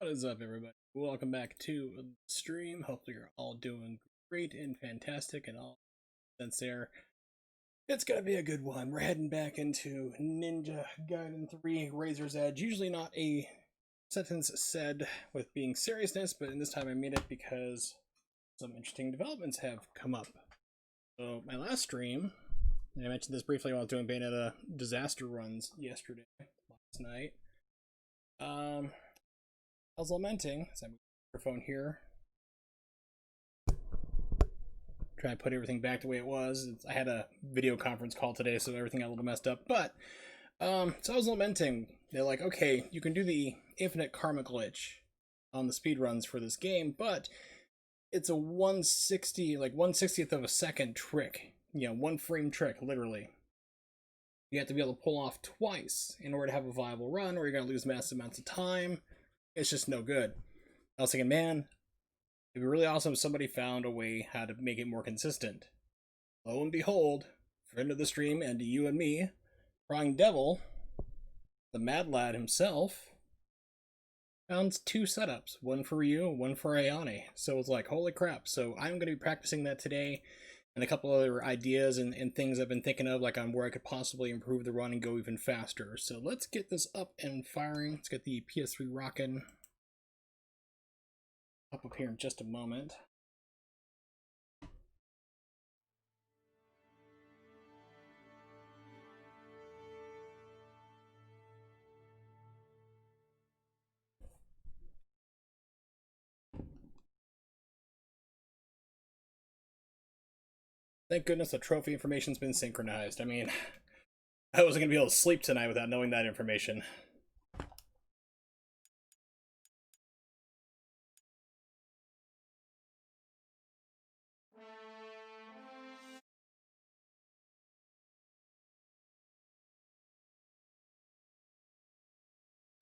What is up, everybody? Welcome back to the stream. Hopefully you're all doing great and fantastic and all sense there. It's gonna be a good one. We're heading back into Ninja Gaiden 3 Razor's Edge. Usually not a sentence said with being seriousness, but in this time I made it because some interesting developments have come up. So my last stream, and I mentioned this briefly while I was doing Bayonetta disaster runs last night. I was lamenting, as I move the microphone here, try to put everything back the way it was. I had a video conference call today, so everything got a little messed up. But, so I was lamenting. They're like, okay, you can do the infinite karma glitch on the speedruns for this game, but it's a 1/60th of a second trick. You know, one frame trick, literally. You have to be able to pull off twice in order to have a viable run, or you're going to lose massive amounts of time. It's just no good. I was thinking, man, it'd be really awesome if somebody found a way how to make it more consistent. Lo and behold, friend of the stream and you and me, Crying Devil, the Mad Lad himself, found two setups. One for you, one for Ayane. So it's like, holy crap. So I'm going to be practicing that today, and a couple other ideas and things I've been thinking of, like on where I could possibly improve the run and go even faster. So let's get this up and firing. Let's get the PS3 rocking. Up here in just a moment. Thank goodness the trophy information's been synchronized. I mean, I wasn't going to be able to sleep tonight without knowing that information.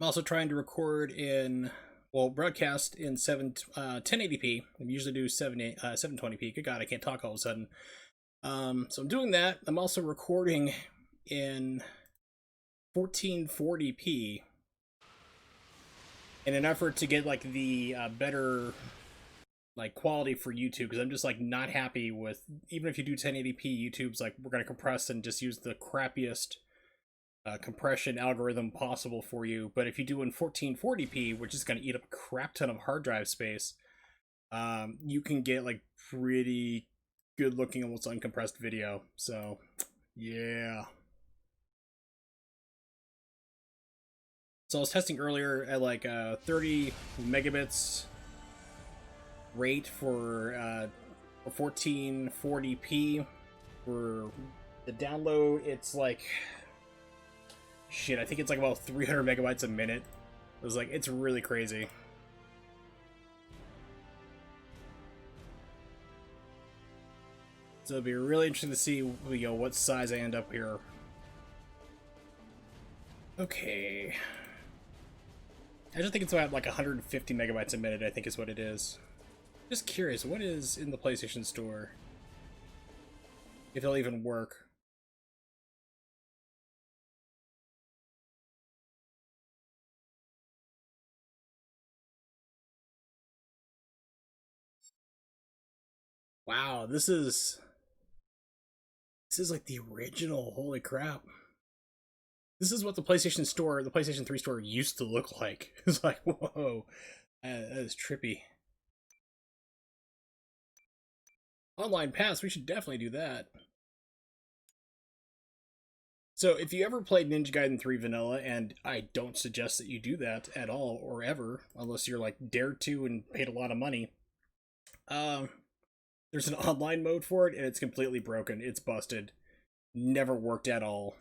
I'm also trying to record in, well, broadcast in 1080p. I usually do 720p. Good God, I can't talk all of a sudden. So I'm doing that. I'm also recording in 1440p in an effort to get like the better like quality for YouTube, because I'm just like not happy with, even if you do 1080p, YouTube's like, we're going to compress and just use the crappiest compression algorithm possible for you. But if you do in 1440p, which is going to eat up a crap ton of hard drive space, you can get like pretty good looking, almost uncompressed video. So yeah. So I was testing earlier at like 30 megabits rate for 1440p. For the download, it's like, shit, I think it's like about 300 megabytes a minute. It was like, it's really crazy. So it'll be really interesting to see, you know, what size I end up here. Okay. I just think it's about like 150 megabytes a minute, I think is what it is. Just curious, what is in the PlayStation Store? If it'll even work. Wow, this is like the original. Holy crap. This is what the PlayStation Store, the PlayStation 3 store used to look like. It's like, whoa, that is trippy. Online pass, we should definitely do that. So if you ever played Ninja Gaiden 3 Vanilla, and I don't suggest that you do that at all or ever, unless you're like dared to and paid a lot of money, there's an online mode for it, and it's completely broken. It's busted. Never worked at all.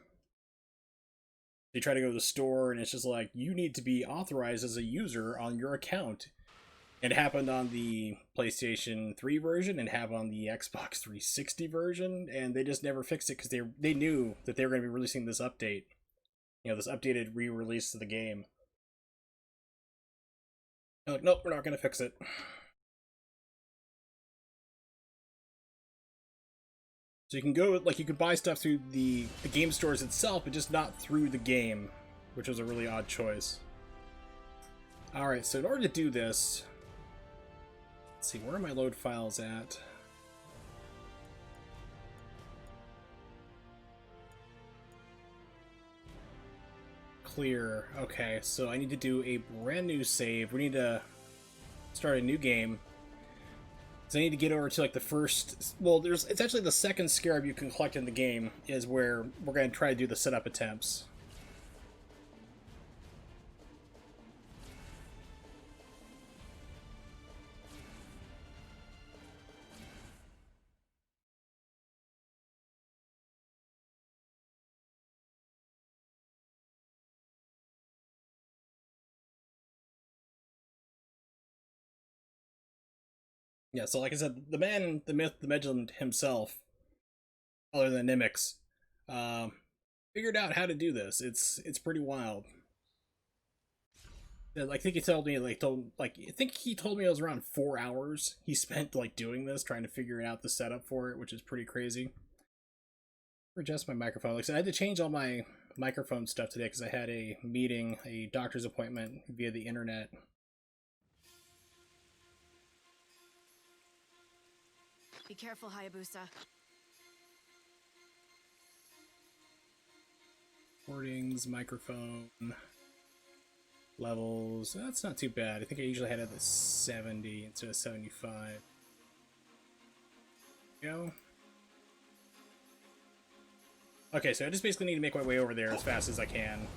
They try to go to the store, and it's just like, you need to be authorized as a user on your account. It happened on the PlayStation 3 version and have on the Xbox 360 version, and they just never fixed it because they knew that they were going to be releasing this update. You know, this updated re-release of the game. They're like, nope, we're not going to fix it. So you can go, like, you can buy stuff through the game stores itself, but just not through the game, which was a really odd choice. Alright, so in order to do this, let's see, where are my load files at? Clear. Okay, so I need to do a brand new save. We need to start a new game. So I need to get over to like the first, well, it's actually the second scarab you can collect in the game is where we're going to try to do the setup attempts. Yeah, so like I said, the man, the myth, the legend himself, other than Nimix, figured out how to do this. It's pretty wild. And I think he told me I think he told me it was around 4 hours he spent like doing this, trying to figure out the setup for it, which is pretty crazy. Adjust my microphone. Like I said, I had to change all my microphone stuff today because I had a meeting, a doctor's appointment via the internet. Be careful, Hayabusa. Recordings, microphone, levels. That's not too bad. I think I usually had it at 70 instead of 75. Go. Okay, so I just basically need to make my way over there as fast as I can.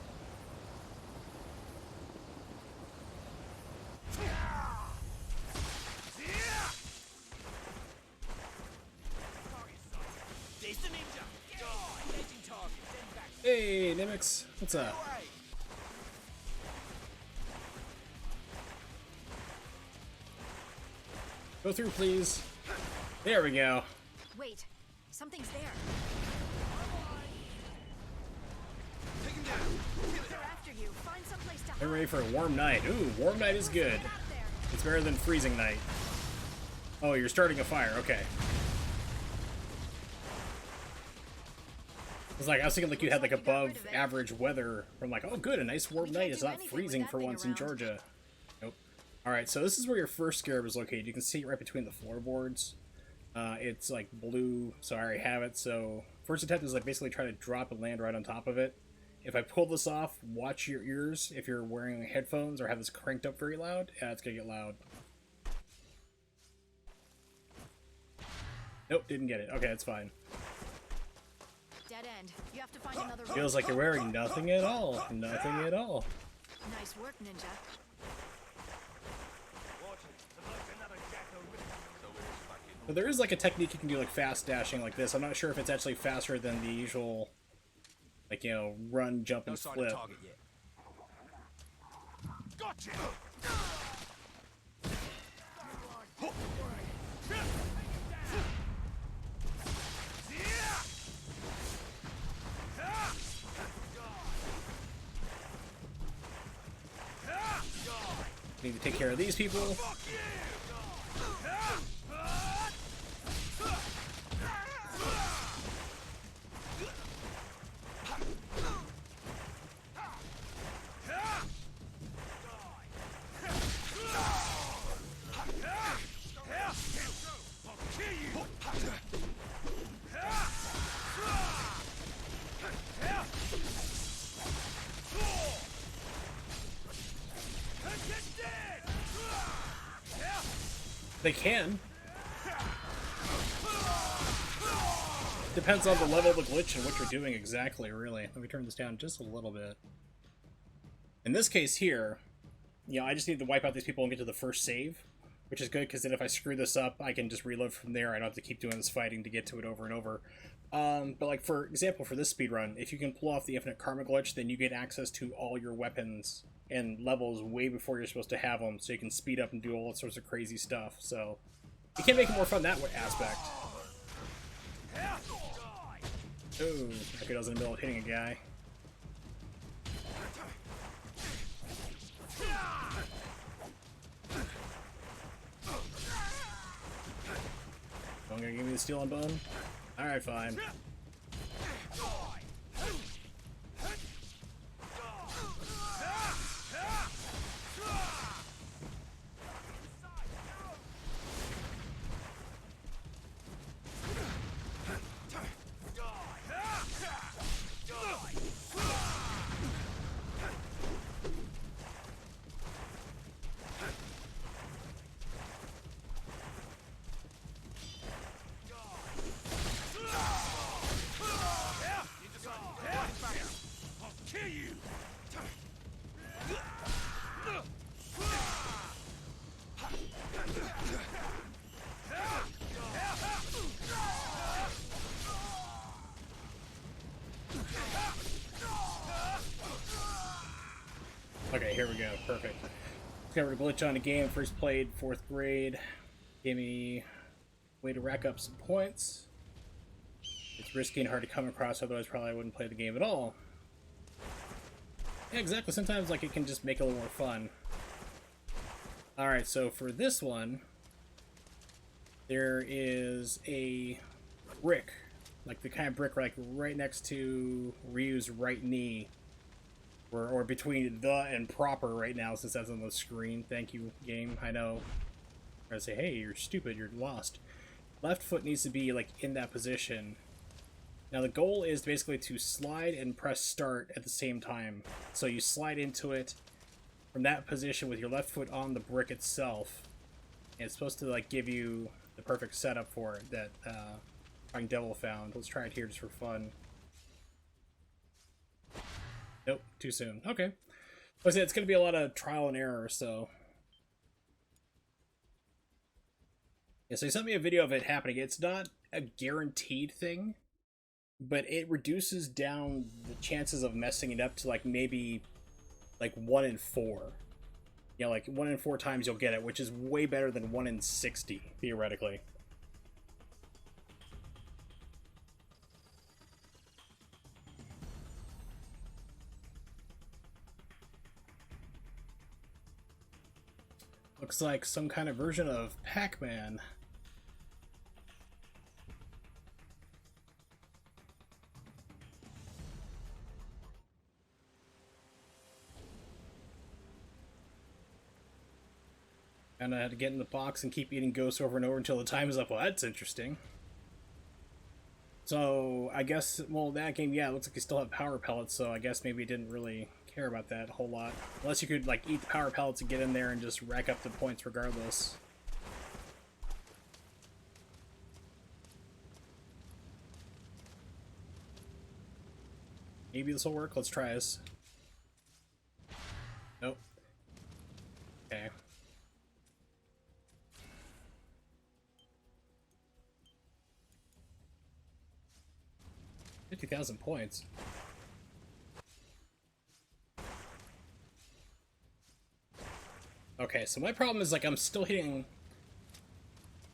Hey, Nimix, what's up? Go through, please. There we go. Wait, something's there. They're after you. Find someplace to hide. Get ready for a warm night. Ooh, warm night is good. It's better than freezing night. Oh, you're starting a fire. Okay. It's like I was thinking like you had like above average weather from like, oh good, a nice warm night. It's not freezing for once in Georgia. Nope. Alright, so this is where your first scarab is located. You can see it right between the floorboards. It's like blue, so I already have it. So first attempt is like basically try to drop and land right on top of it. If I pull this off, watch your ears. If you're wearing headphones or have this cranked up very loud, yeah, it's gonna get loud. Nope, didn't get it. Okay, that's fine. Dead end. You have to find another road. Feels like you're wearing nothing at all. Nothing at all. Nice work, Ninja. But there is like a technique you can do like fast dashing like this. I'm not sure if it's actually faster than the usual, like, you know, run, jump, and flip. Gotcha. Need to take care of these people. They can. Depends on the level of the glitch and what you're doing exactly, really. Let me turn this down just a little bit. In this case here, you know, I just need to wipe out these people and get to the first save, which is good because then if I screw this up, I can just reload from there. I don't have to keep doing this fighting to get to it over and over. But like, for example, for this speedrun, if you can pull off the infinite karma glitch, then you get access to all your weapons and levels way before you're supposed to have them, so you can speed up and do all sorts of crazy stuff. So you can make it more fun that aspect. Ooh, okay, I was in the middle of hitting a guy. Don't gonna give me the steel and bone? Alright, fine. Okay, here we go. Perfect. Discovered a glitch on a game first played 4th grade. Gave me a way to rack up some points. It's risky and hard to come across, otherwise probably I wouldn't play the game at all. Yeah, exactly. Sometimes like it can just make it a little more fun. Alright, so for this one, there is a brick, like the kind of brick like right next to Ryu's right knee, or between the and proper right now, since that's on the screen. Thank you, game. I know. I say, hey, you're stupid, you're lost. Left foot needs to be like in that position. Now the goal is basically to slide and press start at the same time. So you slide into it from that position with your left foot on the brick itself. And it's supposed to like give you the perfect setup for it that Crying Devil found. Let's try it here just for fun. Nope, too soon. Okay. Like I said, it's going to be a lot of trial and error, so... Yeah, so he sent me a video of it happening. It's not a guaranteed thing, but it reduces down the chances of messing it up to like maybe like 1 in 4. You know, like 1 in 4 times you'll get it, which is way better than 1 in 60, theoretically. Looks like some kind of version of Pac-Man. And I had to get in the box and keep eating ghosts over and over until the time is up. Well, that's interesting. So, I guess, well, that game, yeah, it looks like you still have power pellets, so I guess maybe it didn't really care about that a whole lot. Unless you could, like, eat the power pellets and get in there and just rack up the points regardless. Maybe this will work. Let's try this. Nope. Okay. 50,000 points. Okay, so my problem is, like, I'm still hitting...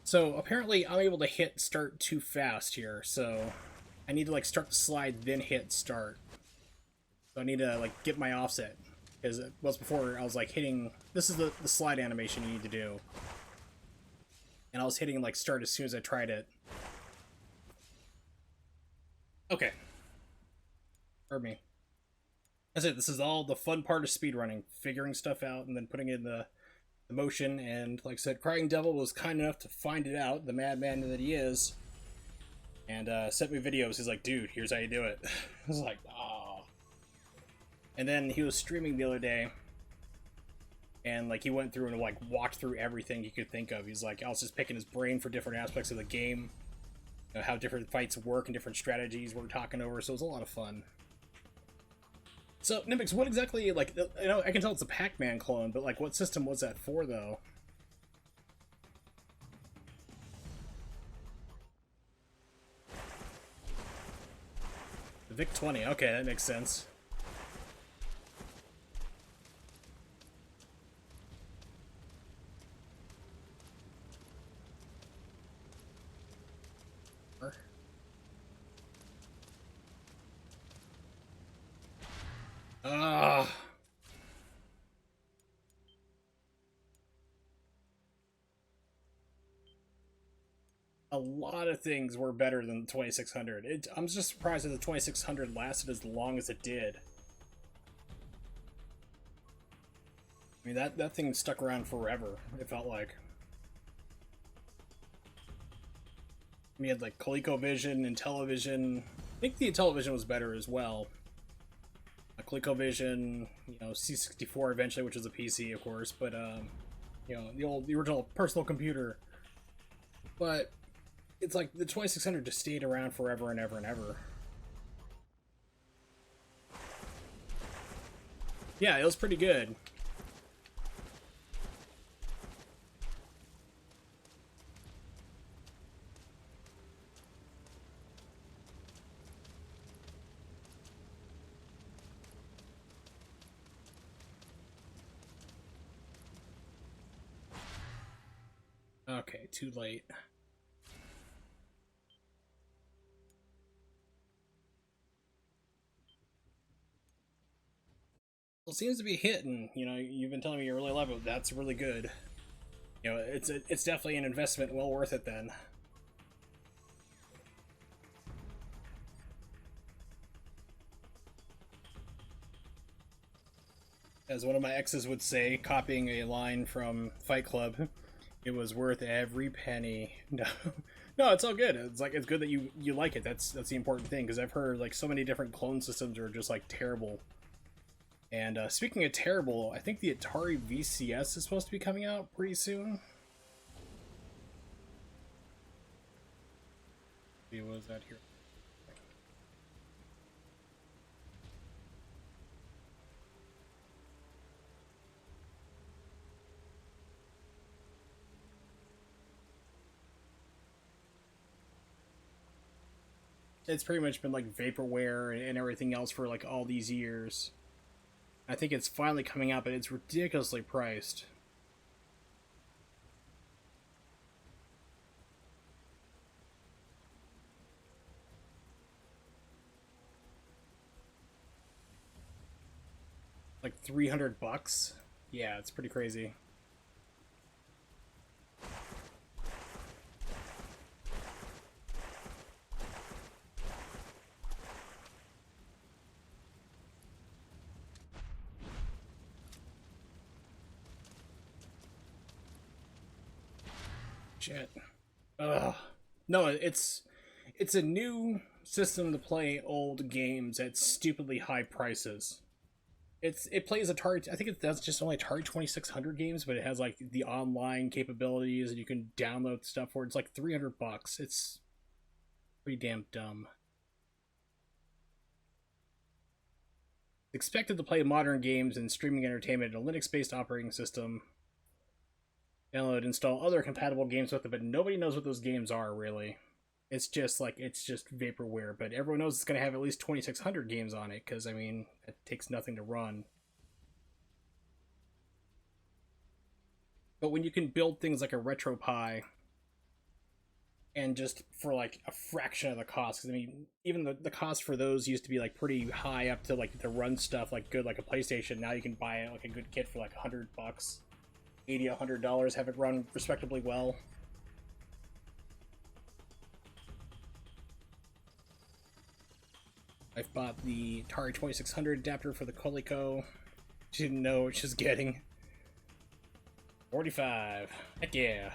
So, apparently, I'm able to hit start too fast here, so... I need to, like, start the slide, then hit start. So I need to, like, get my offset. Because it was before, I was, like, hitting... This is the slide animation you need to do. And I was hitting, like, start as soon as I tried it. Okay. Pardon me. That's it. This is all the fun part of speedrunning. Figuring stuff out and then putting it in the motion. And like I said, Crying Devil was kind enough to find it out, the madman that he is. And sent me videos. He's like, dude, here's how you do it. I was like, ah. And then he was streaming the other day. And like he went through and like walked through everything he could think of. He's like, I was just picking his brain for different aspects of the game. You know, how different fights work and different strategies we're talking over. So it was a lot of fun. So, Nimbix, what exactly, like, you know, I can tell it's a Pac-Man clone, but, like, what system was that for, though? The VIC-20, okay, that makes sense. Ugh. A lot of things were better than the 2600. I'm just surprised that the 2600 lasted as long as it did. I mean, that thing stuck around forever, it felt like. We had, like, ColecoVision and Television. I think the Television was better as well. ColecoVision, you know, C64 eventually, which was a PC, of course, but, you know, the original personal computer. But it's like the 2600 just stayed around forever and ever and ever. Yeah, it was pretty good. Okay, too late. Well, it seems to be hitting. You know, you've been telling me you really love it. That's really good. You know, it's definitely an investment well worth it then. As one of my exes would say, copying a line from Fight Club, it was worth every penny. No, no, it's all good. It's like it's good that you like it. That's the important thing, because I've heard like so many different clone systems are just like terrible. And speaking of terrible, I think the Atari VCS is supposed to be coming out pretty soon. See, what was that here? It's pretty much been like vaporware and everything else for like all these years. I think it's finally coming out, but it's ridiculously priced. Like $300. Yeah, it's pretty crazy. Shit. Ugh. No, it's a new system to play old games at stupidly high prices. It plays Atari. I think it does just only Atari 2600 games, but it has like the online capabilities and you can download stuff for it. It's like $300. It's pretty damn dumb. Expected to play modern games and streaming entertainment in a Linux-based operating system. Download, install other compatible games with it, but nobody knows what those games are really. It's just vaporware, but everyone knows it's going to have at least 2600 games on it because I mean it takes nothing to run. But when you can build things like a RetroPie and just for like a fraction of the cost, because I mean even the cost for those used to be like pretty high up to like the run stuff like good like a PlayStation. Now you can buy it like a good kit for like $100, $80, $100, have it run respectably well. I've bought the Atari 2600 adapter for the Coleco. She didn't know what she was getting. 45. Heck yeah.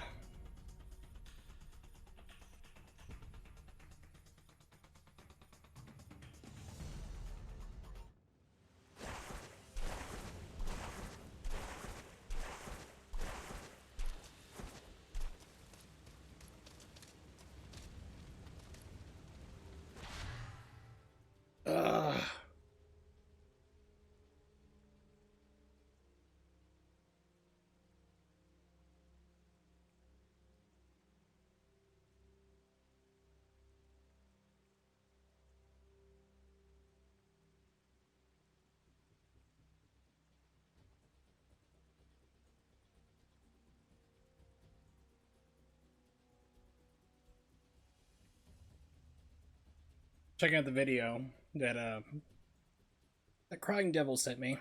Ugh. Checking out the video that Crying Devil sent me.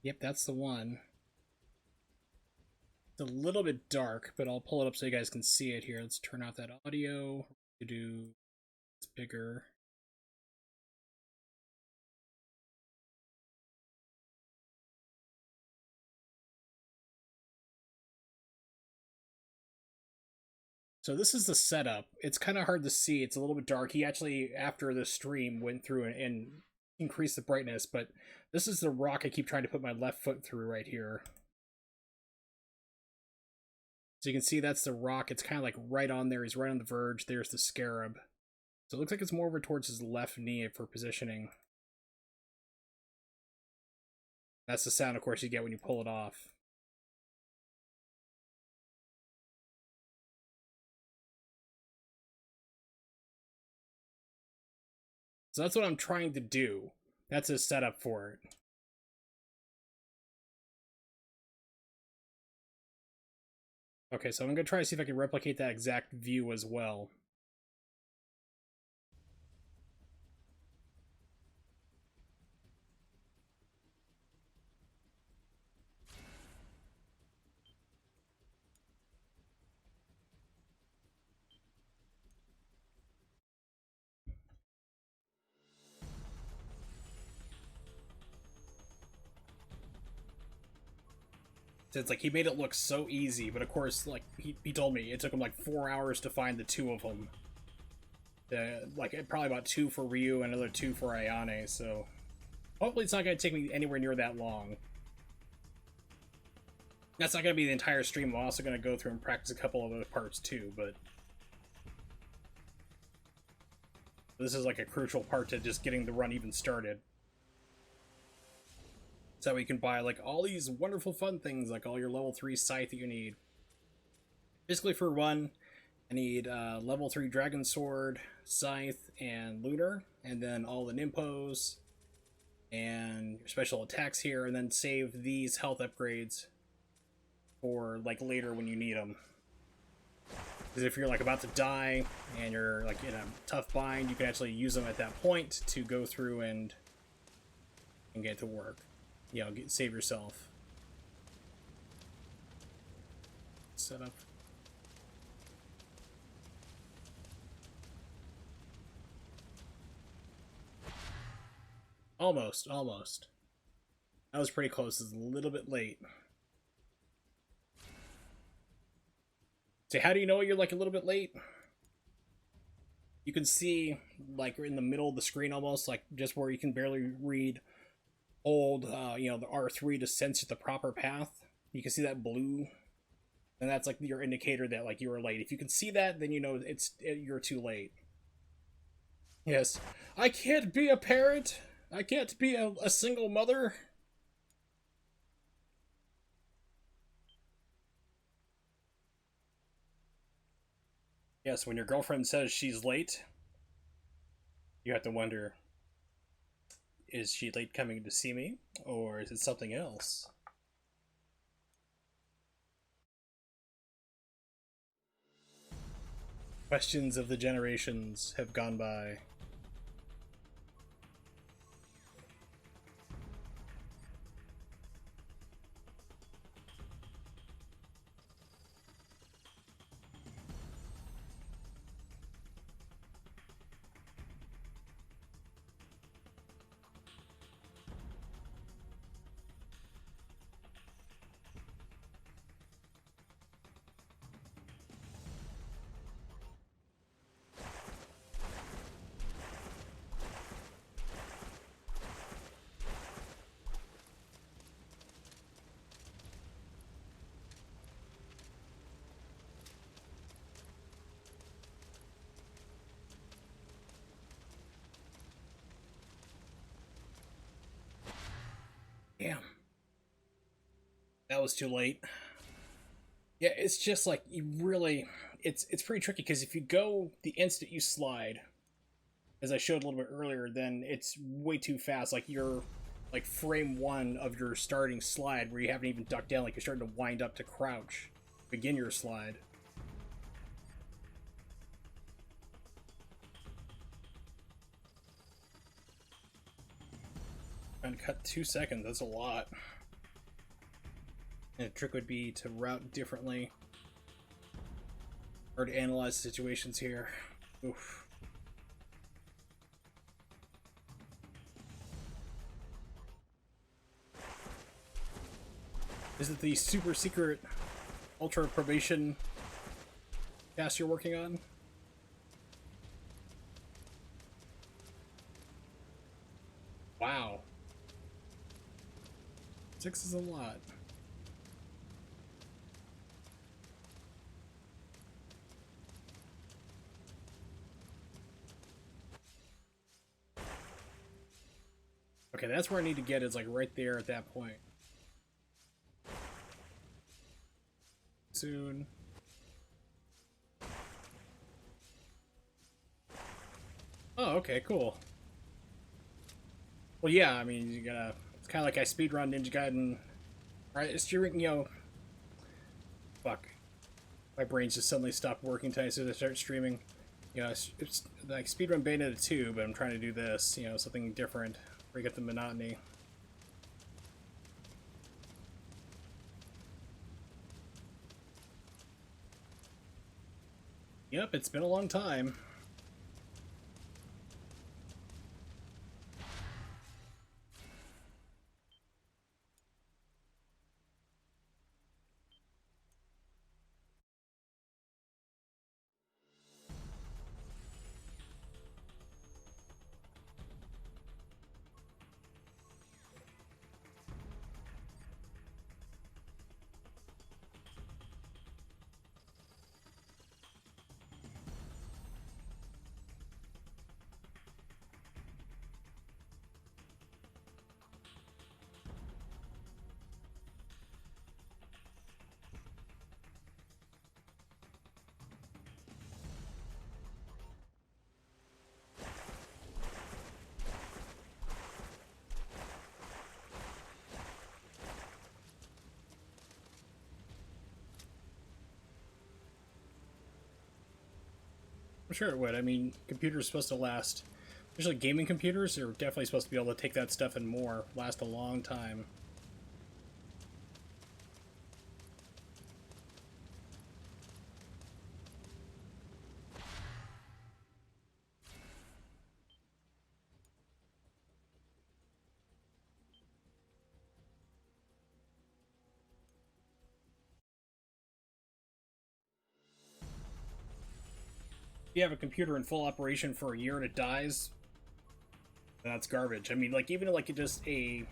Yep, that's the one. It's a little bit dark, but I'll pull it up so you guys can see it here. Let's turn off that audio. To do it's bigger. So this is the setup. It's kind of hard to see. It's a little bit dark. He actually, after the stream, went through and increased the brightness, but this is the rock I keep trying to put my left foot through right here. So you can see that's the rock. It's kind of like right on there. He's right on the verge. There's the scarab. So it looks like it's more over towards his left knee for positioning. That's the sound, of course, you get when you pull it off. So that's what I'm trying to do. That's his setup for it. Okay, so I'm gonna try to see if I can replicate that exact view as well. So it's like he made it look so easy, but of course, like he told me it took him like 4 hours to find the two of them. Like probably about two for Ryu and another two for Ayane. So hopefully it's not going to take me anywhere near that long. That's not going to be the entire stream. I'm also going to go through and practice a couple of other parts too, but this is like a crucial part to just getting the run even started. So we can buy like all these wonderful fun things, like all your level 3 scythe that you need. Basically for one, I need level 3 dragon sword, scythe, and lunar, and then all the nimpos and your special attacks here, and then save these health upgrades for like later when you need them. Because if you're like about to die and you're like in a tough bind, you can actually use them at that point to go through and get to work. You know, save yourself. Set up. Almost. That was pretty close. It's a little bit late. So how do you know you're like a little bit late? You can see like in the middle of the screen almost, like just where you can barely read hold you know, the R3 to sense the proper path. You can see that blue, and that's like your indicator that like you were late. If you can see that, then you know you're too late. Yes, I can't be a parent. I can't be a single mother. Yes, when your girlfriend says she's late, you have to wonder, is she late coming to see me, or is it something else? Questions of the generations have gone by. Damn. That was too late. Yeah, it's just like you really it's pretty tricky because if you go the instant you slide, as I showed a little bit earlier, then it's way too fast. Like you're like frame one of your starting slide where you haven't even ducked down, like you're starting to wind up to crouch. Begin your slide. And cut 2 seconds, that's a lot. And a trick would be to route differently. Or to analyze situations here. Oof. Is it the super secret ultra probation cast you're working on? Wow. 6 is a lot. Okay, that's where I need to get, is like right there at that point. Soon. Oh, okay, cool. Well, yeah, I mean, you gotta... It's kind of like I speedrun Ninja Gaiden. Right, it's during, you know... Fuck. my brain's just suddenly stopped working tonight as soon as I start streaming. You know, it's like speedrun Bayonetta 2, but I'm trying to do this, you know, something different, break up the monotony. Yep, it's been a long time. I'm sure it would. I mean, computers are supposed to last, especially gaming computers, are definitely supposed to be able to take that stuff and more, last a long time. If you have a computer in full operation for a year and it dies, that's garbage. I mean, like, even like just a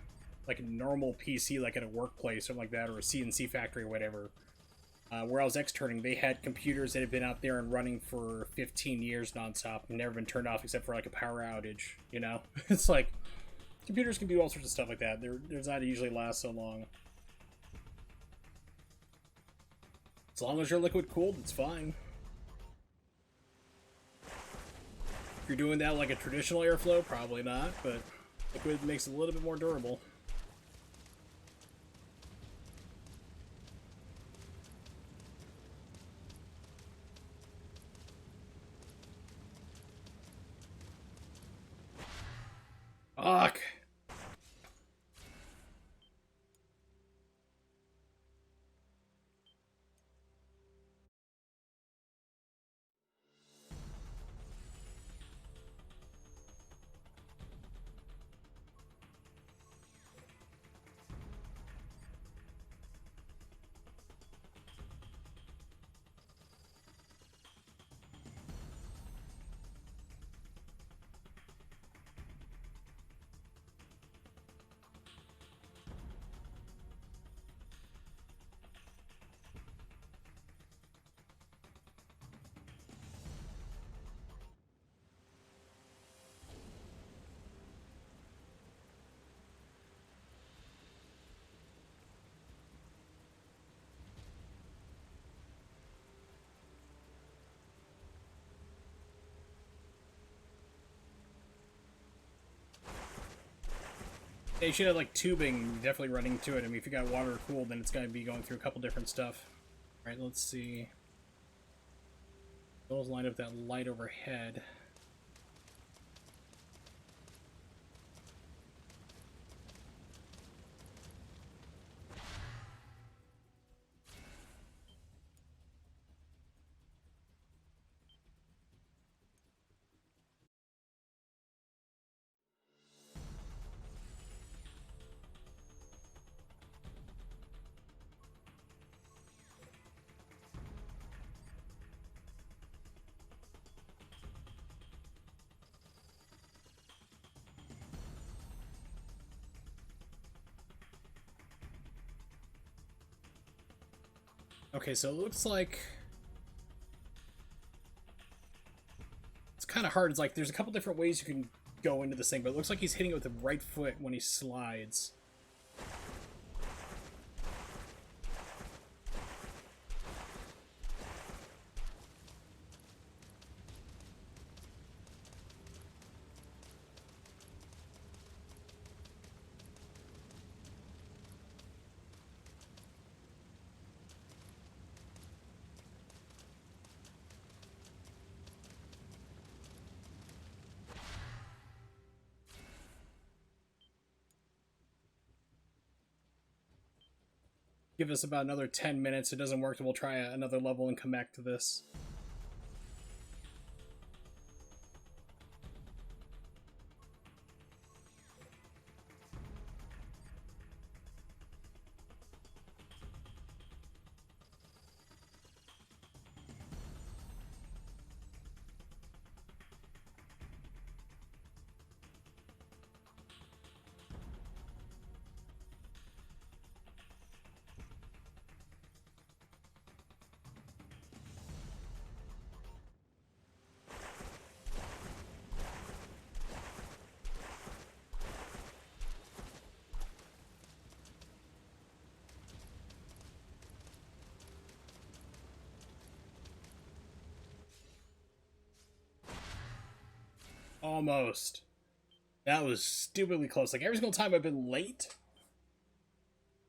normal PC, like at a workplace, something like that, or a CNC factory or whatever, where I was externing, they had computers that had been out there and running for 15 years nonstop and never been turned off except for like a power outage, you know? It's like, computers can do all sorts of stuff like that. They're designed to usually last so long. As long as you're liquid cooled, it's fine. If you're doing that like a traditional airflow, probably not, but liquid makes it a little bit more durable. Fuck! Yeah, you should have like tubing definitely running to it. I mean, if you got water cooled, then it's going to be going through a couple different stuff. All right, let's see. Those lined up that light overhead. Okay, so it looks like it's kind of hard. It's like there's a couple different ways you can go into this thing, but it looks like he's hitting it with the right foot when he slides. Give us about another 10 minutes. If it doesn't work, then we'll try another level and come back to this. Almost. That was stupidly close. Like, every single time I've been late,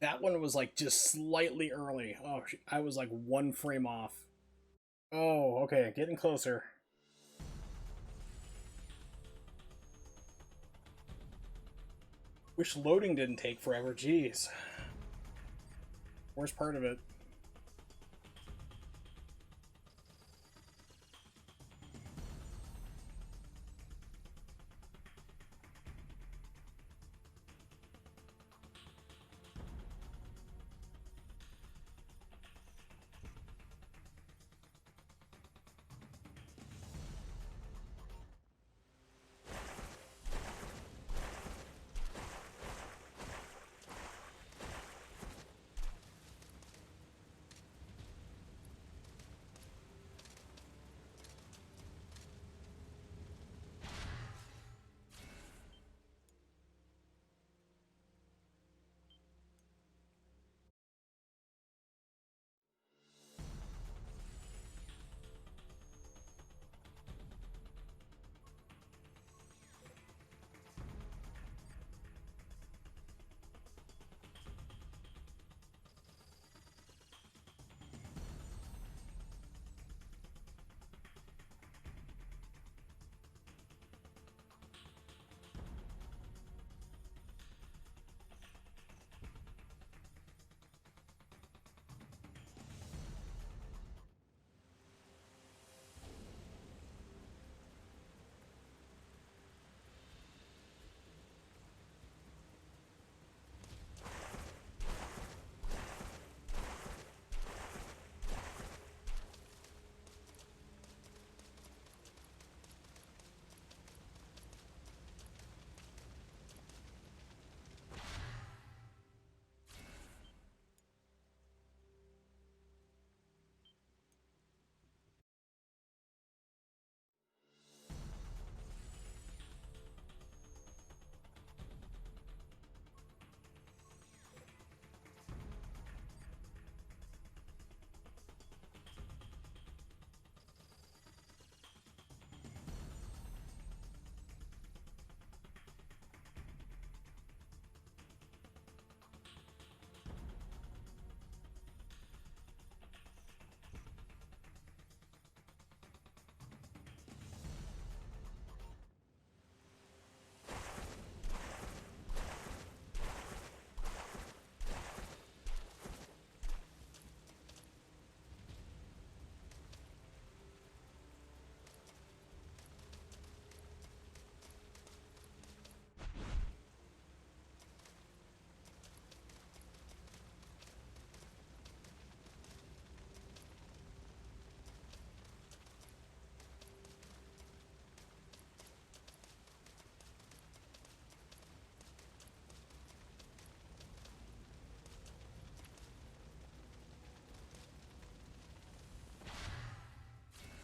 that one was, like, just slightly early. Oh, I was, like, 1 frame off. Oh, okay. Getting closer. Wish loading didn't take forever. Jeez. Worst part of it.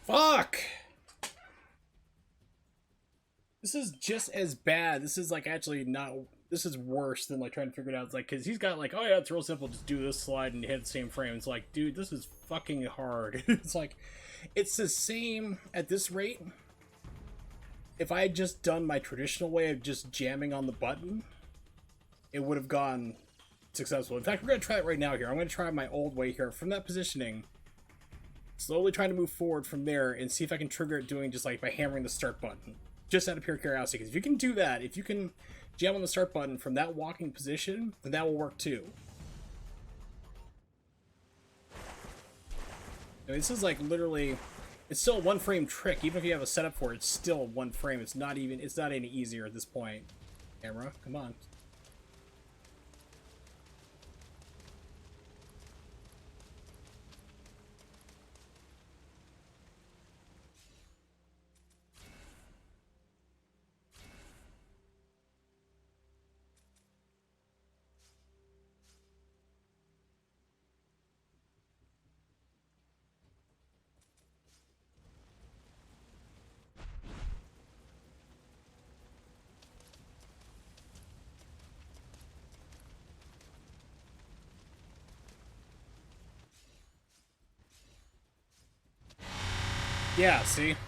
Fuck! This is just as bad. This is, like, actually not... This is worse than, like, trying to figure it out. It's like, because he's got, like, oh yeah, it's real simple. Just do this slide and hit the same frame. It's like, dude, this is fucking hard. It's like, it's the same at this rate. If I had just done my traditional way of just jamming on the button, it would have gone successful. In fact, we're going to try it right now here. I'm going to try my old way here. From that positioning, slowly trying to move forward from there and see if I can trigger it doing just, like, by hammering the start button. Just out of pure curiosity. Because if you can do that, if you can jam on the start button from that walking position, then that will work too. I mean, this is like literally, it's still a one frame trick. Even if you have a setup for it, it's still one frame. It's not any easier at this point. Camera, come on. Yeah, see? And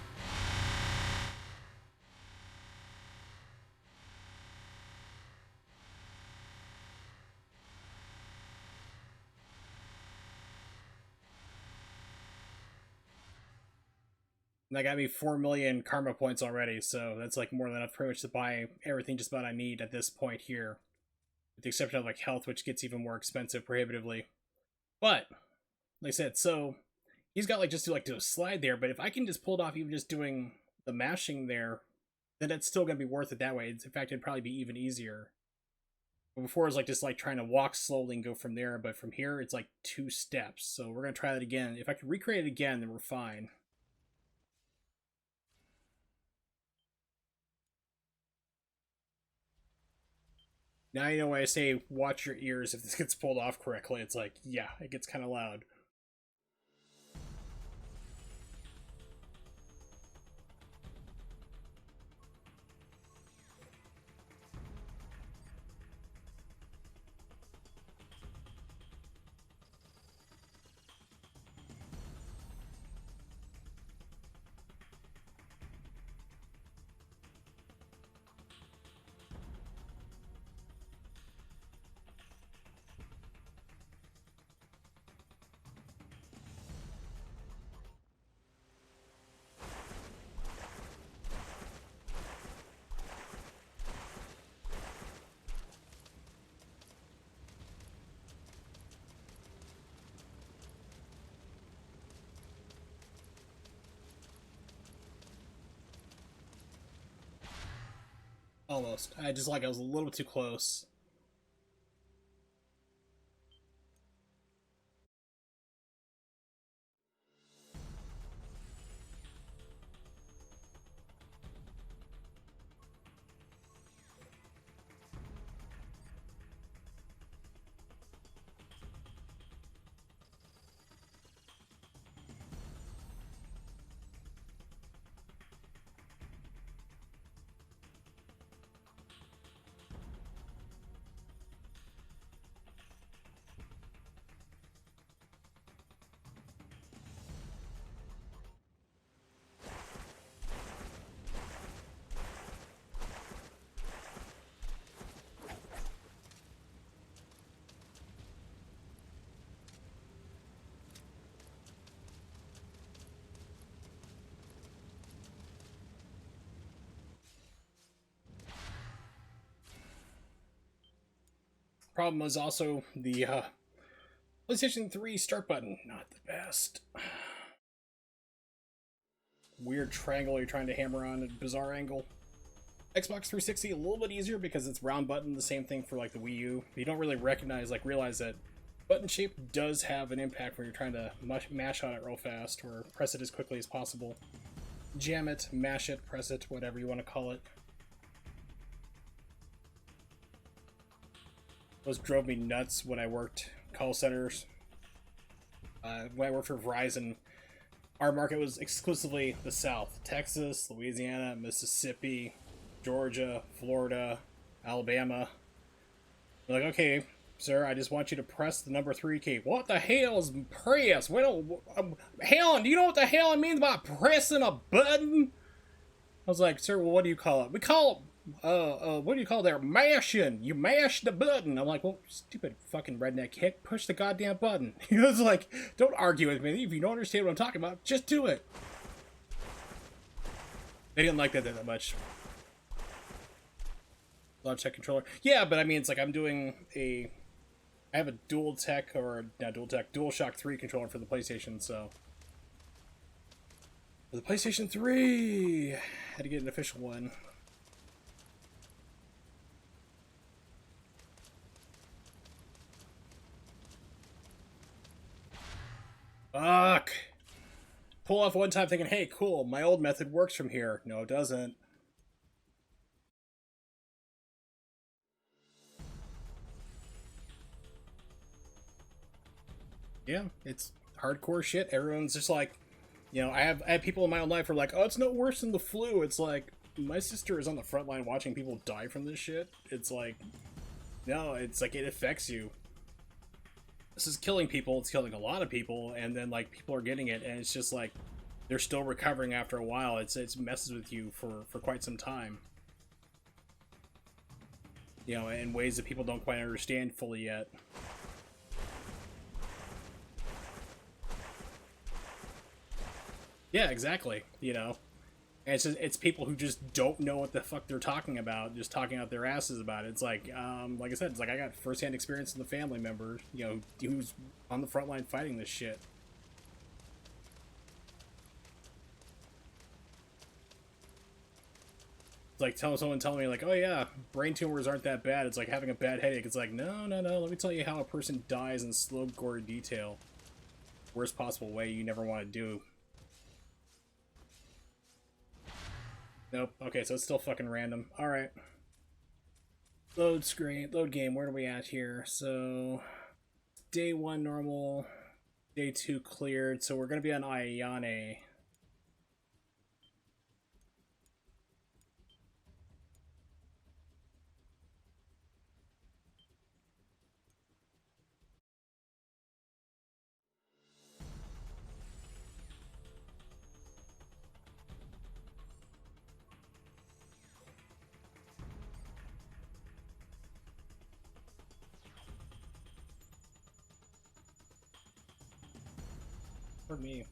that got me 4 million karma points already, so that's like more than enough pretty much to buy everything just about I need at this point here. With the exception of like health, which gets even more expensive prohibitively. But, like I said, so he's got like just to like do a slide there, but if I can just pull it off even just doing the mashing there, then it's still gonna be worth it that way. In fact, it'd probably be even easier. But before it was like just like trying to walk slowly and go from there, but from here it's like 2 steps. So we're gonna try that again. If I can recreate it again, then we're fine. Now you know why I say watch your ears if this gets pulled off correctly. It's like, yeah, it gets kind of loud. Almost. I just like I was a little bit too close. Problem was also the PlayStation 3 start button. Not the best. Weird triangle you're trying to hammer on at a bizarre angle. Xbox 360 a little bit easier because it's round button, the same thing for like the Wii U. You don't really realize that button shape does have an impact when you're trying to mash on it real fast or press it as quickly as possible. Jam it, mash it, press it, whatever you want to call it. Those drove me nuts when I worked call centers. When I worked for Verizon, our market was exclusively the South. Texas, Louisiana, Mississippi, Georgia, Florida, Alabama. They're like, okay, sir, I just want you to press the number 3 key. What the hell is press? Helen, do you know what the hell it means by pressing a button? I was like, sir, well, what do you call it? We call it what do you call there? Mashing. You mash the button. I'm like, well, stupid fucking redneck hick, push the goddamn button. He was like, don't argue with me. If you don't understand what I'm talking about, just do it. They didn't like that much. Logitech controller. Yeah, but I mean, it's like I have a DualShock 3 controller for the PlayStation, so For the PlayStation 3! Had to get an official one. Fuck! Pull off one time thinking, hey, cool, my old method works from here. No, it doesn't. Yeah, it's hardcore shit. Everyone's just like, you know, I have people in my own life who are like, oh, it's no worse than the flu. It's like, my sister is on the front line watching people die from this shit. It's like, no, it's like, it affects you. This is killing people, it's killing a lot of people, and then, like, people are getting it, and it's just like, they're still recovering after a while. It's messes with you for quite some time. You know, in ways that people don't quite understand fully yet. Yeah, exactly. You know, and it's people who just don't know what the fuck they're talking about, just talking out their asses about it. It's like I said, it's like I got firsthand experience in the family member, you know, who's on the front line fighting this shit. It's like someone telling me like, oh yeah, brain tumors aren't that bad. It's like having a bad headache. It's like, no, no, no. Let me tell you how a person dies in slow, gory detail. Worst possible way you never want to do. Nope. Okay, so it's still fucking random. Alright. Load screen. Load game. Where are we at here? So, day 1 normal. Day 2 cleared. So we're going to be on Ayane. For me.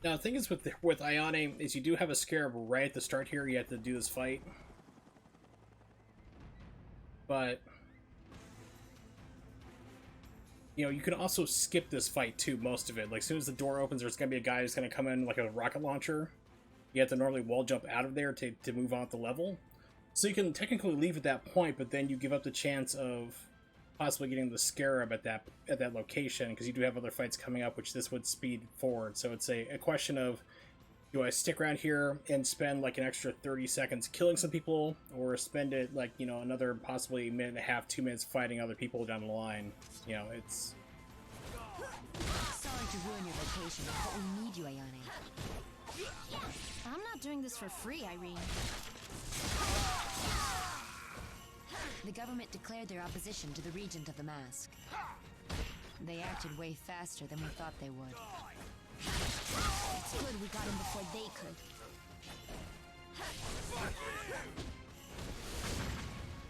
Now, the thing is with Ayane is you do have a scarab right at the start here. You have to do this fight. But, you know, you can also skip this fight too, most of it. Like, as soon as the door opens, there's going to be a guy who's going to come in like a rocket launcher. You have to normally wall jump out of there to move on the level. So you can technically leave at that point, but then you give up the chance of possibly getting the scarab at that location, because you do have other fights coming up, which this would speed forward. So it's a question of, do I stick around here and spend like an extra 30 seconds killing some people, or spend it like, you know, another possibly minute and a half, 2 minutes fighting other people down the line? You know, it's... Sorry to ruin your vacation, but we need you, Ayane. I'm not doing this for free, Irene. The government declared their opposition to the Regent of the Mask. They acted way faster than we thought they would. It's good we got him before they could.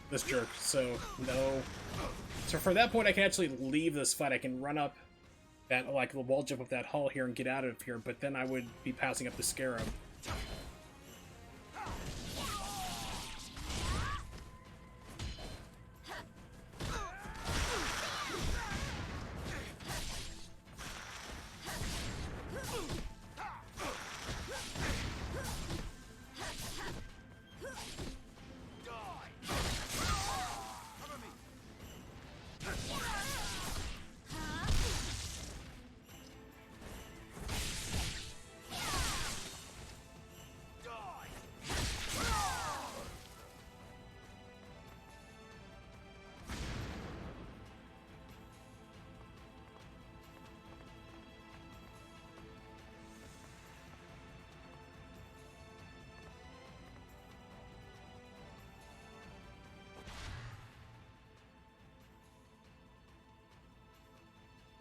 This jerk, so no. So for that point, I can actually leave this fight. I can run up that, like, the wall jump up that hull here and get out of here, but then I would be passing up the scarab.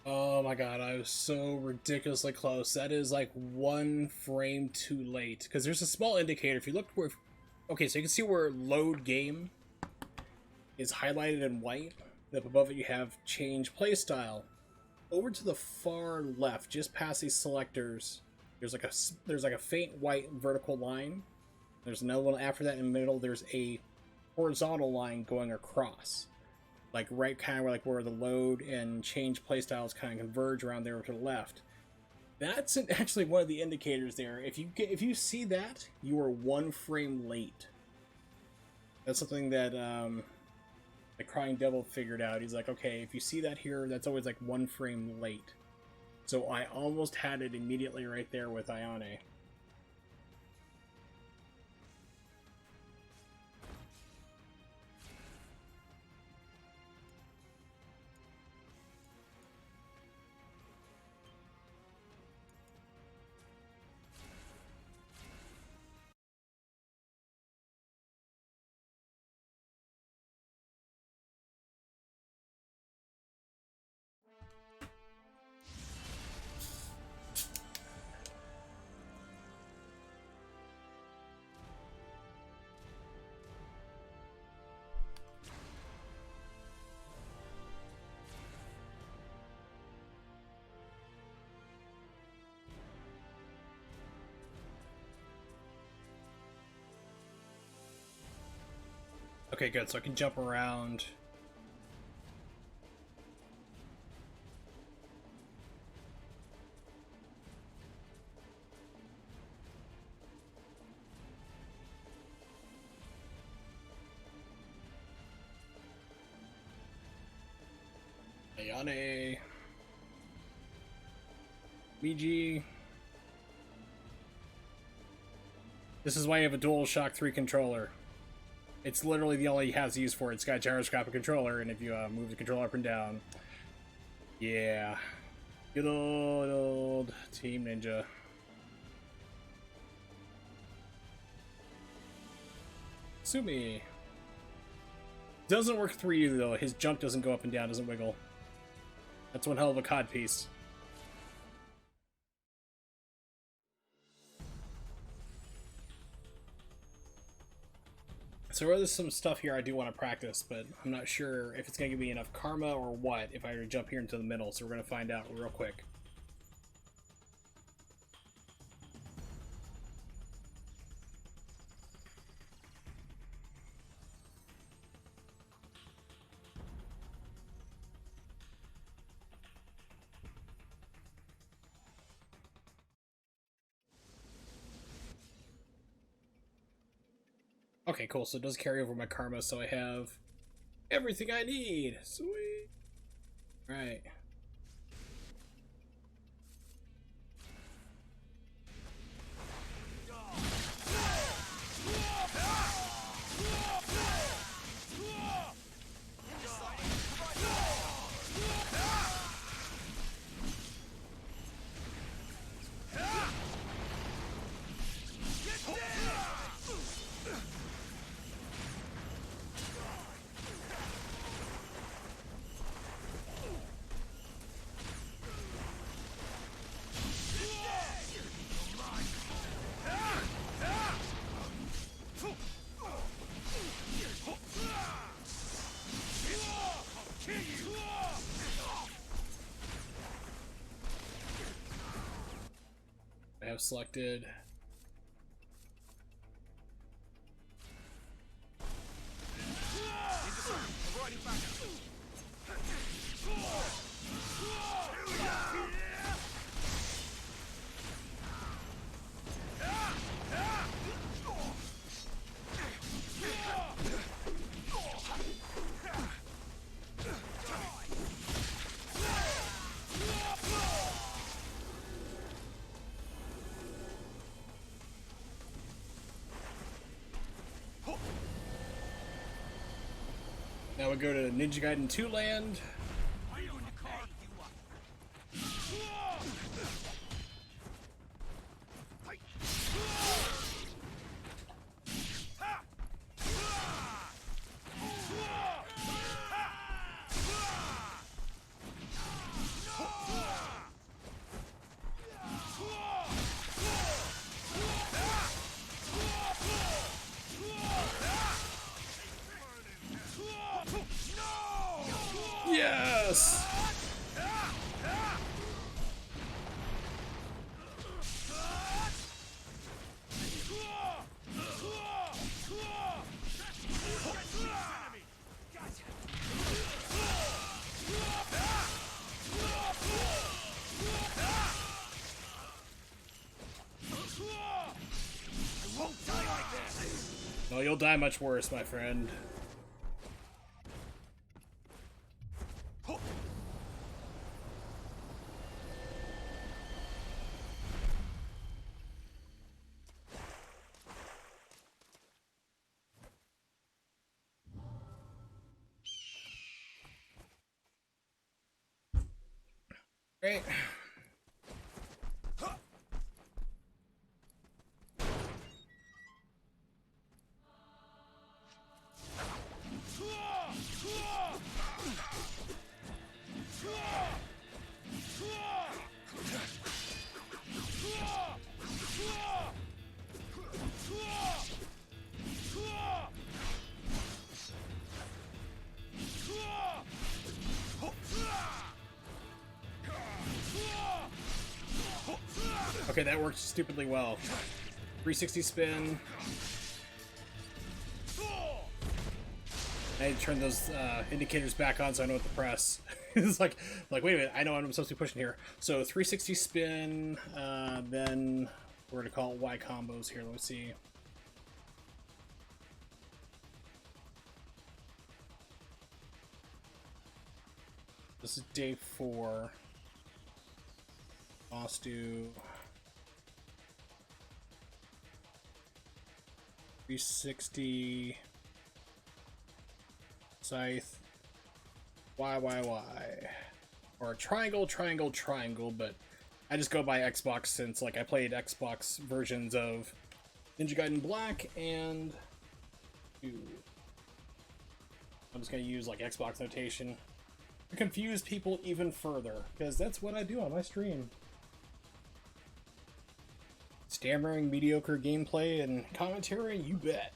Oh my god, I was so ridiculously close. That is like 1 frame too late. Because there's a small indicator. If you look where... Okay, so you can see where load game is highlighted in white. Up above it you have change playstyle. Over to the far left, just past these selectors, there's like a faint white vertical line. There's another one after that in the middle. There's a horizontal line going across. Like right kind of like where the load and change playstyles kind of converge around there to the left. That's actually one of the indicators there. If you see that, you are 1 frame late. That's something that the Crying Devil figured out. He's like, okay, if you see that here, that's always like 1 frame late. So I almost had it immediately right there with Ayane. Okay, good. So I can jump around. Ayane. Miji. This is why you have a DualShock 3 controller. It's literally the only he has to use for it. It's got a gyroscopic controller, and if you move the controller up and down, yeah, good old Team Ninja. Sumi doesn't work 3D though. His jump doesn't go up and down, doesn't wiggle. That's one hell of a cod piece. So there's some stuff here I do want to practice, but I'm not sure if it's going to give me enough karma or what if I were to jump here into the middle, so we're going to find out real quick. Okay, cool, so it does carry over my karma, so I have everything I need. Sweet. Right. I have selected now we go to Ninja Gaiden 2 land. Yes! Oh, you'll die much worse, my friend. Great. Okay, that worked stupidly well. 360 spin. I need to turn those indicators back on so I know what to press. It's like, wait a minute, I know what I'm supposed to be pushing here. So 360 spin, then we're gonna call it Y combos here. Let's see. This is day 4. Boss do 360 scythe Y or triangle, but I just go by Xbox since like I played Xbox versions of Ninja Gaiden Black and I'm just gonna use like Xbox notation to confuse people even further because that's what I do on my stream. Stammering, mediocre gameplay, and commentary, you bet.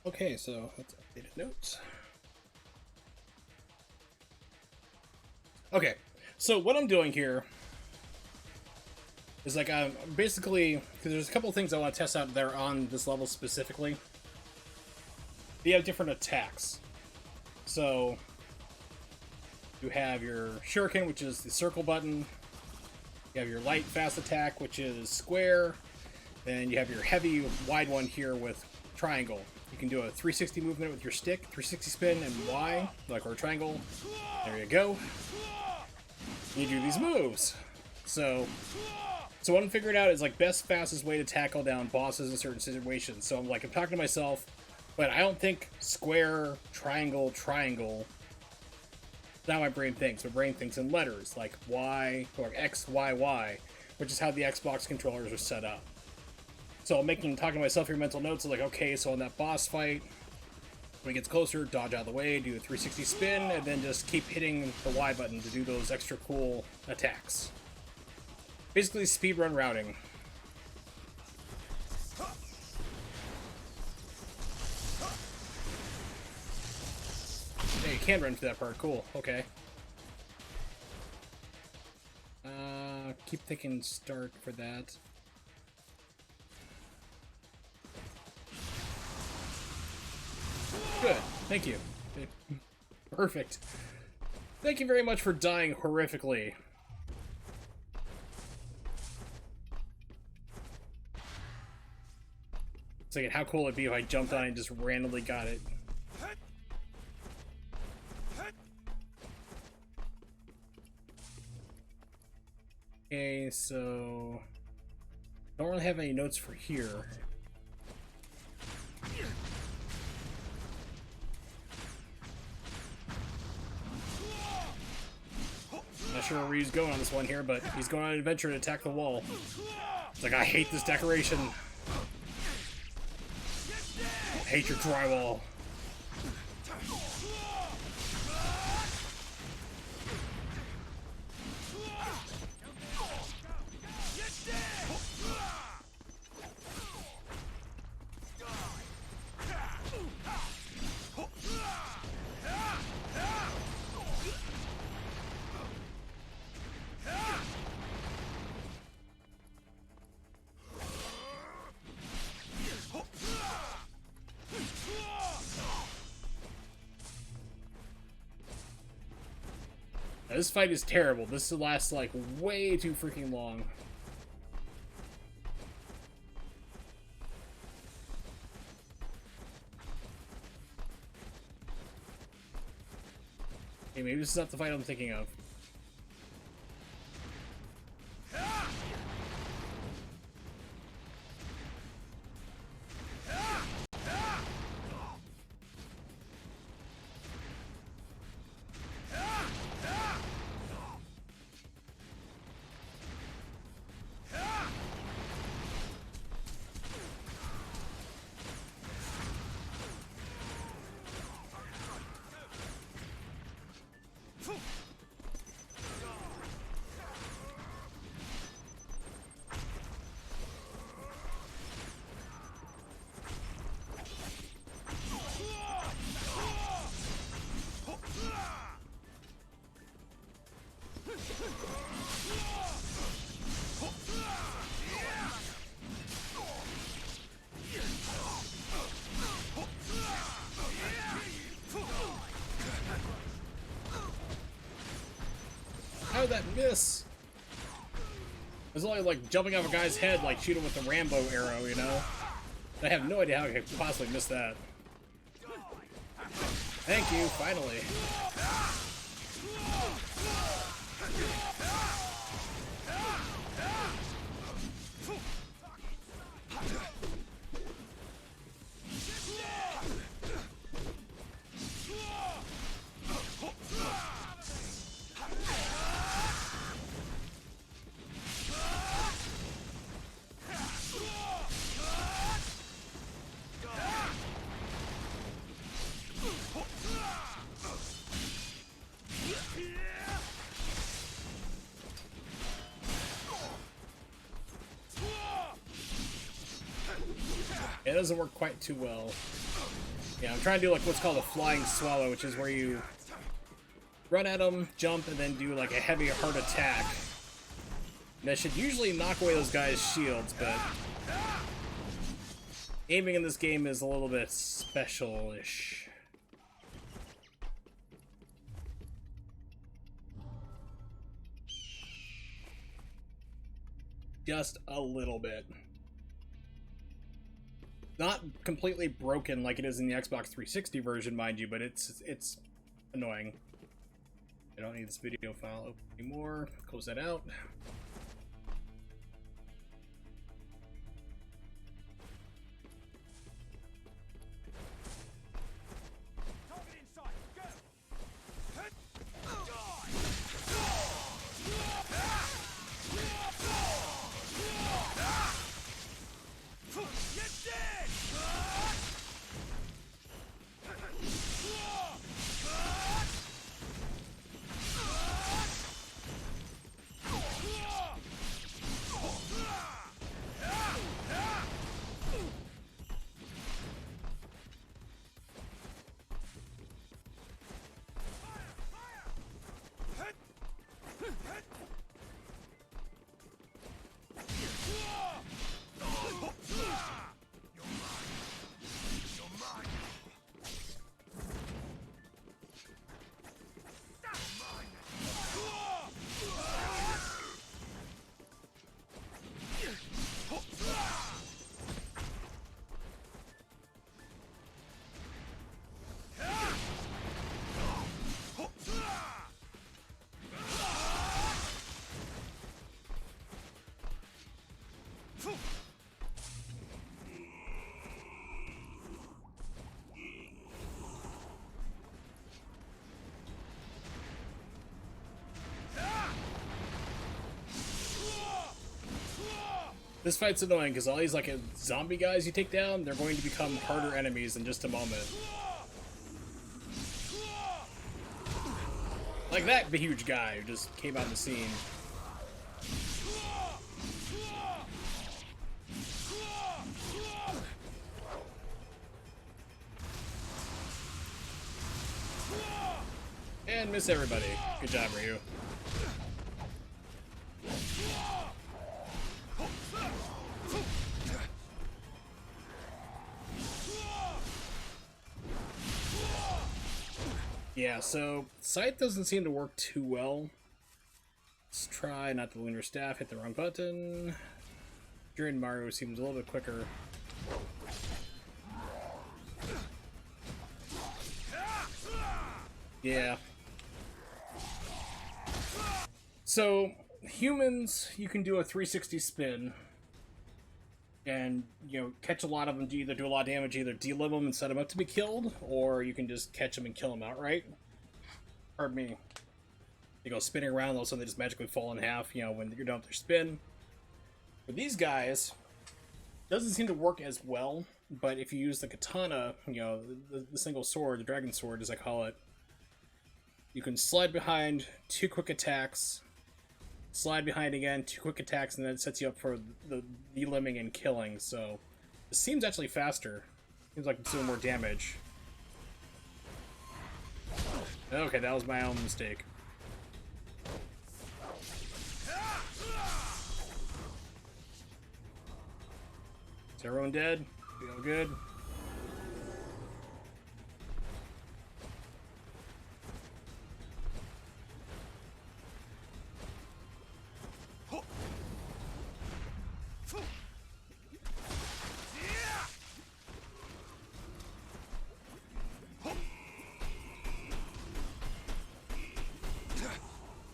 Okay, so let's update notes. Okay, so what I'm doing here is like I'm basically, because there's a couple of things I want to test out there on this level specifically. You have different attacks. So you have your shuriken, which is the circle button. You have your light fast attack, which is square. Then you have your heavy wide one here with triangle. You can do a 360 movement with your stick, 360 spin and Y, like or a triangle. There you go. You do these moves. So what I'm figuring out is like best, fastest way to tackle down bosses in certain situations. So I'm talking to myself. But I don't think square, triangle. Now my brain thinks. My brain thinks in letters, like Y, or X, Y, Y, which is how the Xbox controllers are set up. So I'm talking to myself here mental notes, like, okay, so on that boss fight, when it gets closer, dodge out of the way, do a 360 spin, and then just keep hitting the Y button to do those extra cool attacks. Basically, speedrun routing. Yeah, you can run for that part. Cool. Okay. Keep thinking start for that. Good. Thank you. Perfect. Thank you very much for dying horrifically. Thinking how cool it'd be if I jumped on and just randomly got it. Okay, so don't really have any notes for here. Not sure where he's going on this one here, but he's going on an adventure to attack the wall. It's like, I hate this decoration. I hate your drywall. This fight is terrible. This lasts like way too freaking long. Okay, maybe this is not the fight I'm thinking of. How did that miss? It was only like jumping off a guy's head, like shoot him with the Rambo arrow, you know? I have no idea how I could possibly miss that. Thank you, finally. It doesn't work quite too well. Yeah, I'm trying to do like what's called a flying swallow, which is where you run at them, jump, and then do like a heavy hard attack. And that should usually knock away those guys' shields, but aiming in this game is a little bit special-ish. Just a little bit. Not completely broken like it is in the Xbox 360 version, mind you, but it's annoying. I don't need this video file open anymore. Close that out. This fight's annoying because all these like zombie guys you take down, they're going to become harder enemies in just a moment. Like that huge guy who just came on the scene. And miss everybody. Good job, Ryu. Yeah, so sight doesn't seem to work too well. Let's try not the lunar staff, hit the wrong button. During Mario seems a little bit quicker. Yeah. So, humans, you can do a 360 spin. And, you know, catch a lot of them to either do a lot of damage, either delimb them and set them up to be killed, or you can just catch them and kill them outright. Pardon me. They go spinning around, all of a sudden they just magically fall in half, you know, when you're done with their spin. For these guys, doesn't seem to work as well, but if you use the katana, you know, the single sword, the dragon sword as I call it, you can slide behind, 2 quick attacks, slide behind again, 2 quick attacks, and then it sets you up for the delimbing and killing, so it seems actually faster. Seems like it's doing more damage. Okay, that was my own mistake. Is everyone dead? Feel good?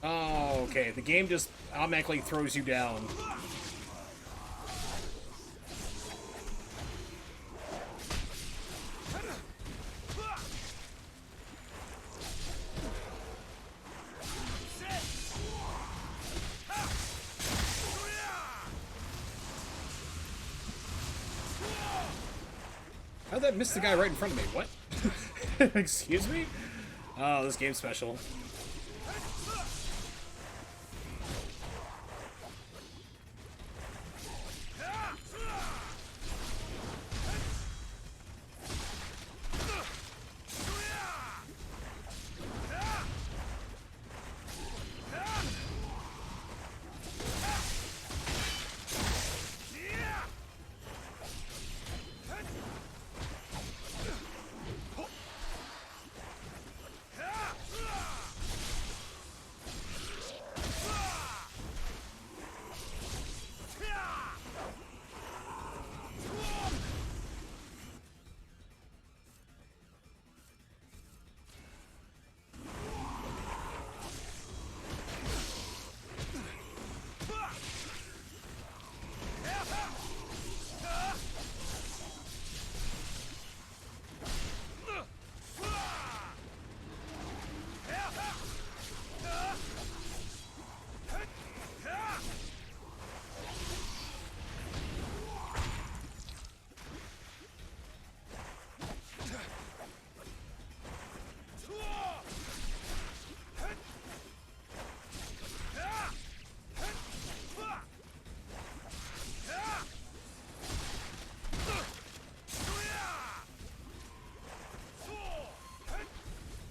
Oh, okay. The game just automatically throws you down. How'd that miss the guy right in front of me? What? Excuse me? Oh, this game's special.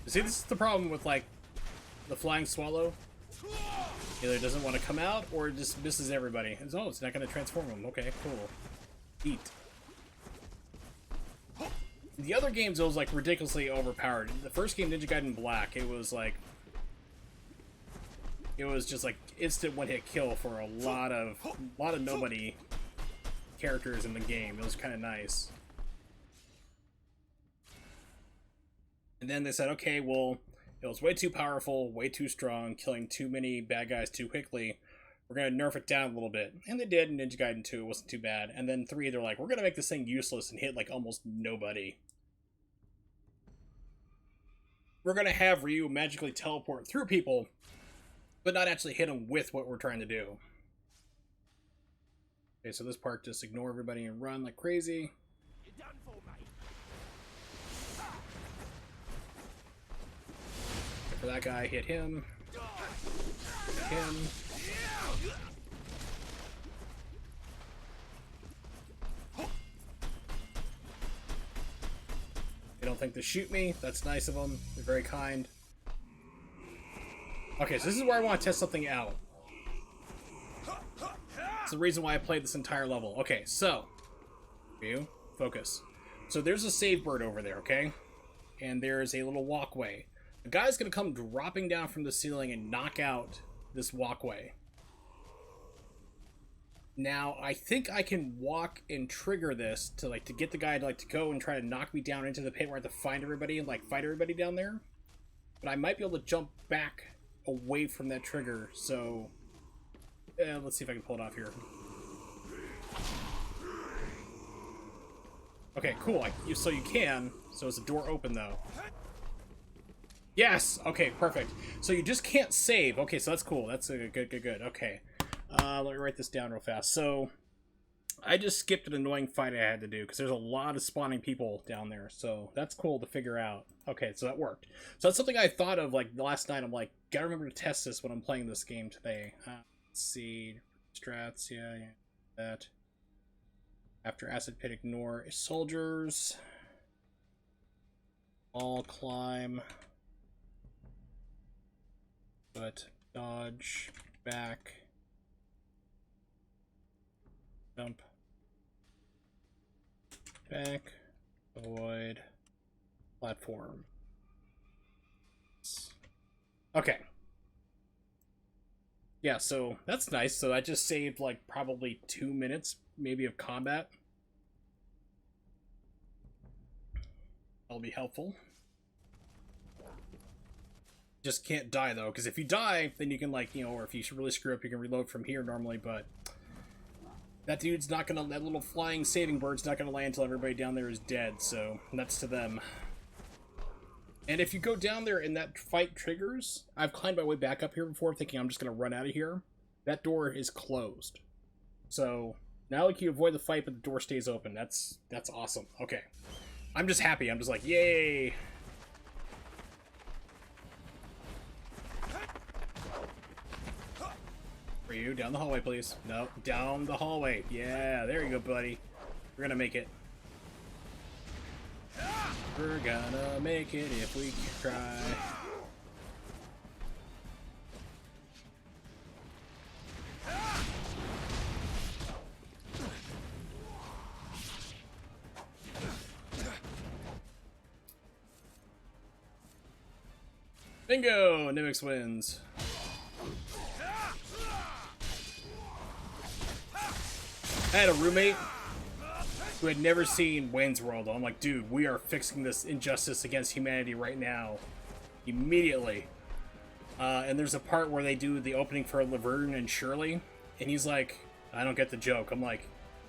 See, this is the problem with, like, the flying swallow. Either it doesn't want to come out, or it just misses everybody. Oh, it's not going to transform them. Okay, cool. Eat. The other games, it was, like, ridiculously overpowered. The first game, Ninja Gaiden Black, it was, like... It was just, like, instant one-hit kill for a lot of nobody characters in the game. It was kind of nice. And then they said, okay, well, it was way too powerful, way too strong, killing too many bad guys too quickly. We're going to nerf it down a little bit. And they did in Ninja Gaiden 2. It wasn't too bad. And then 3, they're like, we're going to make this thing useless and hit, like, almost nobody. We're going to have Ryu magically teleport through people, but not actually hit them with what we're trying to do. Okay, so this part, just ignore everybody and run like crazy. You're done for, mate. For that guy, hit him. Hit him. They don't think to shoot me. That's nice of them. They're very kind. Okay, so this is where I want to test something out. It's the reason why I played this entire level. Okay, so. You focus. So there's a save bird over there, okay? And there's a little walkway. A guy's gonna come dropping down from the ceiling and knock out this walkway. Now, I think I can walk and trigger this to get the guy to go and try to knock me down into the pit where I have to find everybody and fight everybody down there. But I might be able to jump back away from that trigger, so let's see if I can pull it off here. Okay, cool. So you can. So is the door open though? Yes. Okay, perfect. So you just can't save. Okay, so that's cool. That's good. Okay. Let me write this down real fast. So I just skipped an annoying fight I had to do because there's a lot of spawning people down there. So that's cool to figure out. Okay, so that worked. So that's something I thought of last night. I'm like, gotta remember to test this when I'm playing this game today. Let's see. Strats, yeah, that. After acid pit, ignore soldiers. All climb. But dodge, back. Jump. Back. Avoid. Platform. Okay. Yeah, so that's nice. So I just saved probably 2 minutes maybe of combat. That'll be helpful. Just can't die though, because if you die, then you can or if you should really screw up, you can reload from here normally, but that dude's not gonna, that little flying saving bird's not gonna land until everybody down there is dead, so that's to them. And if you go down there and that fight triggers, I've climbed my way back up here before thinking I'm just gonna run out of here. That door is closed. So now you avoid the fight, but the door stays open. That's awesome. Okay. I'm just happy. I'm just like, yay! For you, down the hallway, please. No, down the hallway. Yeah, there you go, buddy. We're gonna make it. We're gonna make it if we try. Bingo! Nimix wins. I had a roommate who had never seen Wayne's World. I'm like, dude, we are fixing this injustice against humanity right now. Immediately. And there's a part where they do the opening for Laverne and Shirley, and he's like, I don't get the joke. I'm like,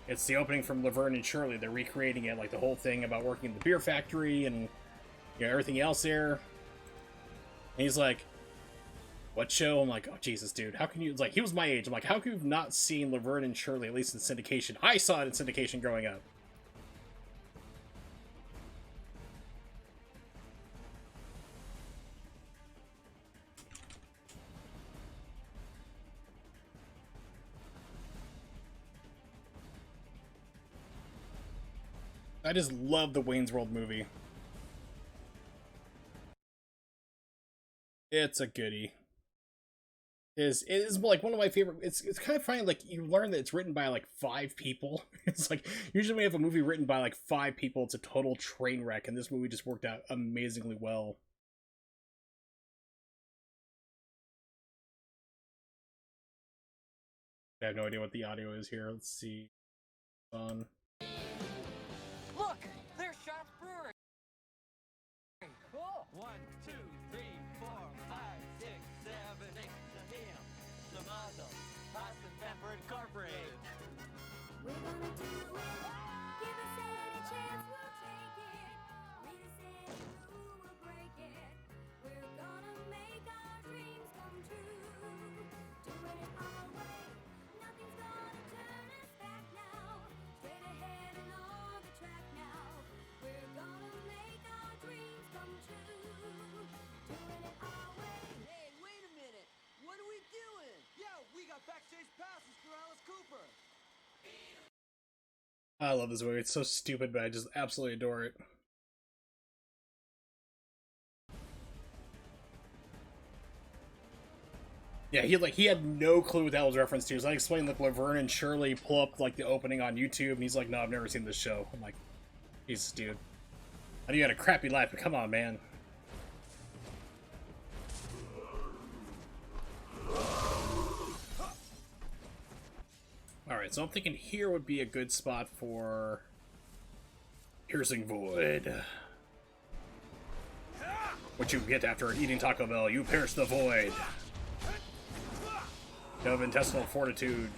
it's the opening from Laverne and Shirley. They're recreating it, the whole thing about working in the beer factory and everything else there. And he's like, what show? I'm like, oh, Jesus, dude. How can you... he was my age. I'm like, how can you have not seen Laverne and Shirley, at least in syndication? I saw it in syndication growing up. I just love the Wayne's World movie. It's a goodie. It is one of my favorite. It's kind of funny. You learn that it's written by 5 people. It's usually when you have a movie written by 5 people, it's a total train wreck, and this movie just worked out amazingly well. I have no idea what the audio is here. Let's see. On. Look, there's Shot's Brewery. Cool. 1, 2, 3, 4, 5, 6, 7, 8. Tomato, pasta and pepper incorporated. We're gonna do it. Give us any chance, we'll take it. Read us any rule, we'll break it. We're gonna make our dreams come true. Doing it our way. Nothing's gonna turn us back now. Straight ahead and on the track now. We're gonna make our dreams come true. Doing it our way. Hey, wait a minute. What are we doing? Yo, we got backstage passes for Alice Cooper. I love this movie. It's so stupid, but I just absolutely adore it. Yeah, he had no clue what that was reference to. So I explained Laverne and Shirley pull up the opening on YouTube, and he's like, "No, I've never seen this show." I'm like, "Jesus, dude, I know you had a crappy life, but come on, man." so I'm thinking here would be a good spot for Piercing Void. What you get after eating Taco Bell, you pierce the void. You have intestinal fortitude.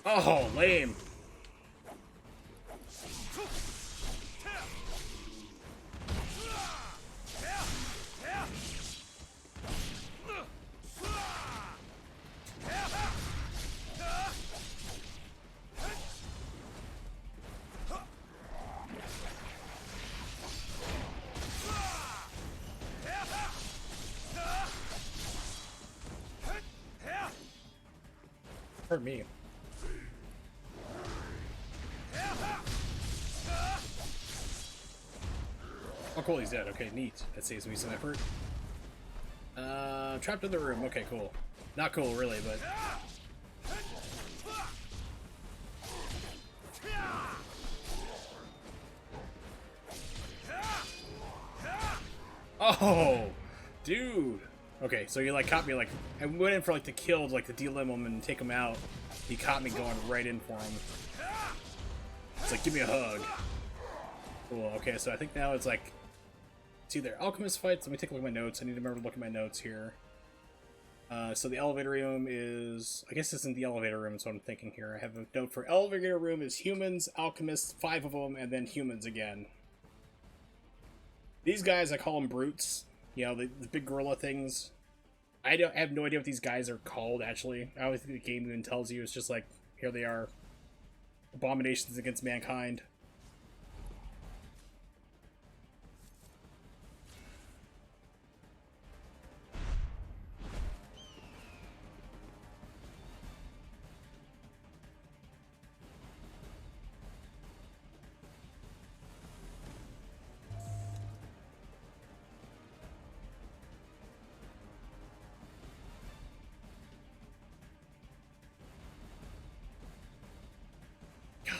Oh, lame. Hurt me. Oh, cool, he's dead. Okay, neat. That saves me some effort. Trapped in the room. Okay, cool. Not cool, really, but... Oh! Dude! Okay, so he, like, caught me, like... I went in for, like, the kill, like, to de-limb him and take him out. He caught me going right in for him. It's like, give me a hug. Cool, okay, so I think now it's, like... It's either alchemist fights. Let me take a look at my notes. I need to remember to look at my notes here. So the elevator room is... I guess this isn't the elevator room, is what I'm thinking here. I have a note for elevator room is humans, alchemists, 5 of them, and then humans again. These guys, I call them brutes. You know, the big gorilla things. I have no idea what these guys are called, actually. I always think the game even tells you. It's just like, here they are. Abominations against mankind.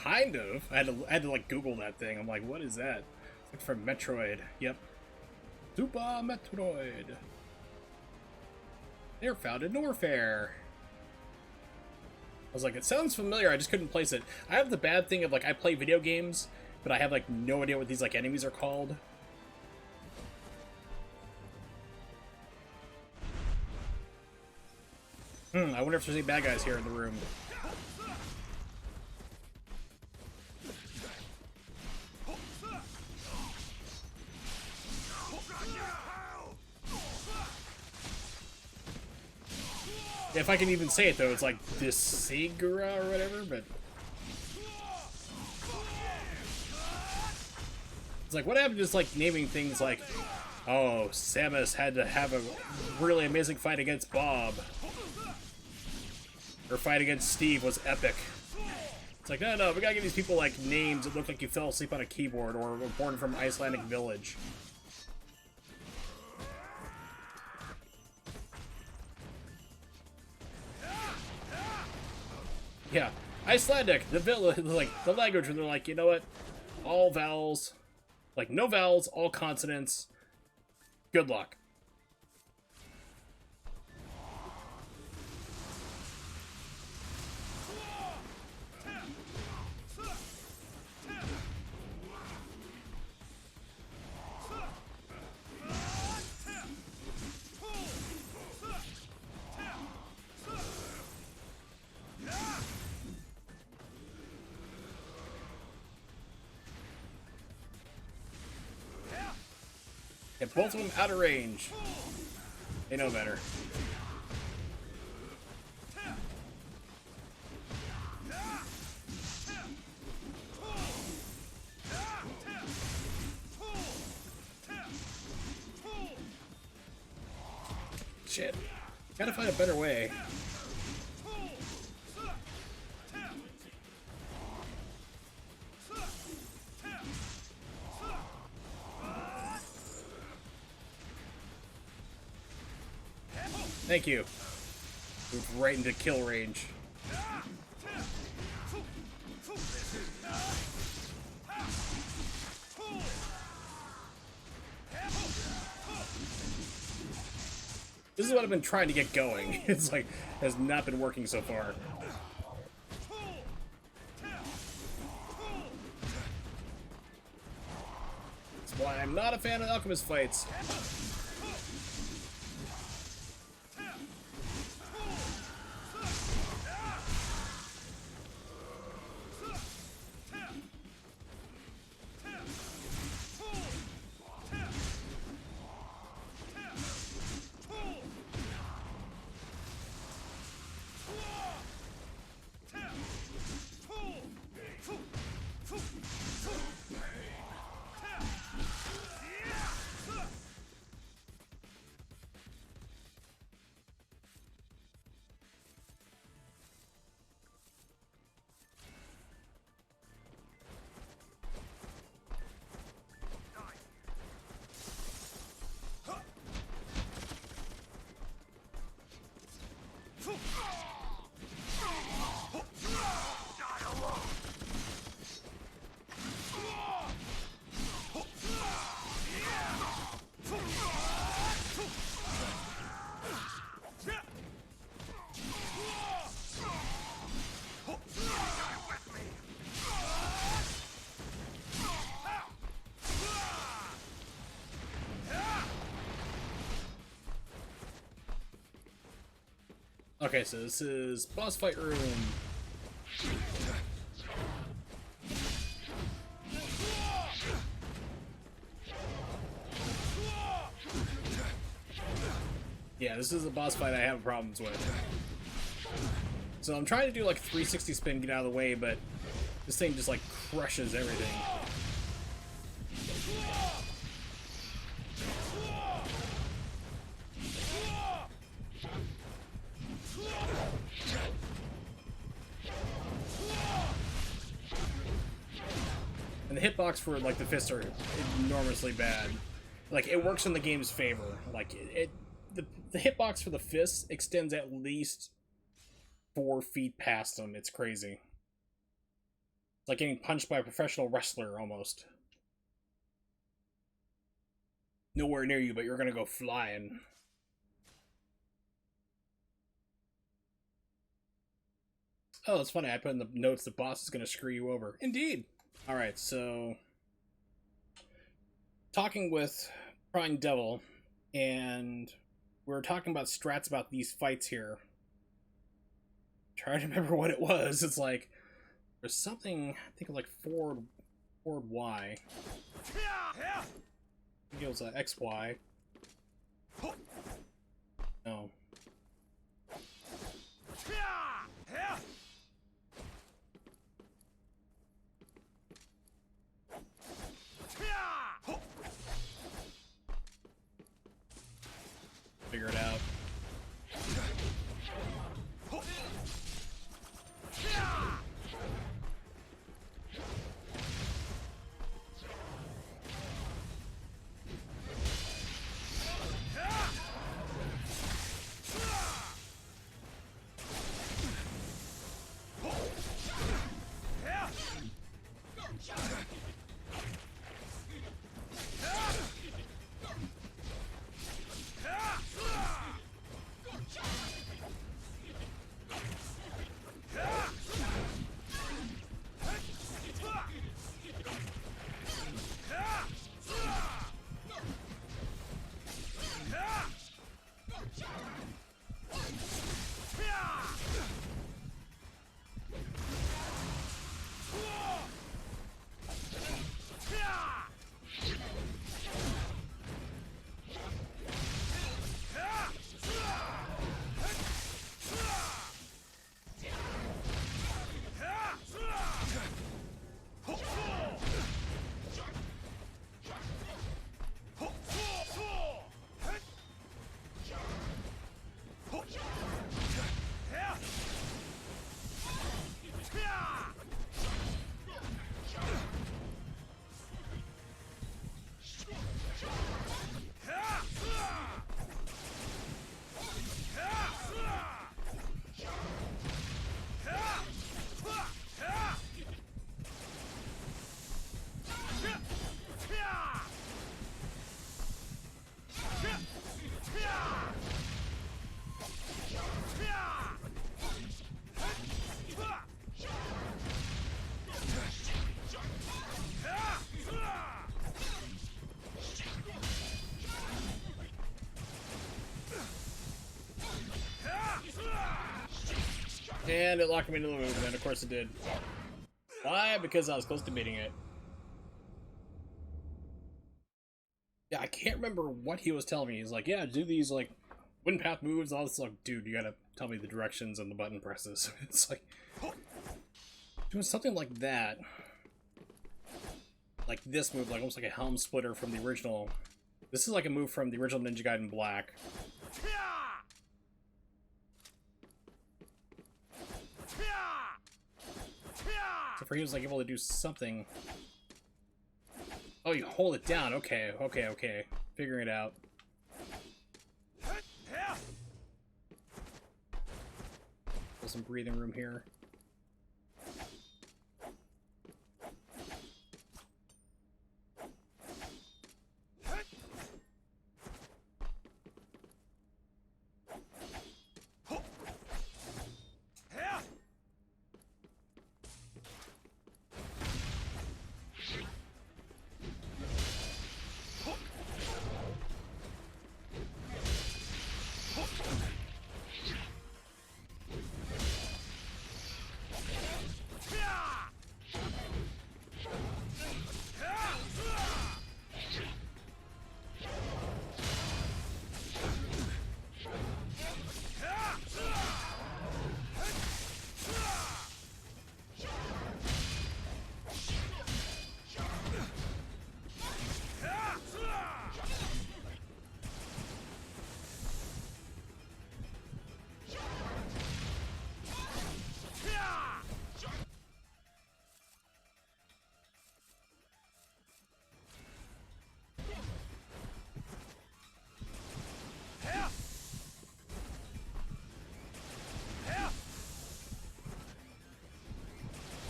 Kind of. I had to like Google that thing. I'm like, what is that? It's like from Metroid. Yep. Super Metroid. They're found in Norfair. I was like, it sounds familiar. I just couldn't place it. I have the bad thing of like I play video games, but I have like no idea what these like enemies are called. I wonder if there's any bad guys here in the room. If I can even say it though, it's like Disigura or whatever, but... It's like, what happened to just like naming things like, oh, Samus had to have a really amazing fight against Bob. Her fight against Steve was epic. It's like, no, we gotta give these people like names that look like you fell asleep on a keyboard or were born from Icelandic village. Yeah, Icelandic, the village, like the language where they're like, you know what? All vowels, like no vowels, all consonants. Good luck. Get both of them out of range. They know better. Shit. Gotta find a better way. Thank you. Moved right into kill range. This is what I've been trying to get going. It's like, has not been working so far. That's why I'm not a fan of alchemist fights. Okay, so this is boss fight room. Yeah, this is a boss fight I have problems with. So I'm trying to do like 360 spin, get out of the way, but this thing just like crushes everything. And the hitbox for like the fists are enormously bad. Like it works in the game's favor. Like the hitbox for the fists extends at least 4 feet past them. It's crazy. It's like getting punched by a professional wrestler almost. Nowhere near you, but you're gonna go flying. Oh, it's funny. I put in the notes the boss is gonna screw you over. Indeed. All right, so talking with Prime Devil, and we were talking about strats about these fights here. Trying to remember what it was. It's like there's something. I think it was like forward Y. I think it was XY. No. Figure it out. And it locked me into the move, and of course it did. Why? Because I was close to beating it. Yeah, I can't remember what he was telling me. He's like, yeah, do these, like, wind path moves. I was like, dude, you gotta tell me the directions and the button presses. It's like, doing something like that. Like this move, like almost like a helm splitter from the original. This is like a move from the original Ninja Gaiden Black. So for he was like able to do something. Oh, you hold it down. Okay, okay, okay. Figuring it out. There's some breathing room here.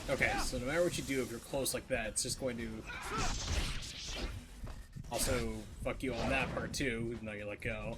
Okay, so no matter what you do, if you're close like that, it's just going to also fuck you on that part too, even though you let go.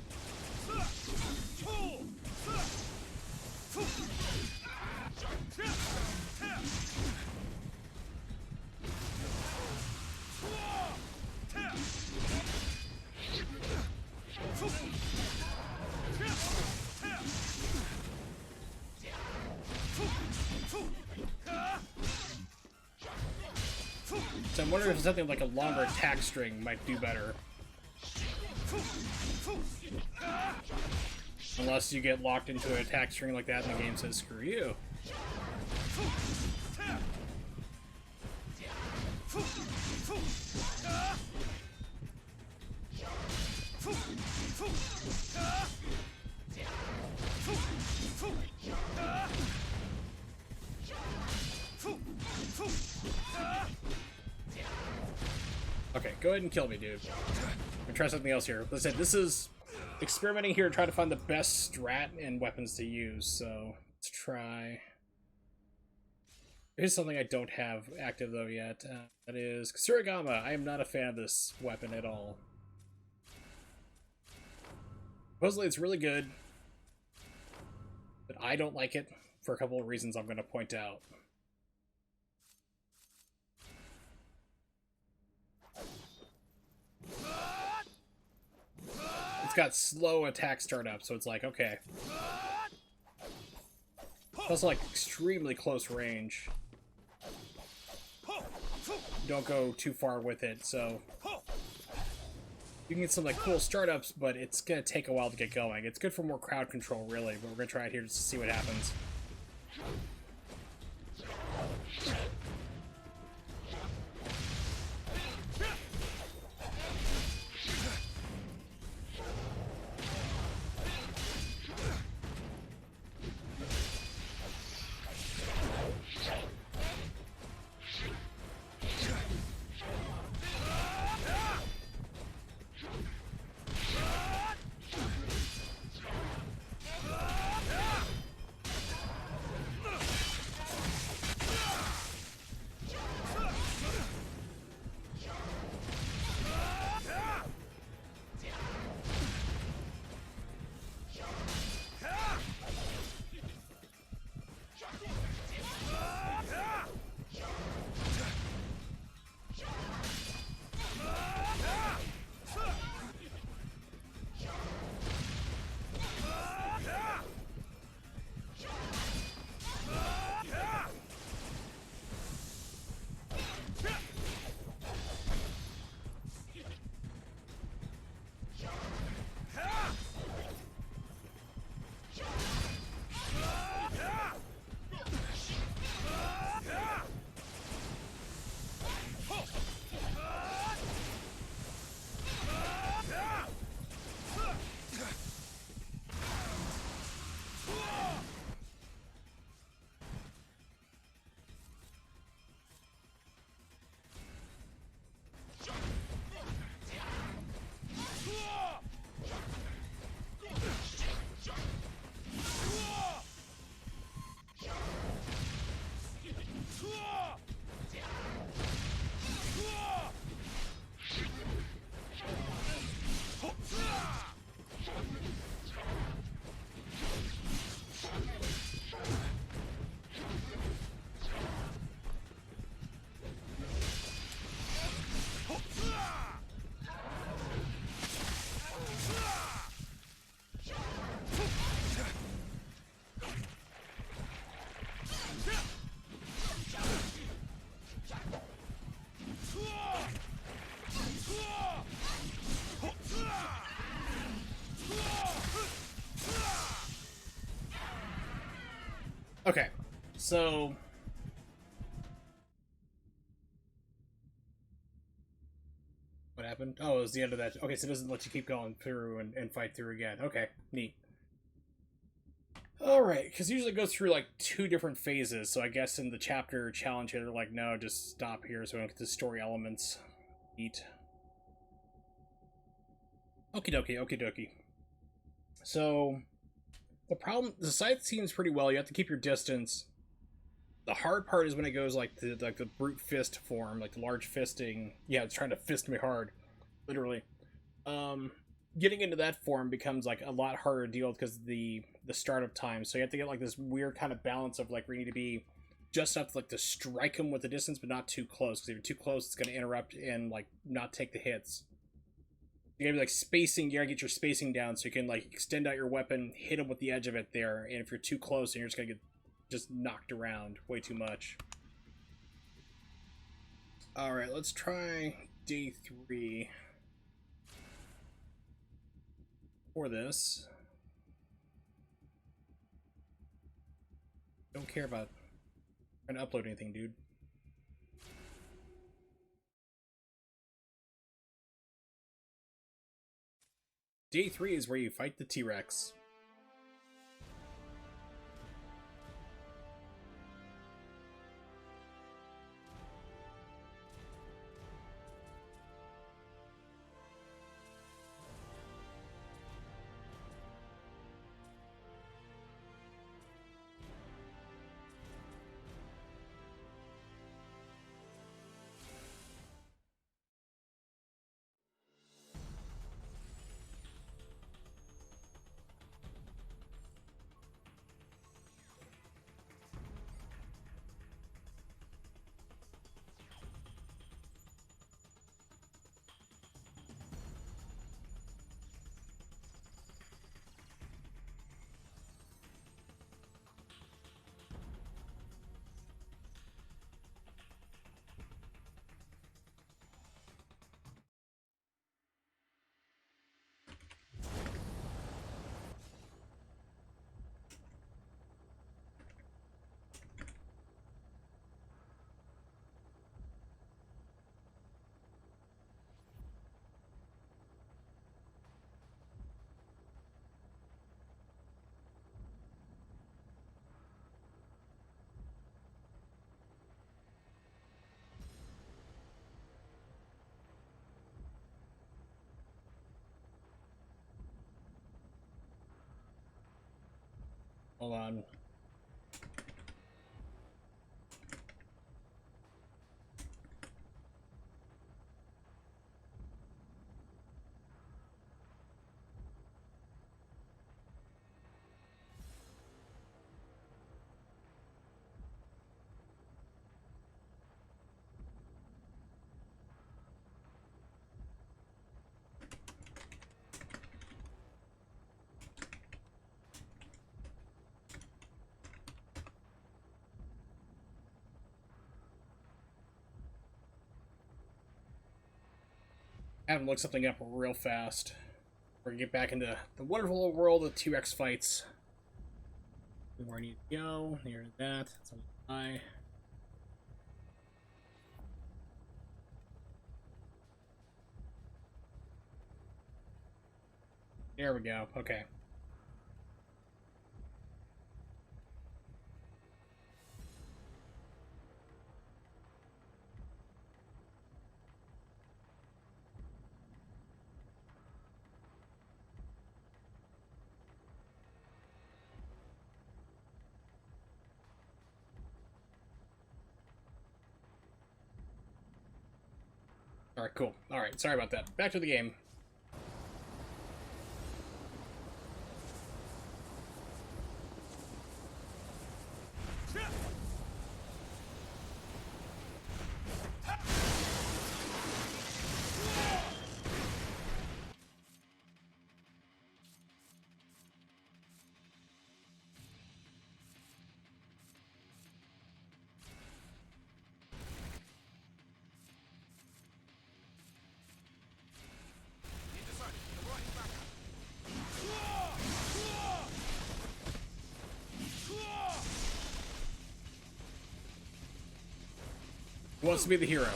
So I'm wondering if something like a longer attack string might do better. Unless you get locked into an attack string like that and the game says, screw you. Okay, go ahead and kill me, dude. I'm gonna try something else here. Let's say this is experimenting here, trying to find the best strat and weapons to use. So let's try. Here's something I don't have active though yet. That is Kasurigama. I am not a fan of this weapon at all. Supposedly it's really good, but I don't like it for a couple of reasons I'm going to point out. It's got slow attack startup, so it's like, okay. It's also like extremely close range. Don't go too far with it, so you can get some like cool startups, but it's gonna take a while to get going. It's good for more crowd control, really, but we're gonna try it here just to see what happens. Okay, so what happened? Oh, it was the end of that. Okay, so it doesn't let you keep going through and fight through again. Okay, neat. Alright, because usually it goes through like 2 different phases, so I guess in the chapter challenge here, they're like, no, just stop here so we don't get the story elements. Neat. Okie dokie, okie dokie. So, the scythe seems pretty well. You have to keep your distance. The hard part is when it goes like the brute fist form, like the large fisting. Yeah, it's trying to fist me hard, literally. Um, Getting into that form becomes like a lot harder to deal with because of the startup time. So you have to get like this weird kind of balance of like where you need to be just enough to, like, to strike him with the distance, but not too close. Because if you're too close, it's going to interrupt and like not take the hits. You gotta be like spacing. You gotta get your spacing down so you can like extend out your weapon, hit him with the edge of it there. And if you're too close, then you're just gonna get just knocked around way too much. All right, let's try day 3 for this. Don't care about trying to upload anything, dude. Day 3 is where you fight the T-Rex. Hold on. I have to look something up real fast. We're gonna get back into the wonderful world of T-Rex fights. Where I need to go. Near that. That's on the eye. There we go. Okay. Alright, cool. Alright, sorry about that. Back to the game. Who wants to be the hero?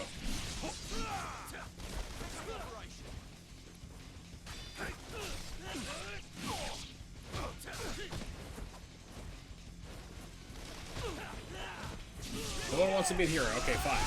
No one wants to be the hero. Okay, fine.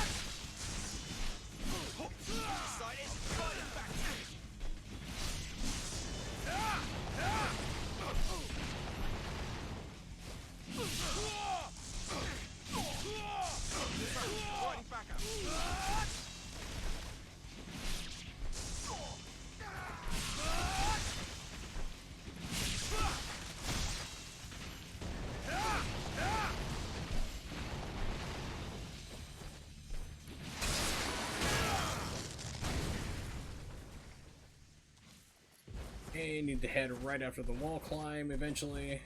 Okay, need to head right after the wall climb eventually.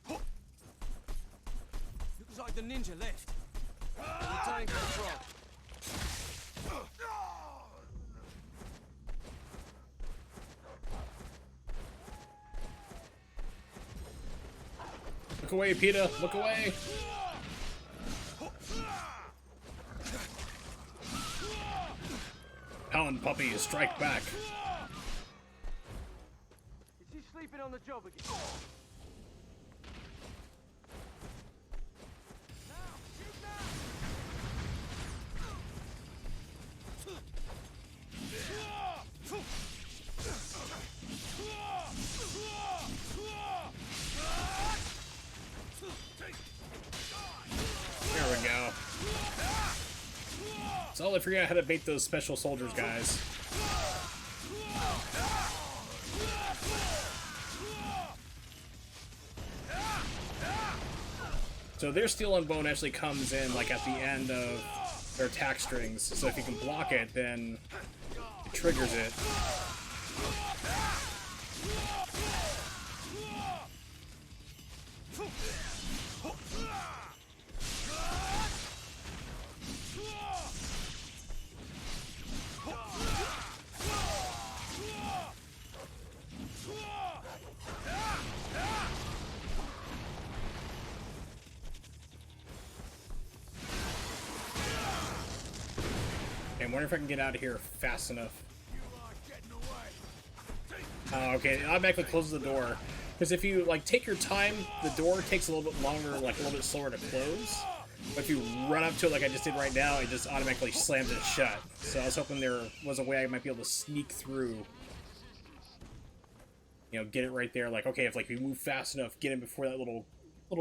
Looks like the ninja left. Returning control. Look away, Peter! Look away! Hound puppy, strike back! Is he sleeping on the job again? Now, shoot now! There we go. So I forgot how to bait those special soldiers, guys. So their steel and bone actually comes in like at the end of their attack strings. So if you can block it, then it triggers it. I'm wondering if I can get out of here fast enough. Oh, okay, it automatically closes the door. Because if you, like, take your time, the door takes a little bit longer, like, a little bit slower to close. But if you run up to it like I just did right now, it just automatically slams it shut. So I was hoping there was a way I might be able to sneak through. You know, get it right there. Like, okay, if, like, you move fast enough, get in before that little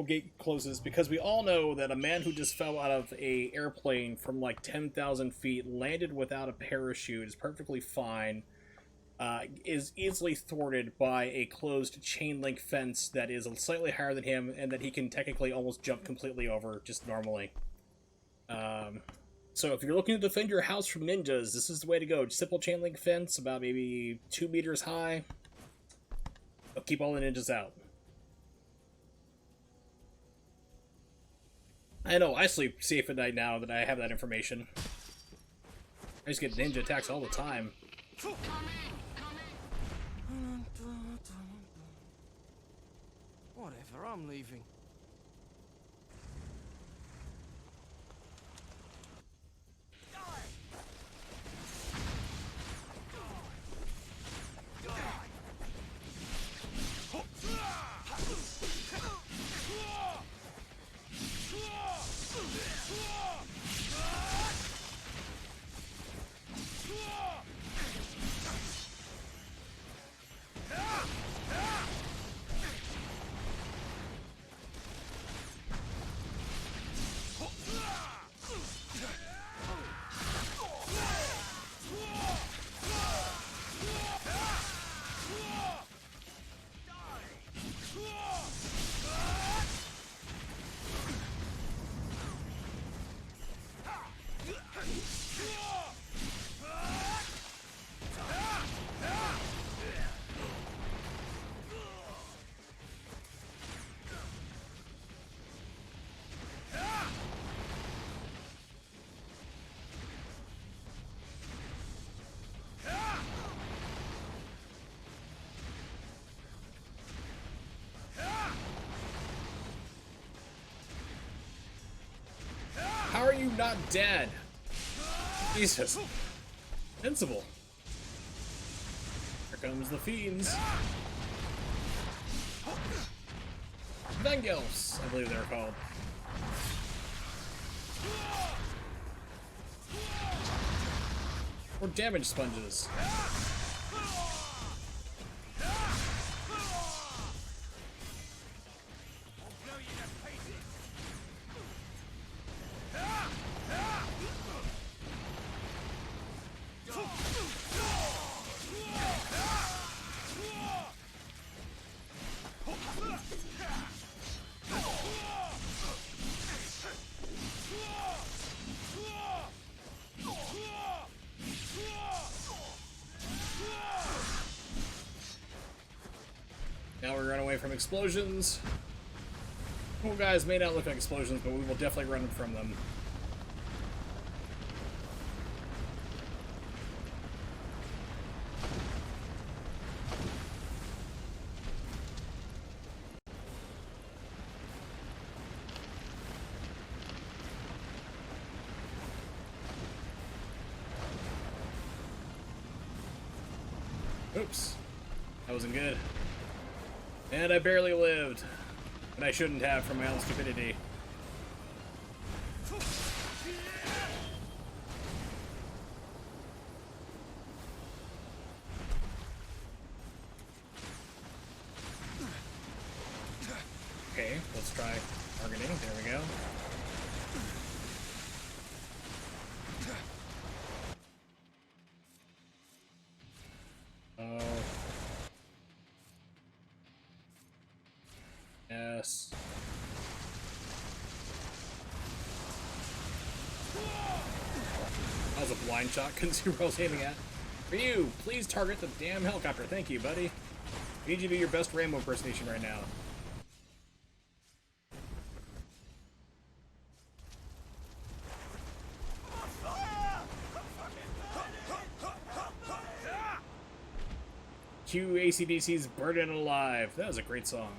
gate closes, because we all know that a man who just fell out of a airplane from like 10,000 feet, landed without a parachute, is perfectly fine, is easily thwarted by a closed chain link fence that is slightly higher than him, and that he can technically almost jump completely over just normally. So if you're looking to defend your house from ninjas, this is the way to go. Simple chain link fence, about maybe 2 meters high. But keep all the ninjas out. I know, I sleep safe at night now that I have that information. I just get ninja attacks all the time. Whatever, I'm leaving. are you not dead? Jesus. Invincible. Here comes the fiends. Vengels, I believe they're called. Or damage sponges. Now we run away from explosions. Cool guys may not look like explosions, but we will definitely run from them. Oops. That wasn't good. And I barely lived. And I shouldn't have for my own stupidity. Okay, let's try targeting. There we go. Oh. Yes. That was a blind shot, couldn't see where I was aiming at. For you, please target the damn helicopter. Thank you, buddy. I need you to do your best Rambo impersonation right now. Cue AC/DC's Burning Alive. That was a great song.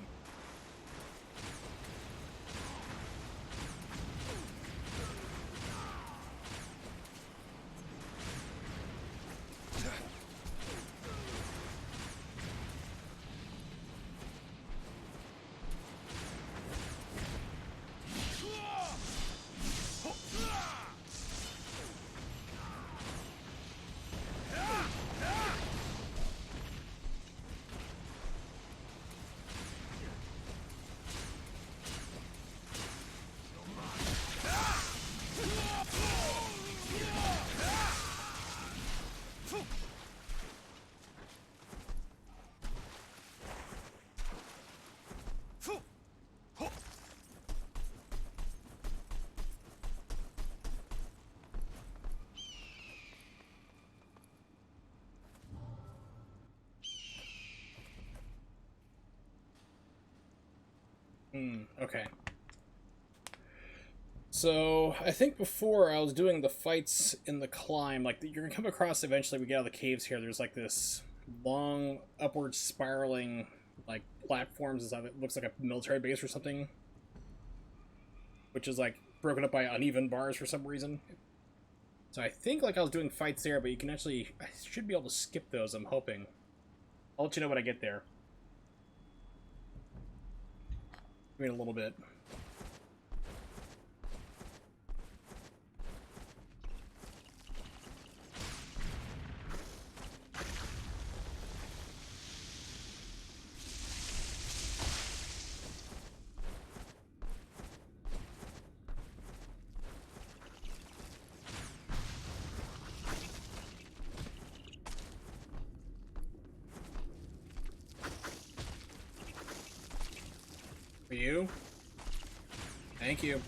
Okay. So, I think before I was doing the fights in the climb, like, you're gonna come across eventually, we get out of the caves here, there's like this long, upward spiraling, like, platforms, it looks like a military base or something. Which is, like, broken up by uneven bars for some reason. So I think, like, I was doing fights there, but you can actually, I should be able to skip those, I'm hoping. I'll let you know when I get there. Wait a little bit. For you? Thank you.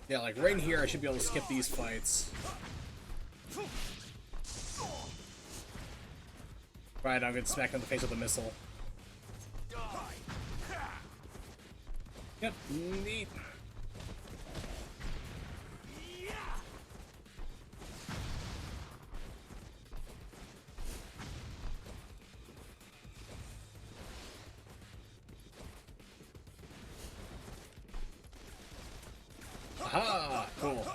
Yeah, like right here, I should be able to skip these fights. Right, I'll get smacked in the face with a missile. Yep, neat. Aha! Cool.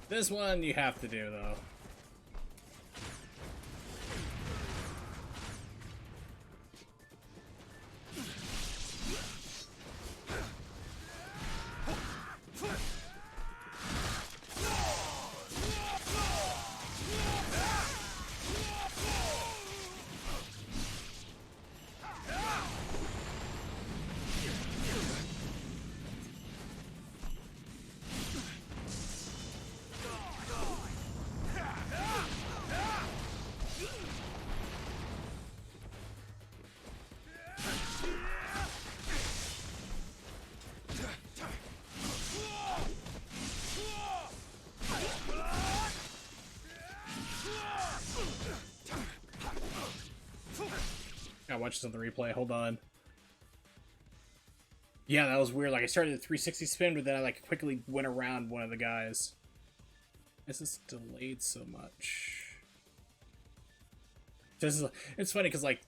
This one you have to do, though. I watched this on the replay. Hold on. Yeah, that was weird. Like, I started a 360 spin, but then I, like, quickly went around one of the guys. This is delayed so much. It's funny, because, like,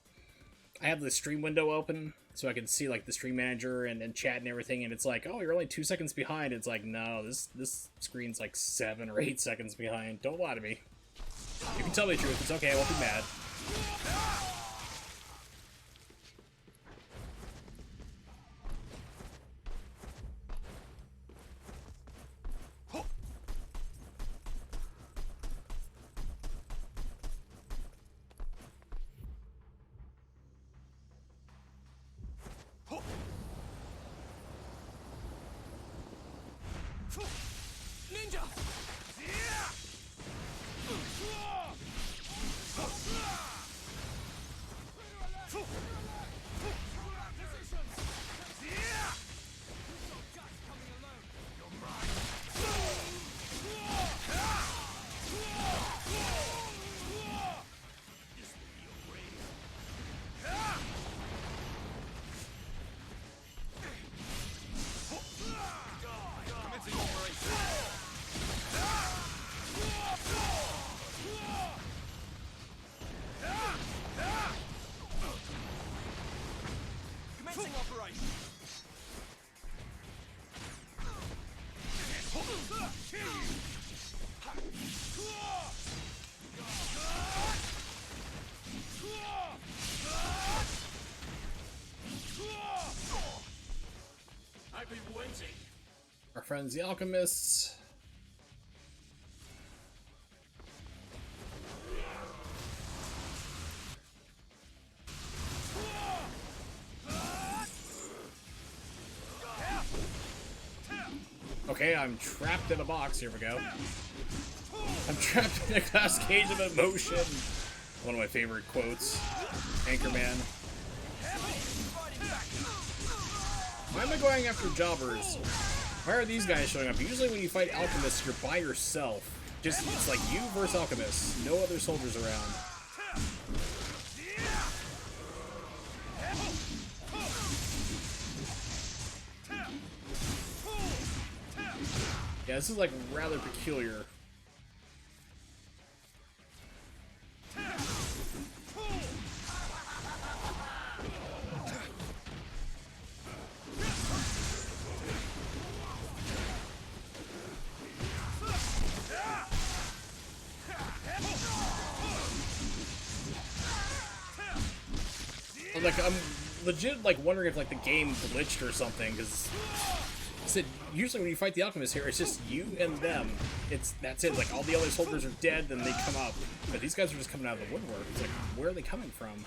I have the stream window open, so I can see, like, the stream manager and chat and everything, and it's like, oh, you're only 2 seconds behind. It's like, no, this screen's, like, 7 or 8 seconds behind. Don't lie to me. You can tell me the truth. It's okay. I won't be mad. Ninja! I've been waiting. Our friends, the alchemists. Okay, I'm trapped in a box. Here we go. I'm trapped in a cascade of emotion. One of my favorite quotes. Anchorman. Why am I going after jobbers? Why are these guys showing up? Usually when you fight alchemists, you're by yourself. Just, it's like you versus alchemists. No other soldiers around. Yeah, this is like rather peculiar. Like, I'm legit like wondering if like the game glitched or something, because usually when you fight the alchemist here, it's just you and them. That's it. Like all the other soldiers are dead, then they come up. But these guys are just coming out of the woodwork. It's like, where are they coming from?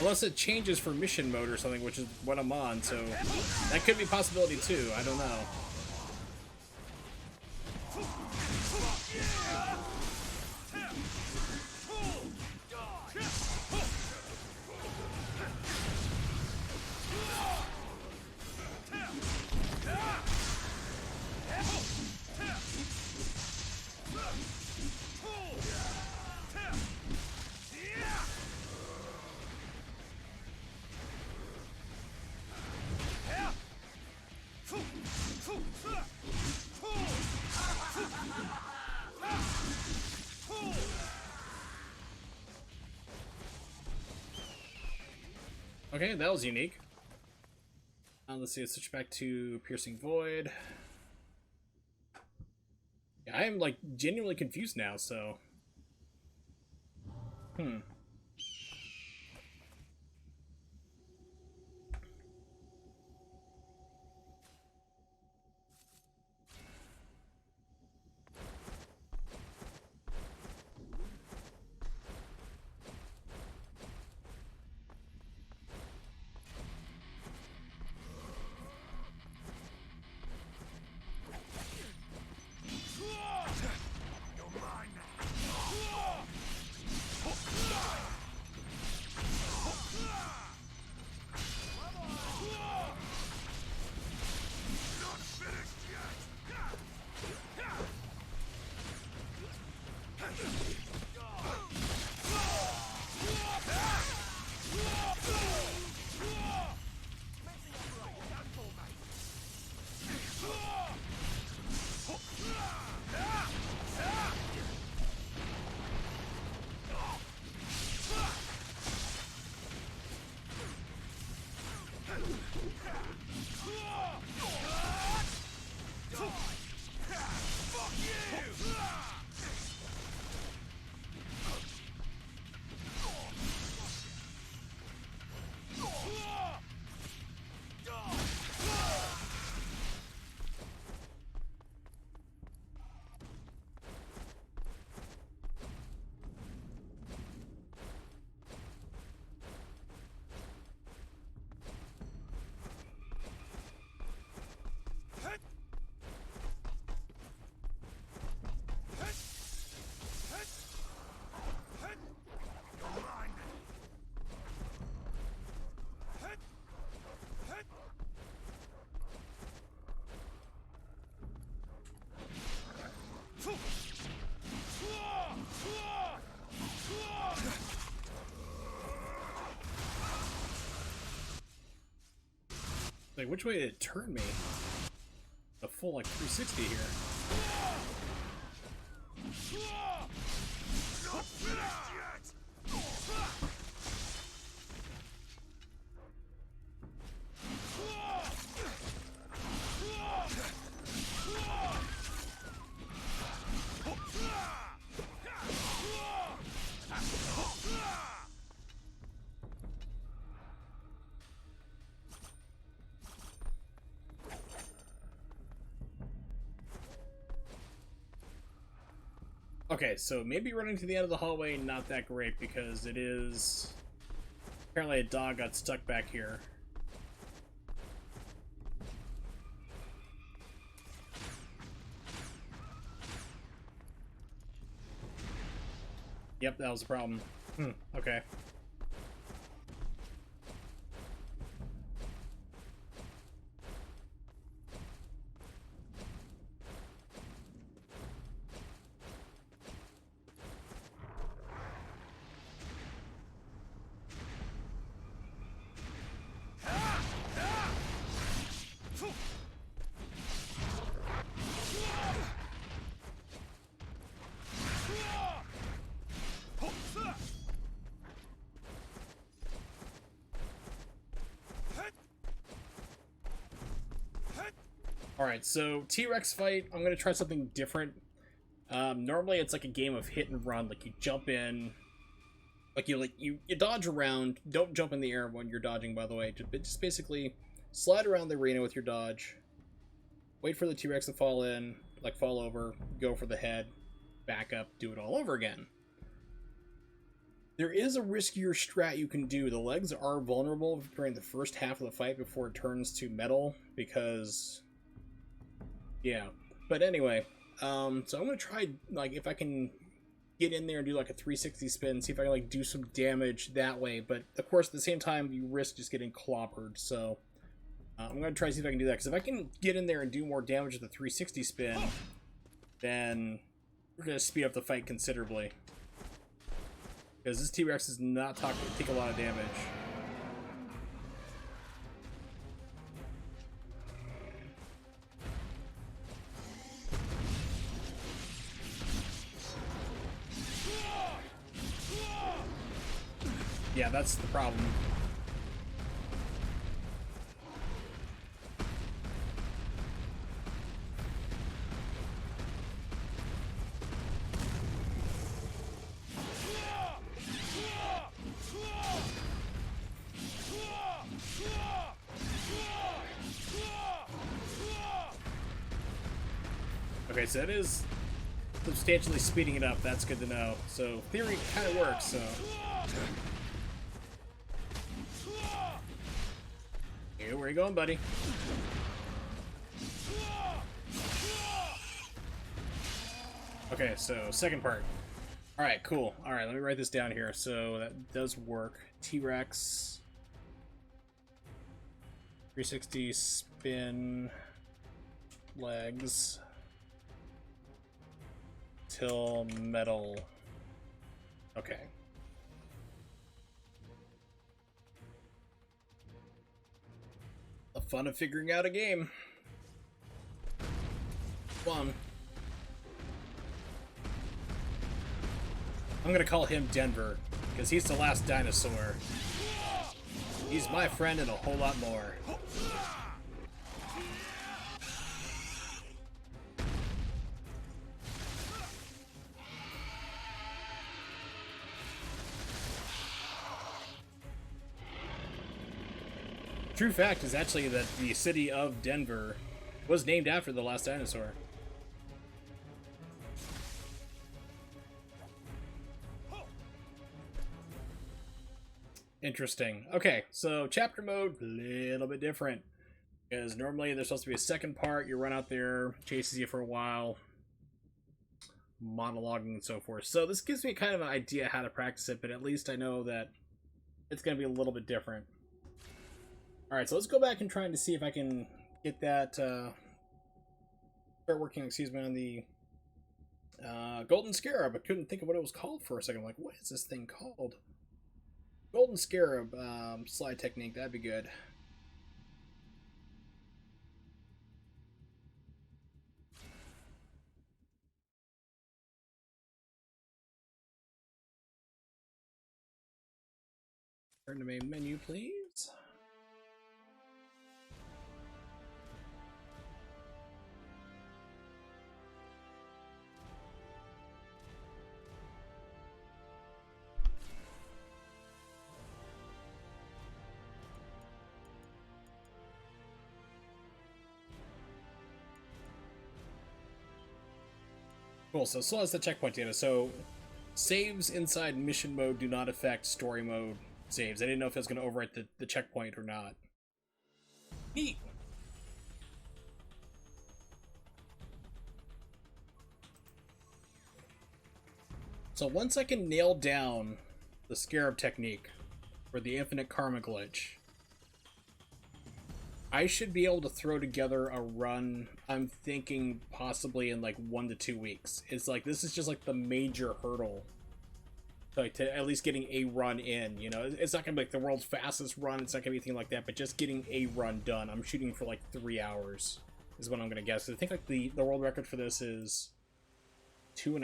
Unless it changes for mission mode or something, which is what I'm on, so that could be a possibility too. I don't know. Okay, that was unique. Let's see, let's switch back to Piercing Void. Yeah, I am like genuinely confused now, so. Like, which way did it turn me? A full, like, 360 here. Okay, so maybe running to the end of the hallway, not that great, because it is... Apparently a dog got stuck back here. Yep, that was the problem. Okay. Alright, so T-Rex fight, I'm gonna try something different. Normally it's like a game of hit and run, like you jump in, you dodge around, don't jump in the air when you're dodging, by the way, just basically slide around the arena with your dodge, wait for the T-Rex to fall in, like fall over, go for the head, back up, do it all over again. There is a riskier strat you can do. The legs are vulnerable during the first half of the fight before it turns to metal, because... yeah. But anyway, so I'm going to try, like, if I can get in there and do, like, a 360 spin, see if I can, like, do some damage that way. But, of course, at the same time, you risk just getting clobbered, so... I'm going to try to see if I can do that, because if I can get in there and do more damage with the 360 spin, then we're going to speed up the fight considerably. Because this T-Rex is not take a lot of damage. Yeah, that's the problem. Okay, so that is substantially speeding it up. That's good to know. So, theory kind of works, so... Here, where you going, buddy? Okay, so, second part. Alright, cool. Alright, let me write this down here. So, that does work. T-Rex... 360 spin... legs... till metal. Okay. The fun of figuring out a game. Fun. I'm gonna call him Denver, because he's the last dinosaur. He's my friend and a whole lot more. True fact is actually that the city of Denver was named after the last dinosaur. Interesting. Okay, so chapter mode, a little bit different. Because normally there's supposed to be a second part, you run out there, chases you for a while, monologuing and so forth. So this gives me kind of an idea how to practice it, but at least I know that it's going to be a little bit different. Alright, so let's go back and try to see if I can get that, start working, excuse me, on the Golden Scarab. I couldn't think of what it was called for a second. I'm like, what is this thing called? Golden Scarab slide technique, that'd be good. Turn to main menu, please. Cool, so still has the checkpoint data. So, saves inside mission mode do not affect story mode saves. I didn't know if it was going to overwrite the checkpoint or not. Neat! So once I can nail down the Scarab technique for the infinite karma glitch, I should be able to throw together a run, I'm thinking possibly in like 1 to 2 weeks. It's like, this is just like the major hurdle. Like, to at least getting a run in, you know? It's not gonna be like the world's fastest run, it's not gonna be anything like that, but just getting a run done. I'm shooting for like 3 hours, is what I'm gonna guess. I think like the world record for this is 2.5?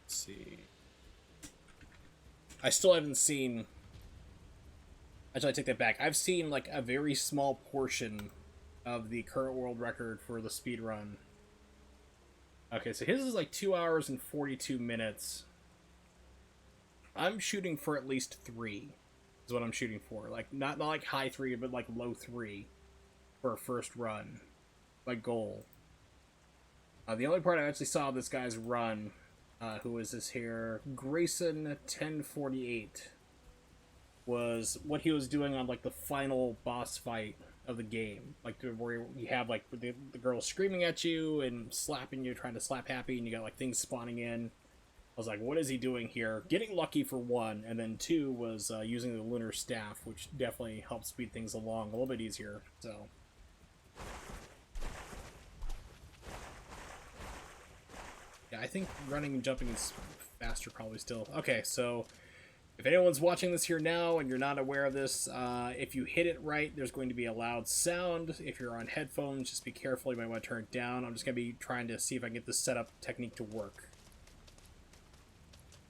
Let's see. I still haven't seen... Actually, I take that back. I've seen, like, a very small portion of the current world record for the speedrun. Okay, so his is, like, 2 hours and 42 minutes. I'm shooting for at least 3, is what I'm shooting for. Like, not like high 3, but, like, low 3 for a first run. My goal. The only part I actually saw this guy's run who is this here? Grayson 1048 was what he was doing on like the final boss fight of the game, like where you have like the girl screaming at you and slapping you, trying to slap Happy, and you got like things spawning in. I was like, what is he doing here? Getting lucky for one, and then two was using the lunar staff, which definitely helped speed things along a little bit easier. So. Yeah, I think running and jumping is faster probably still. Okay, so if anyone's watching this here now and you're not aware of this, if you hit it right, there's going to be a loud sound. If you're on headphones, just be careful. You might want to turn it down. I'm just going to be trying to see if I can get the setup technique to work.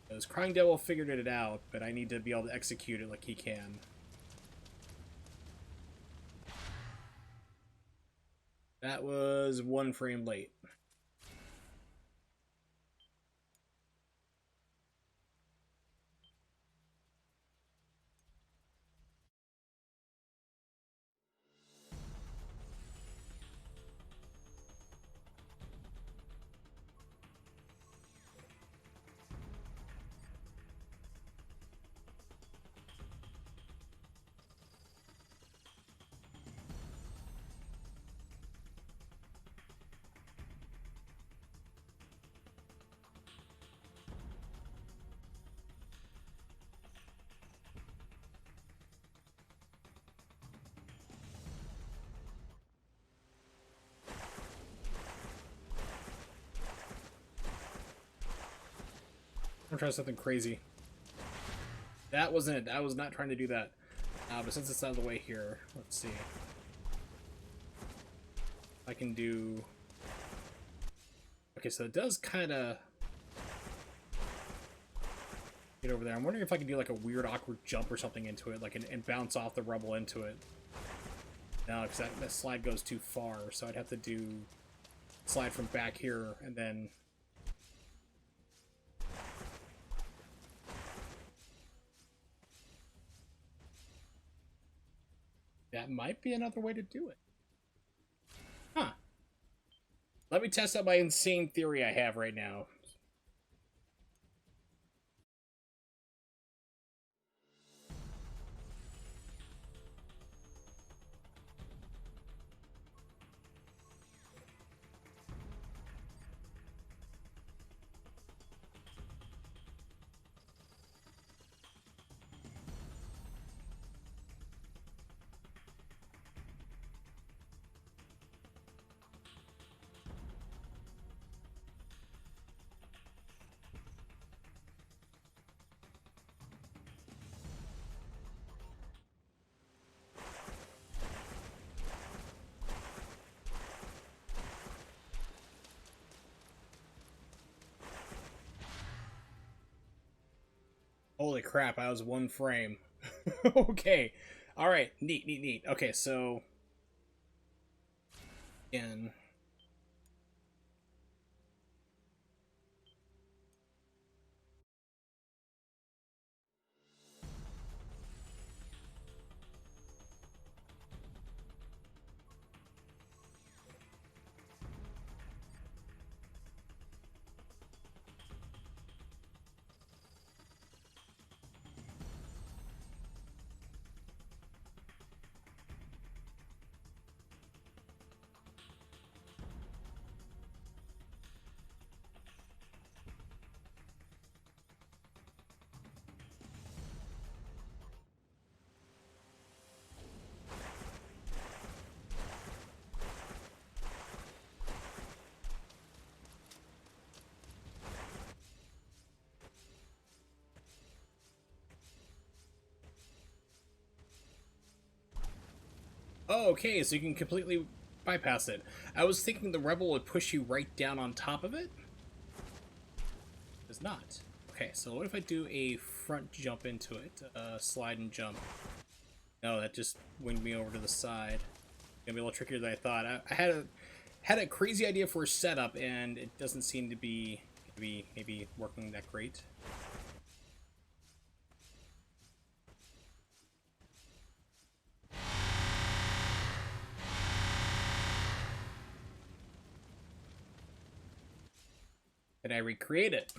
Because Crying Devil figured it out, but I need to be able to execute it like he can. That was 1 frame late. I'm trying something crazy. That wasn't it. I was not trying to do that. But since it's out of the way here, let's see. I can do... Okay, so it does kind of get over there. I'm wondering if I can do like a weird, awkward jump or something into it, like and bounce off the rubble into it. No, because that slide goes too far, so I'd have to do slide from back here and then... That might be another way to do it. Huh. Let me test out my insane theory I have right now. Holy crap, I was 1 frame. Okay. Alright, neat. Okay, so... Again... Oh, okay, so you can completely bypass it. I was thinking the Rebel would push you right down on top of it. It does not. Okay, so what if I do a front jump into it? Slide and jump. No, that just winged me over to the side. Gonna be a little trickier than I thought. I had a crazy idea for a setup, and it doesn't seem to be maybe working that great. Did I recreate it?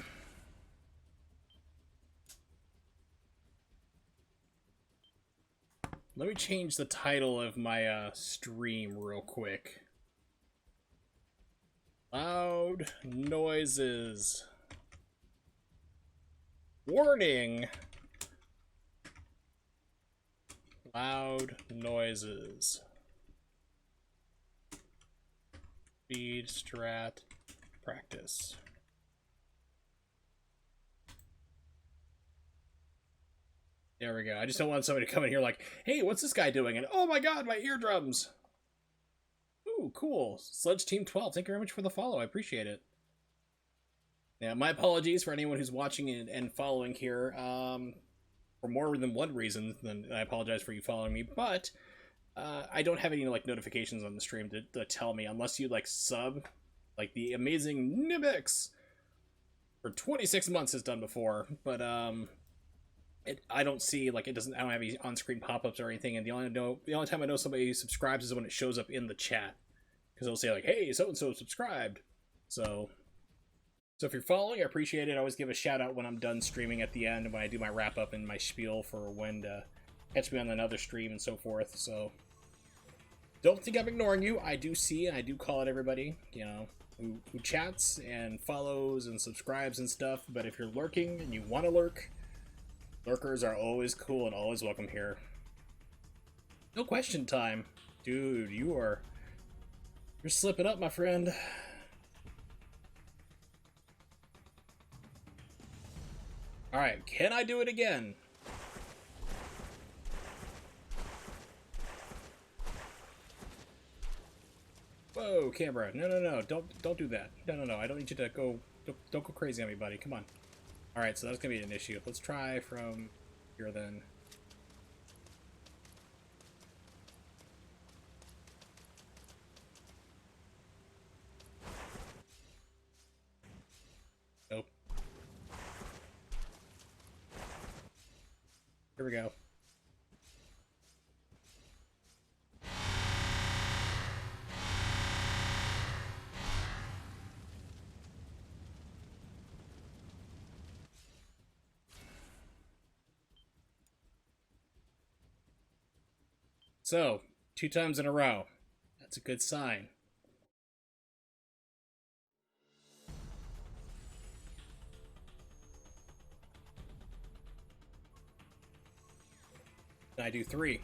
let me change the title of my stream real quick. Loud noises. Warning! Loud noises. Speed strat practice. There we go. I just don't want somebody to come in here like, hey, what's this guy doing? And oh my god, my eardrums! Ooh, cool. Sledge Team 12, thank you very much for the follow. I appreciate it. Yeah, my apologies for anyone who's watching and following here. For more than one reason, then I apologize for you following me, but I don't have any like notifications on the stream to tell me unless you like sub, like the amazing Nibix for 26 months has done before, but I don't see like I don't have any on-screen pop-ups or anything, and the only time I know somebody subscribes is when it shows up in the chat, because it'll say like, hey, so and so subscribed. So if you're following, I appreciate it. I always give a shout out when I'm done streaming at the end, when I do my wrap up and my spiel for when to catch me on another stream and so forth. So don't think I'm ignoring you. I do see and I do call out everybody, you know, who chats and follows and subscribes and stuff. But if you're lurking and you want to lurk, lurkers are always cool and always welcome here. No question time. Dude, you're slipping up, my friend. Alright, can I do it again? Whoa, camera. No. Don't do that. No. I don't need you to go... Don't go crazy on me, buddy. Come on. Alright, so that's gonna be an issue. Let's try from here, then. Nope. Here we go. So, 2 times in a row. That's a good sign. Then I do 3.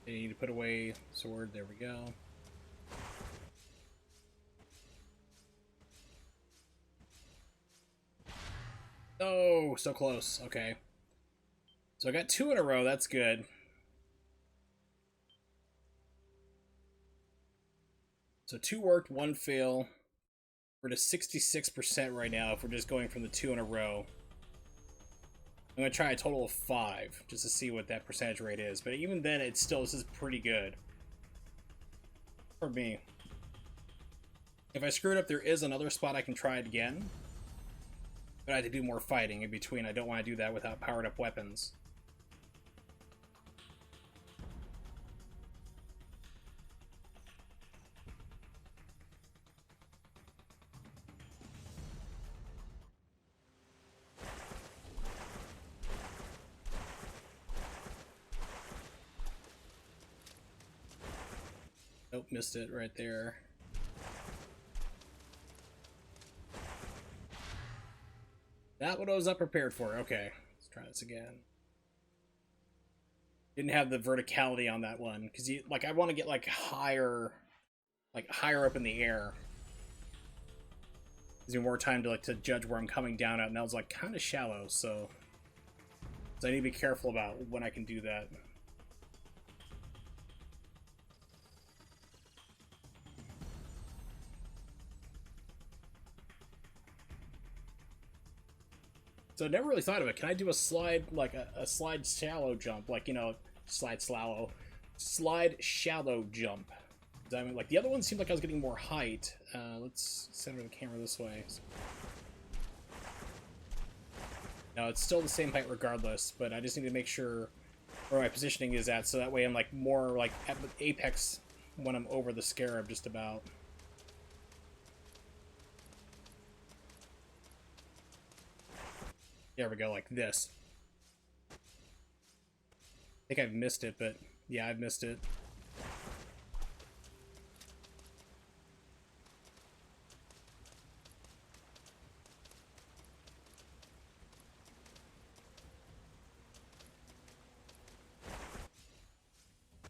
I need to put away sword. There we go. Oh, so close. Okay. So I got 2 in a row. That's good. So 2 worked, 1 fail. We're to 66% right now if we're just going from the 2 in a row. I'm going to try a total of 5 just to see what that percentage rate is. But even then, it's still, this is pretty good for me. If I screw it up, there is another spot I can try it again. But I have to do more fighting in between. I don't want to do that without powered up weapons. Nope, missed it right there. Not what I was unprepared for. Okay, let's try this again. Didn't have the verticality on that one because I want to get higher up in the air. Gives me more time to judge where I'm coming down at, and that was kind of shallow, so I need to be careful about when I can do that. So I never really thought of it. Can I do a slide, like a slide shallow jump? Like, you know, slide shallow jump. I mean, like, the other one seemed like I was getting more height. Let's center the camera this way. No, it's still the same height regardless, but I just need to make sure where my positioning is at, so that way I'm, like, more, like, at the apex when I'm over the scarab, just about. There we go, like this. I think I've missed it, but yeah, I've missed it.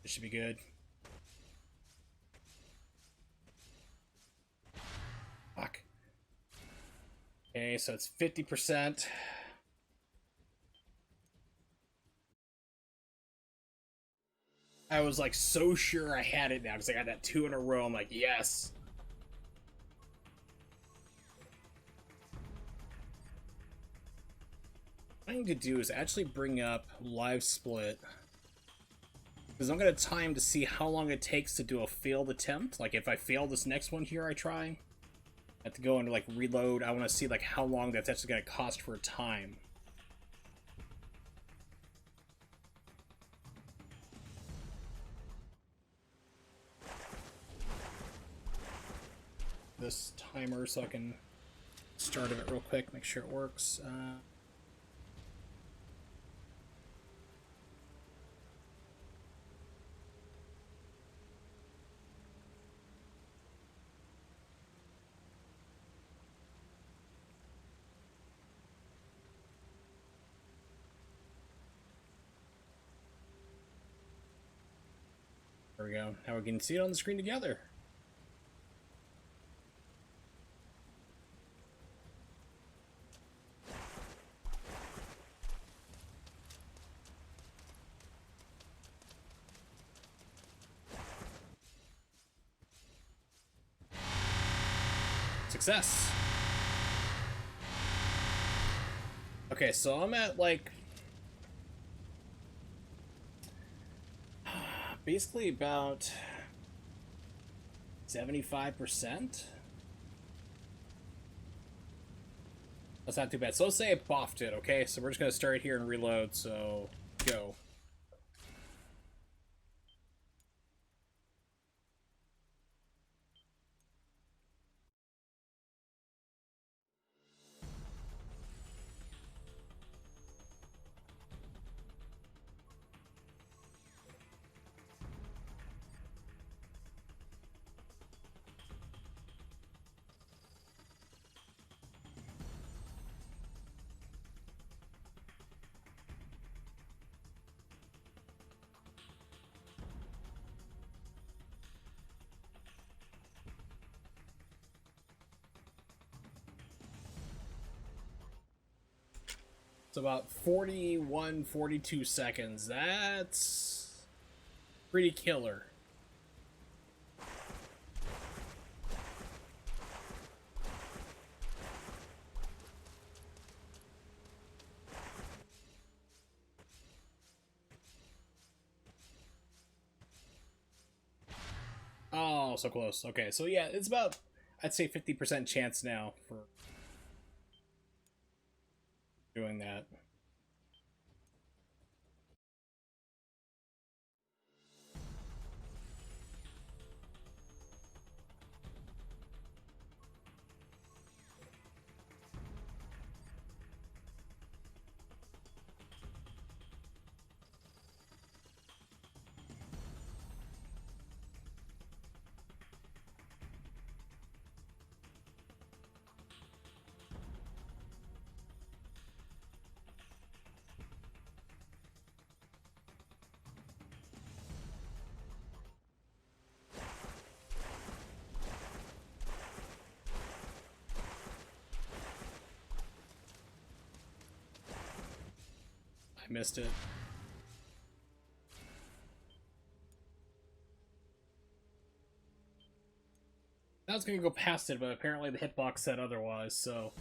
It should be good. Fuck. Okay, so it's 50%. I was like so sure I had it now because I got that 2 in a row. I'm like, yes. What I need to do is actually bring up live split, because I'm going to time to see how long it takes to do a failed attempt. Like, if I fail this next one here I try, I have to go into, like, reload. I want to see, like, how long that's actually going to cost for time. This timer so I can start it real quick, make sure it works. There we go. Now we can see it on the screen together. Success. Okay, so I'm at, like, basically about 75%. That's not too bad. So let's say I boffed it, okay? So we're just going to start here and reload, so go. It's about 41, 42 seconds. That's pretty killer. Oh, so close. Okay, so yeah, it's about, I'd say 50% chance now for doing that. I missed it. I was gonna go past it, but apparently the hitbox said otherwise, so.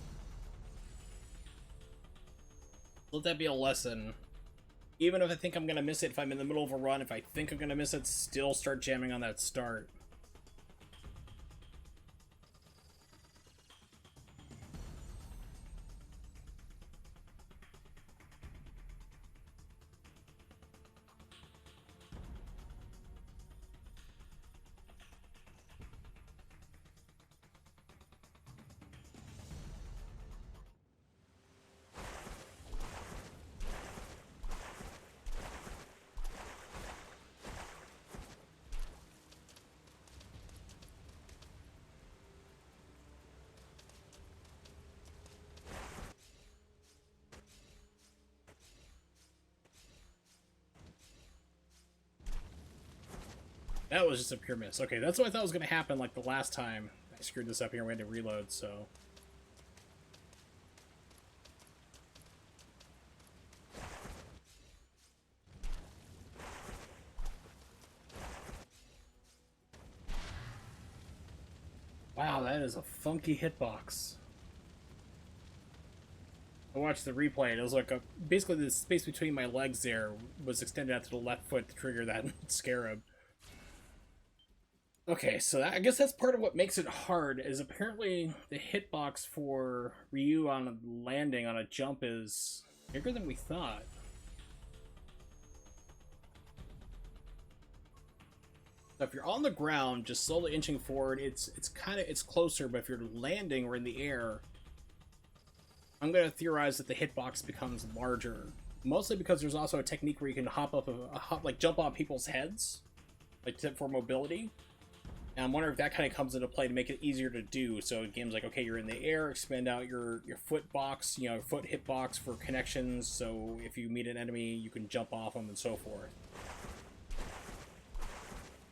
Let that be a lesson. Even if I think I'm gonna miss it, if I'm in the middle of a run, if I think I'm gonna miss it, still start jamming on that start. That was just a pure miss. Okay, that's what I thought was going to happen like the last time I screwed this up here and we had to reload, so... Wow, that is a funky hitbox. I watched the replay, and it was like basically the space between my legs there was extended out to the left foot to trigger that scarab. Okay, so I guess that's part of what makes it hard, is apparently the hitbox for Ryu on a landing on a jump is bigger than we thought. So if you're on the ground, just slowly inching forward, it's closer, but if you're landing or in the air, I'm gonna theorize that the hitbox becomes larger. Mostly because there's also a technique where you can jump on people's heads, like for mobility. And I'm wondering if that kind of comes into play to make it easier to do. So games like, okay, you're in the air, expand out your foot box, foot hitbox for connections. So if you meet an enemy, you can jump off them and so forth.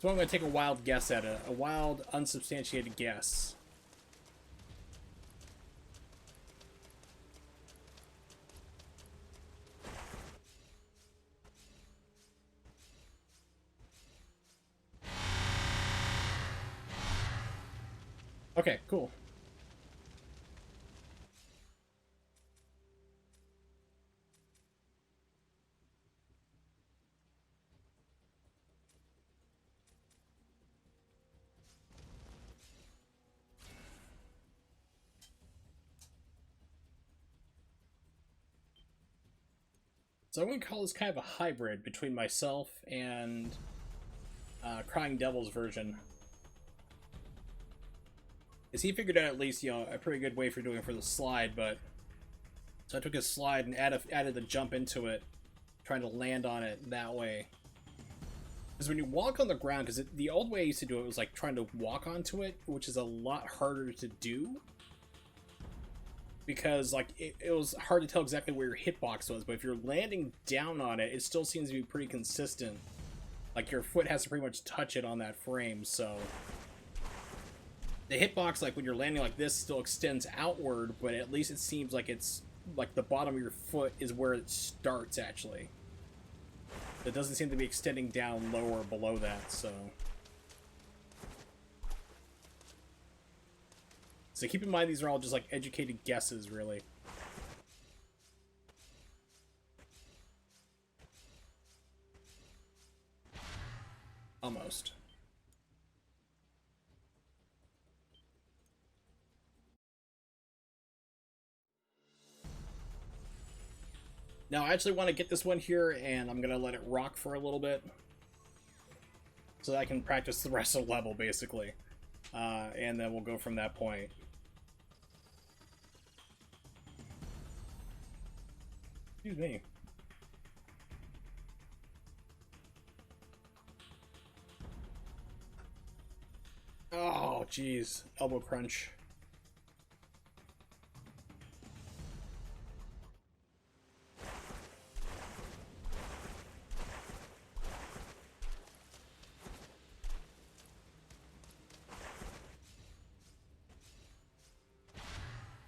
So I'm going to take a wild guess at it. A wild, unsubstantiated guess. Okay, cool. So I'm going to call this kind of a hybrid between myself and Crying Devil's version. Is he figured out at least, a pretty good way for doing it for the slide, but... So I took his slide and added the jump into it, trying to land on it that way. Because when you walk on the ground, because the old way I used to do it was like trying to walk onto it, which is a lot harder to do. Because like it was hard to tell exactly where your hitbox was, but if you're landing down on it, it still seems to be pretty consistent. Like your foot has to pretty much touch it on that frame, so... The hitbox, like when you're landing like this, still extends outward, but at least it seems like it's like the bottom of your foot is where it starts, actually. It doesn't seem to be extending down lower below that, so... So keep in mind these are all just like educated guesses, really. Almost. Now I actually want to get this one here, and I'm gonna let it rock for a little bit. So that I can practice the rest of the level, basically. And then we'll go from that point. Excuse me. Oh, jeez. Elbow crunch.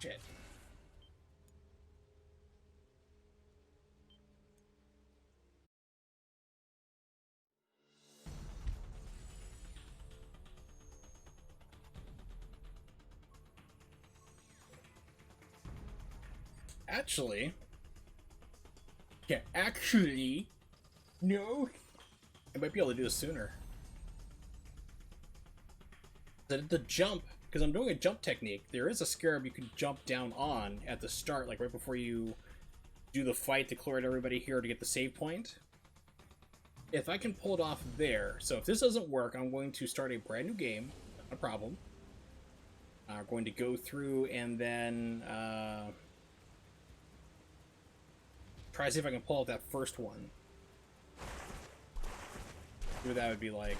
Shit. Actually, Yeah, actually, no. I might be able to do this sooner. The jump, because I'm doing a jump technique, there is a scarab you can jump down on at the start, like right before you do the fight to clear out everybody here to get the save point. If I can pull it off there, so if this doesn't work, I'm going to start a brand new game, not a problem. I'm going to go through and then try to see if I can pull out that first one. See what that would be like.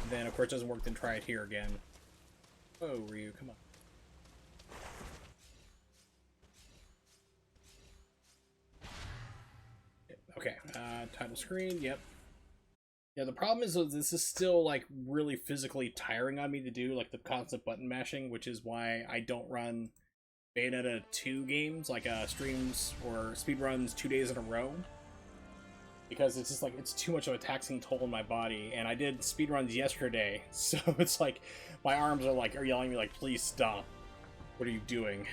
Then, of course, it doesn't work, then try it here again. Oh, Ryu, come on. Okay, title screen, yep. Yeah, the problem is that this is still, like, really physically tiring on me to do, like, the constant button mashing, which is why I don't run Bayonetta 2 games, like, streams or speedruns 2 days in a row. Because it's just like, it's too much of a taxing toll on my body, and I did speedruns yesterday, so it's like, my arms are yelling at me like, please stop. What are you doing?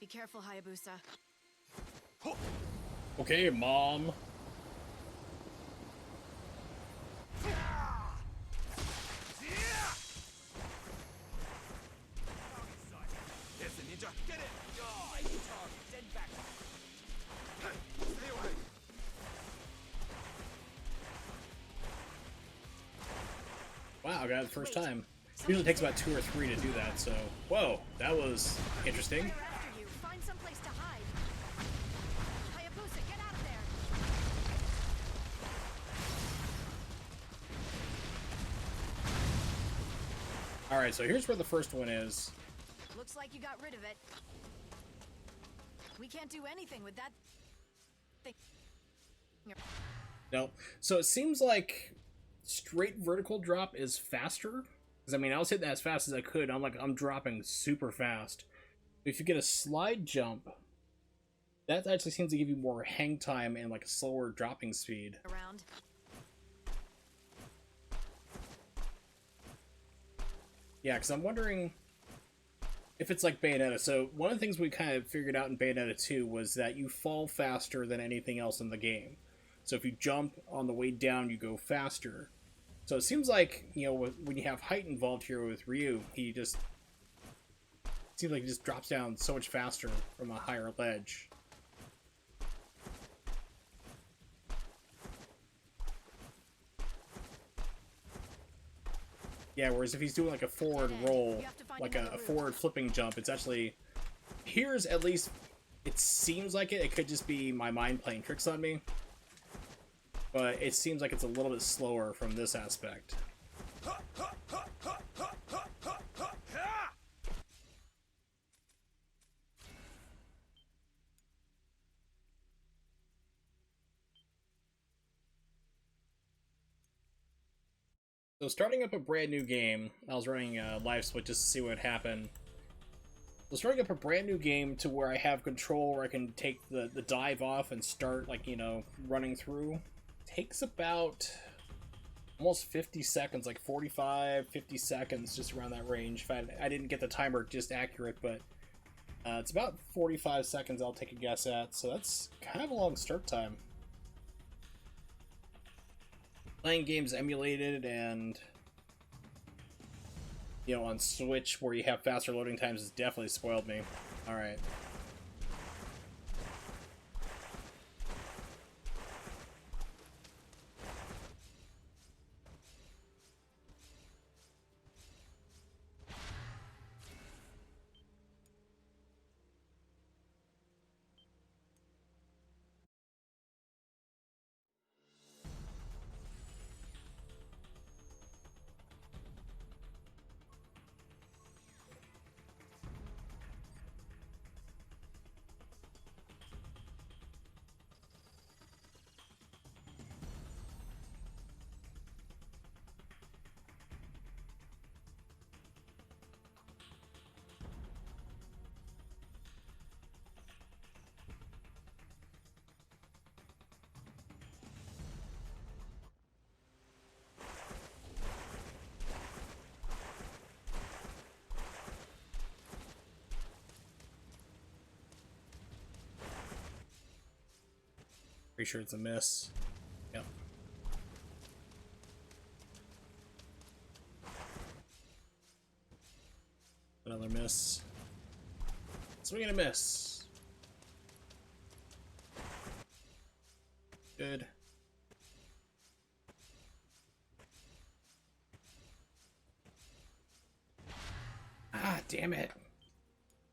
Be careful, Hayabusa. Okay, Mom. There's the ninja. Get it! Oh, you target. Send back. Hey, stay away. Wow, I got it the first time. Usually it takes about 2 or 3 to do that, so... Whoa, that was interesting. They're after you. Find someplace to hide. Hayabusa, get out of there. Alright, so here's where the first one is. Looks like you got rid of it. We can't do anything with that thing. No. So it seems like straight vertical drop is faster. Because, I mean, I was hitting that as fast as I could. I'm dropping super fast. If you get a slide jump, that actually seems to give you more hang time and, like, a slower dropping speed. Around. Yeah, because I'm wondering if it's like Bayonetta. So one of the things we kind of figured out in Bayonetta 2 was that you fall faster than anything else in the game. So if you jump on the way down, you go faster. So it seems like, you know, when you have height involved here with Ryu, he just... It seems like he just drops down so much faster from a higher ledge. Yeah, whereas if he's doing like a forward roll, like a forward flipping jump, it's actually... Here's at least... It seems like it. It could just be my mind playing tricks on me. But it seems like it's a little bit slower from this aspect. So starting up a brand new game, I was running a live split just to see what happened. So starting up a brand new game to where I have control, where I can take the dive off and start, like, you know, running through, takes about almost 50 seconds, like 45, 50 seconds, just around that range. If I didn't get the timer just accurate, but it's about 45 seconds I'll take a guess at, so that's kind of a long start time. Playing games emulated and, you know, on Switch where you have faster loading times has definitely spoiled me. Alright. Pretty sure it's a miss. Yep. Another miss. Swing and a miss. Good. Ah, damn it.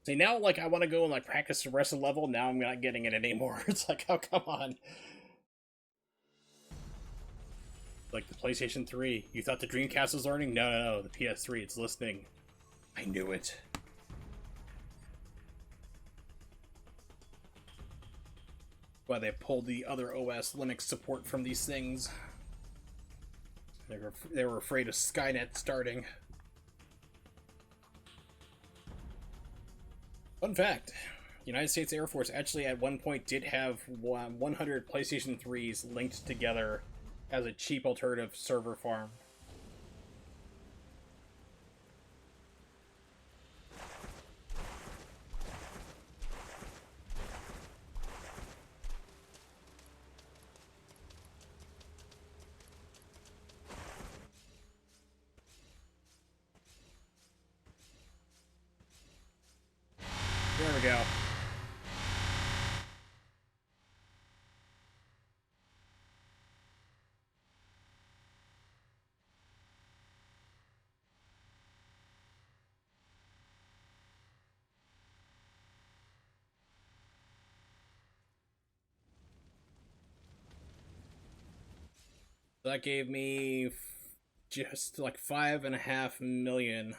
See, now, like, I want to go and, like, practice the rest of the level. Now I'm not getting it anymore. It's like, oh, come on. Like, the PlayStation 3. You thought the Dreamcast was learning? No, no, no. The PS3, it's listening. I knew it. Why they pulled the other OS Linux support from these things. They were afraid of Skynet starting. Fun fact, United States Air Force actually at one point did have 100 PlayStation 3s linked together as a cheap alternative server farm. There we go. That gave me just like 5.5 million.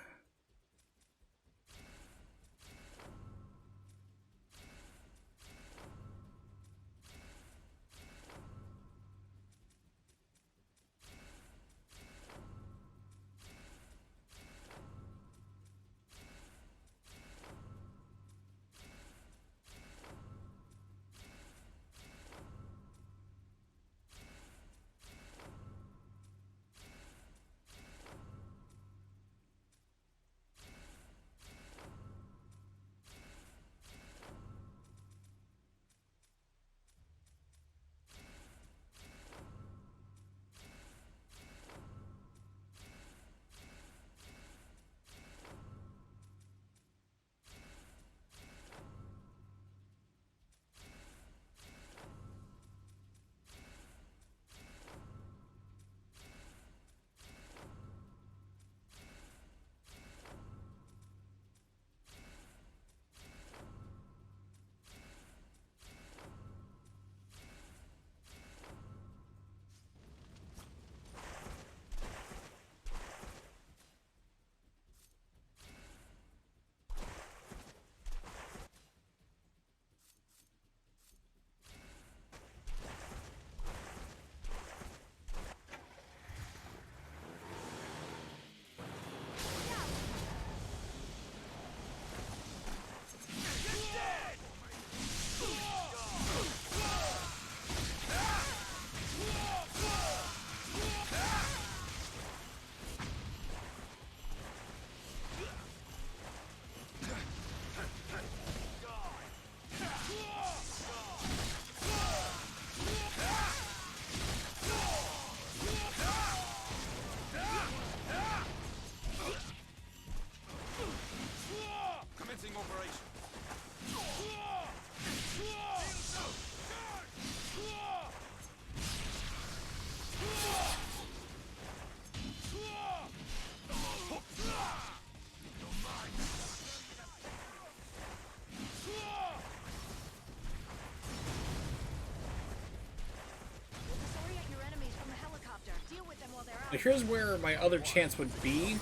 So here's where my other chance would be.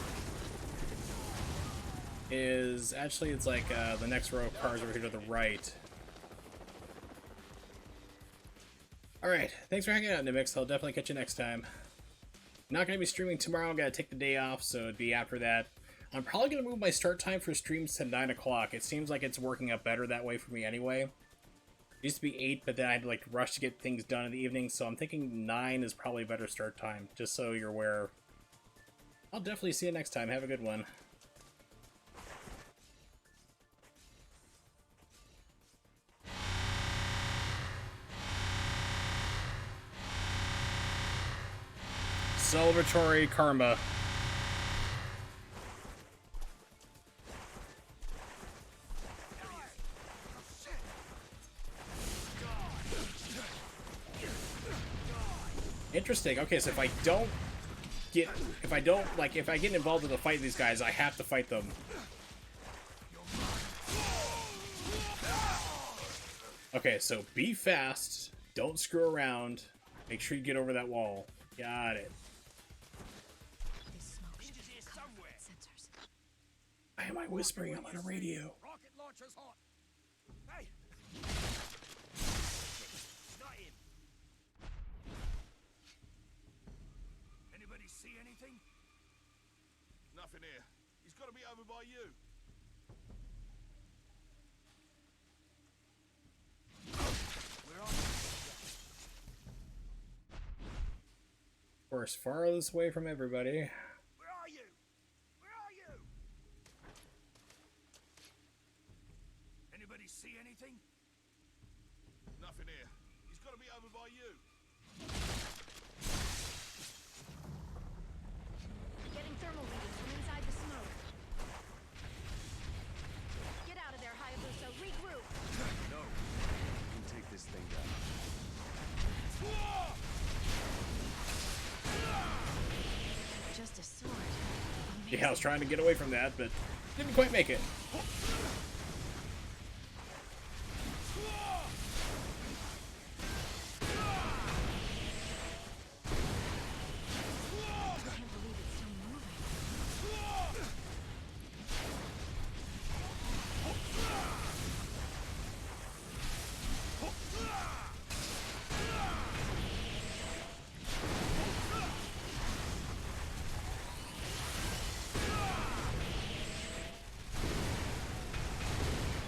Is actually, it's like the next row of cars over here to the right. Alright, thanks for hanging out, Nimix. I'll definitely catch you next time. Not going to be streaming tomorrow. I'm going to take the day off, so it'd be after that. I'm probably going to move my start time for streams to 9 o'clock. It seems like it's working out better that way for me anyway. It used to be 8, but then I had to like rush to get things done in the evening, so I'm thinking 9 is probably a better start time, just so you're aware. I'll definitely see you next time. Have a good one. Celebratory karma. Interesting. Okay, so if I get involved in the fight with these guys, I have to fight them. Okay, so be fast. Don't screw around. Make sure you get over that wall. Got it. This smoke should be somewhere. Sensors. Why am I whispering? I'm on a radio. Rocket launcher's hot. Hey! Not him. Anybody see anything? Nothing here. He's got to be over by you. Where are you? Of course, farthest away from everybody. Where are you? Where are you? Anybody see anything? Nothing here. He's got to be over by you. Getting thermal readings from inside the smoke. Get out of there, Hayabusa. Regroup. No. You can take this thing down. Just a sword. Yeah, I was trying to get away from that, but didn't quite make it. I can't believe it's still moving.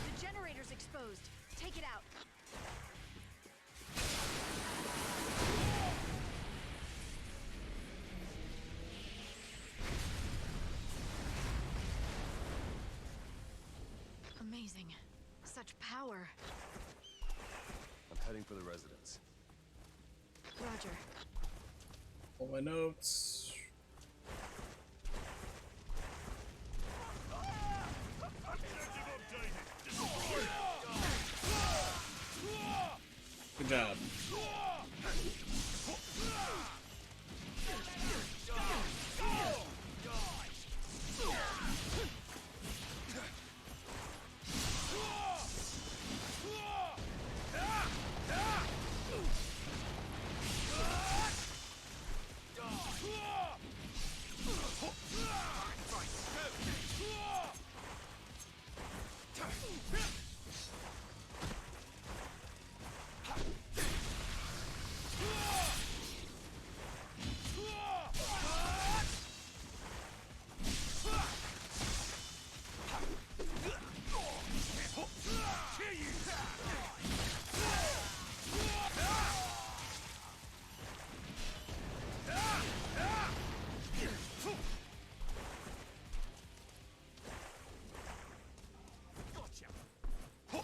The generator's exposed. Take it out. Amazing. Such power. I'm heading for the residence. Roger. All my notes. Good job.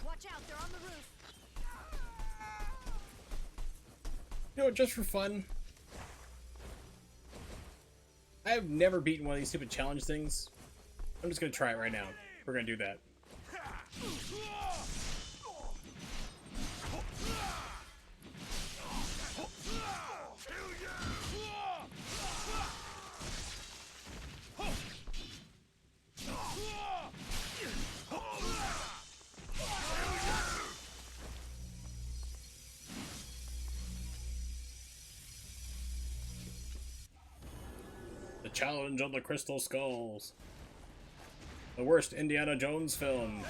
Watch out, they're on the roof. You know what, just for fun, I've never beaten one of these stupid challenge things. I'm just gonna try it right now. We're gonna do that. The Challenge on the Crystal Skulls. The worst Indiana Jones film.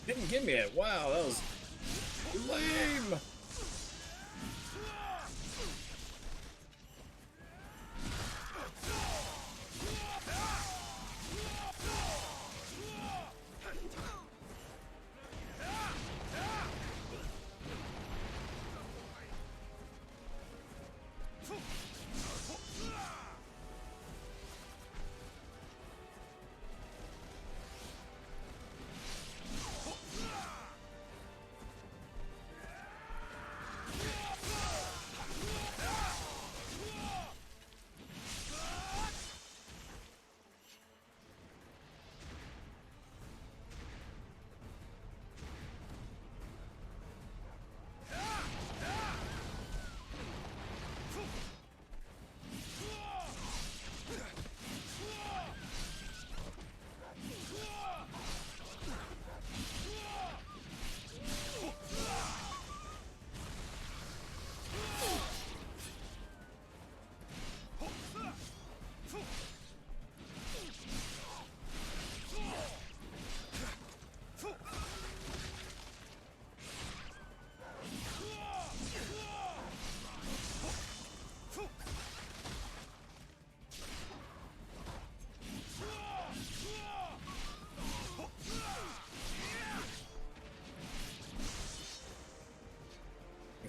Didn't give me it. Wow, that was lame.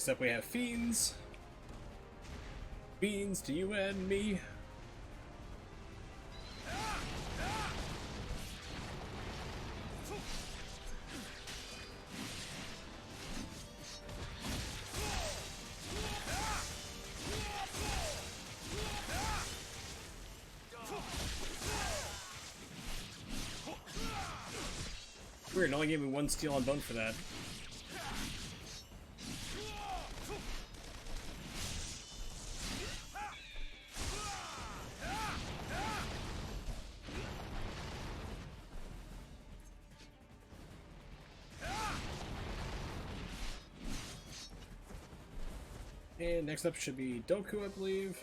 Next up we have fiends. Fiends to you and me. Weird, it only gave me one steel on bone for that. And next up should be Doku, I believe.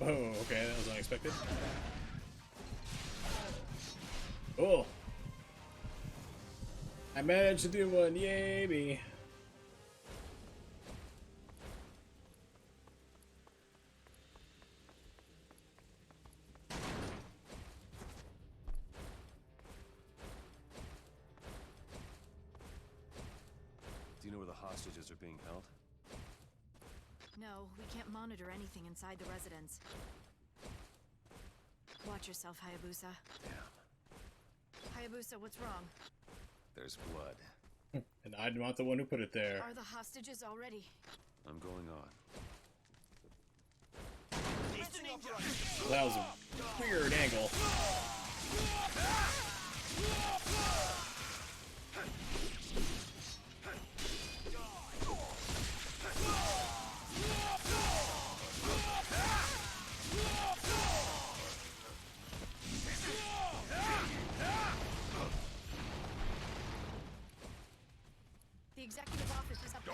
Oh, okay, that was unexpected. Oh! I managed to do one, yay me! Do you know where the hostages are being held? No, we can't monitor anything inside the residence. Watch yourself, Hayabusa. Damn. Hayabusa, what's wrong? There's blood. And I'm not the one who put it there. Are the hostages already? I'm going on. That was a weird angle. The executive office is up there.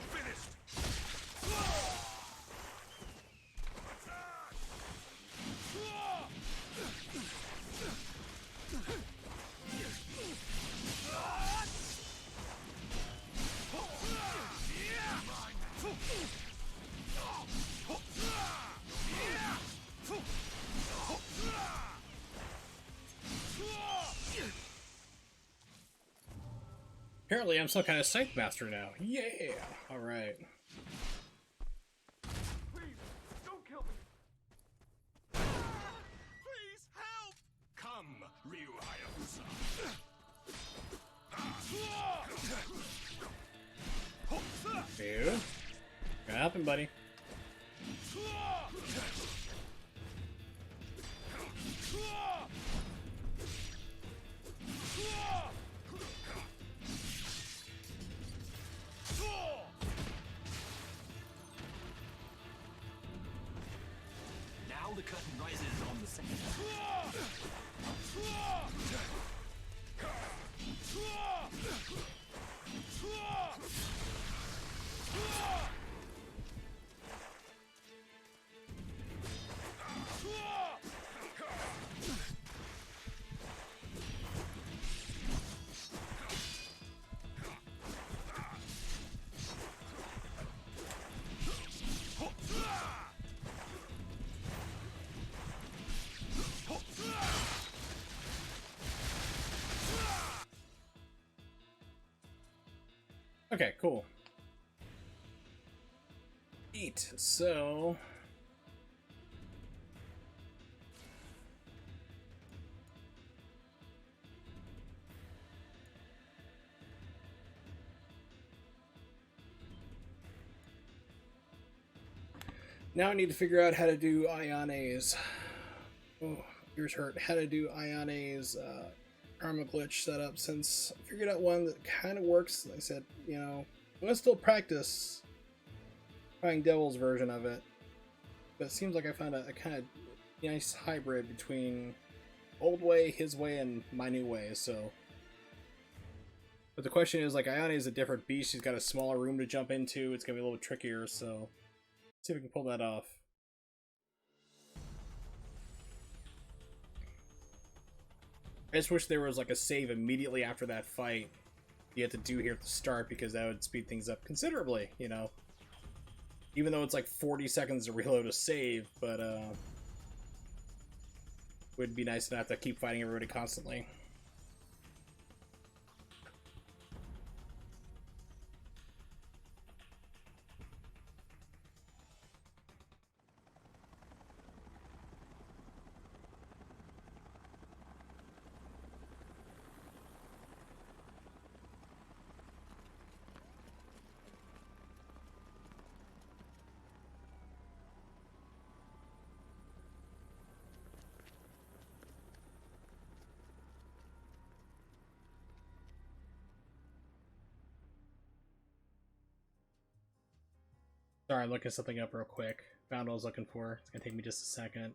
Apparently I'm some kind of scythe master now. Yeah! Alright. Please, don't kill me. Please help! Come, Ryu Hayabusa. You? Gonna happen, buddy. Now the curtain rises on the second. Okay, cool. Eat. So... now I need to figure out how to do Iones. Oh, ears hurt. How to do Ayane's Karma glitch setup, since I figured out one that kind of works. Like I said, you know, I'm gonna still practice trying Devil's version of it, but it seems like I found a kind of nice hybrid between old way, his way, and my new way. So, but the question is, like, Ayane is a different beast. She's got a smaller room to jump into. It's gonna be a little trickier. So, let's see if we can pull that off. I just wish there was like a save immediately after that fight you had to do here at the start, because that would speed things up considerably, you know. Even though it's like 40 seconds to reload a save, but would be nice to not have to keep fighting everybody constantly. Sorry, I'm looking something up real quick. Found what I was looking for. It's gonna take me just a second.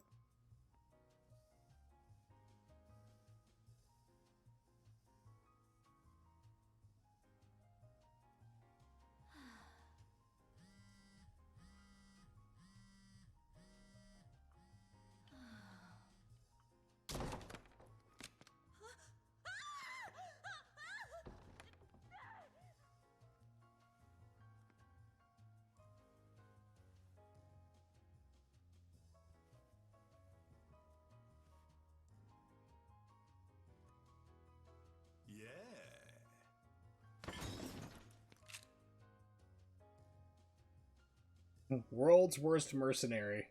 World's worst mercenary.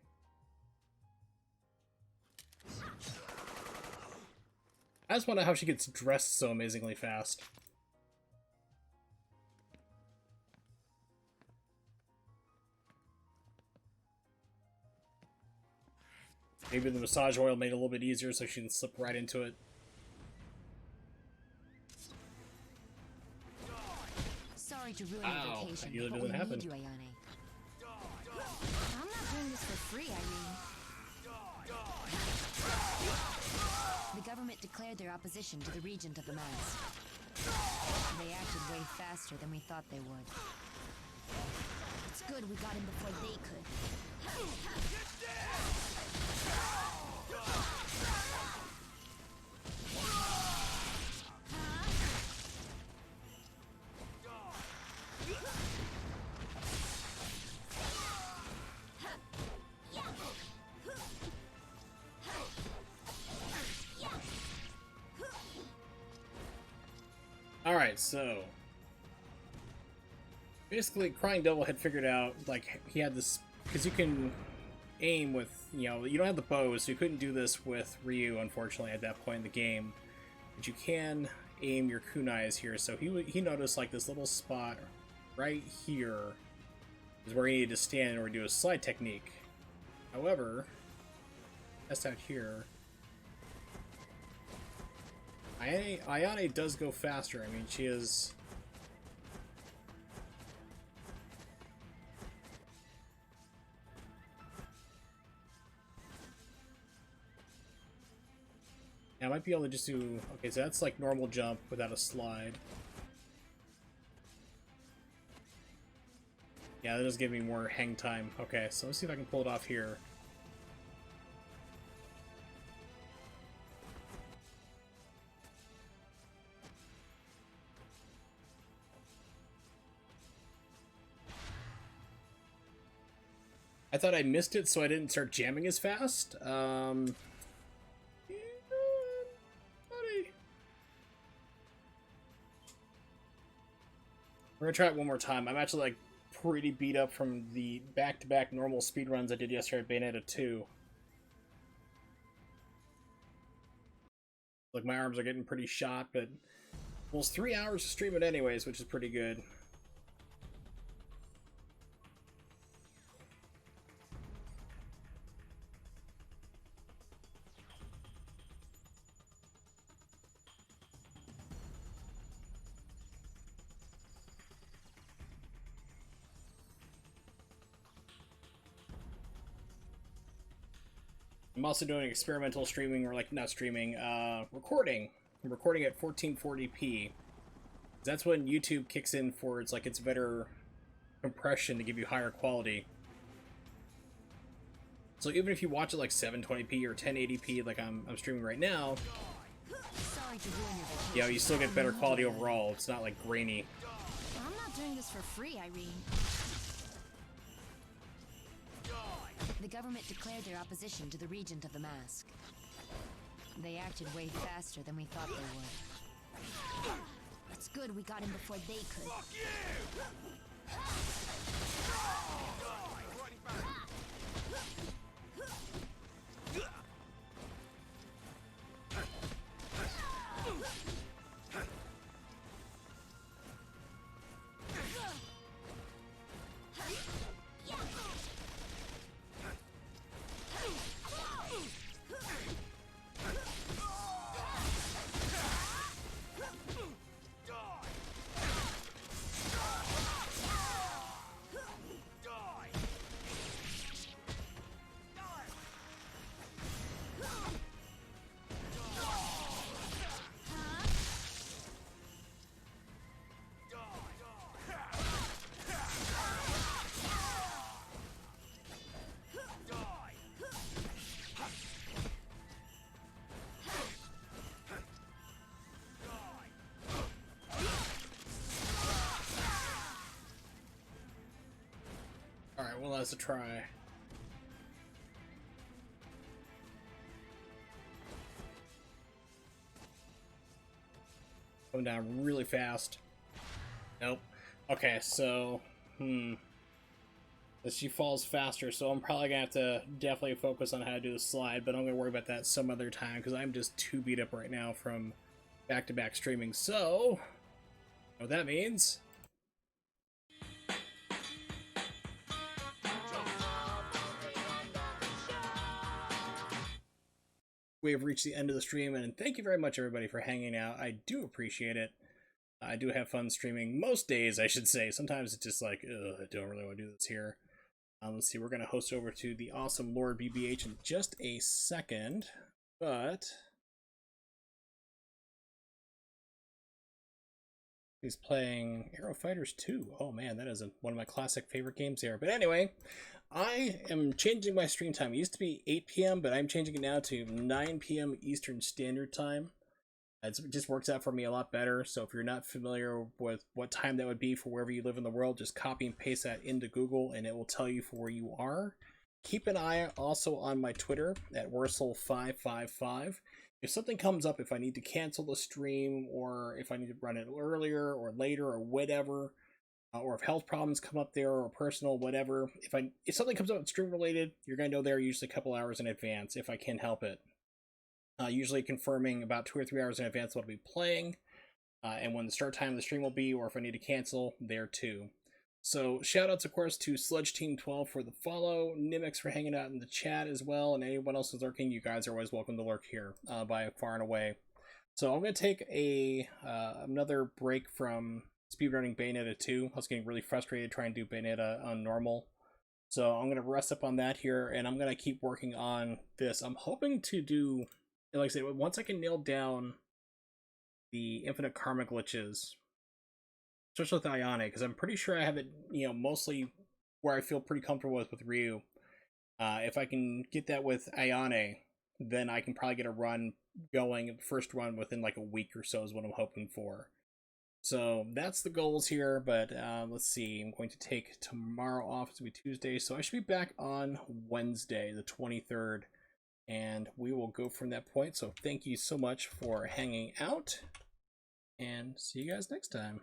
I just wonder how she gets dressed so amazingly fast. Maybe the massage oil made it a little bit easier so she can slip right into it. Sorry to ruin Ow, your that vacation, usually but we doesn't happen. need you, Ayane. I'm not doing this for free, Irene. The government declared their opposition to the Regent of the Mask. They acted way faster than we thought they would. It's good we got in before they could. Alright, so basically Crying Devil had figured out, like, he had this, because you can aim with, you know, you don't have the bow, so you couldn't do this with Ryu, unfortunately, at that point in the game, but you can aim your kunais here. So he noticed, like, this little spot right here is where he needed to stand in order to do a slide technique. However, test out here, Ayane does go faster. I mean, she is... Yeah, I might be able to just do... Okay, so that's like normal jump without a slide. Yeah, that does give me more hang time. Okay, so let's see if I can pull it off here. I thought I missed it, so I didn't start jamming as fast. Yeah, buddy. We're gonna try it one more time. I'm actually, like, pretty beat up from the back-to-back normal speedruns I did yesterday at Bayonetta 2. Like, my arms are getting pretty shot, but... Well, it's 3 hours to stream it anyways, which is pretty good. I'm also doing experimental streaming, or like not streaming, recording. I'm recording at 1440p. That's when YouTube kicks in for it's better compression to give you higher quality. So even if you watch it like 720p or 1080p, like I'm streaming right now, Sorry to ruin your vacation. yeah, you still get better quality overall. It's not like grainy. I'm not doing this for free, Irene. The government declared their opposition to the Regent of the Mask. They acted way faster than we thought they would. It's good we got him before they could. Alright, well, that's a try. Going down really fast. Nope. Okay, so, she falls faster, so I'm probably gonna have to definitely focus on how to do the slide, but I'm gonna worry about that some other time, because I'm just too beat up right now from back-to-back streaming. So, you know what that means? We have reached the end of the stream, and thank you very much, everybody, for hanging out. I do appreciate it. I do have fun streaming most days, I should say. Sometimes it's just like, ugh, I don't really want to do this here. Let's see, we're going to host over to the awesome Lord BBH in just a second, but he's playing Aero Fighters 2. Oh man, that is one of my classic favorite games there. But anyway, I am changing my stream time. It used to be 8 p.m., but I'm changing it now to 9 p.m. Eastern Standard Time. It just works out for me a lot better. So if you're not familiar with what time that would be for wherever you live in the world, just copy and paste that into Google and it will tell you for where you are. Keep an eye also on my Twitter at Wursel555. If something comes up, if I need to cancel the stream, or if I need to run it earlier or later or whatever, or if health problems come up there or personal, whatever, if something comes up stream related, you're going to know there usually a couple hours in advance if I can help it. Usually confirming about 2 or 3 hours in advance what I'll be playing, and when the start time of the stream will be, or if I need to cancel, there too. So shoutouts, of course, to Sludge Team 12 for the follow, Nimix for hanging out in the chat as well, and anyone else who's lurking. You guys are always welcome to lurk here, by far and away. So I'm going to take another break from speedrunning Bayonetta 2. I was getting really frustrated trying to do Bayonetta on normal. So I'm going to rest up on that here, and I'm going to keep working on this. I'm hoping to do, like I said, once I can nail down the infinite karma glitches, especially with Ayane, because I'm pretty sure I have it, mostly where I feel pretty comfortable with Ryu. If I can get that with Ayane, then I can probably get a run going, first run within like a week or so is what I'm hoping for. So that's the goals here, but let's see, I'm going to take tomorrow off. It's going to be Tuesday, so I should be back on Wednesday, the 23rd, and we will go from that point. So thank you so much for hanging out, and see you guys next time.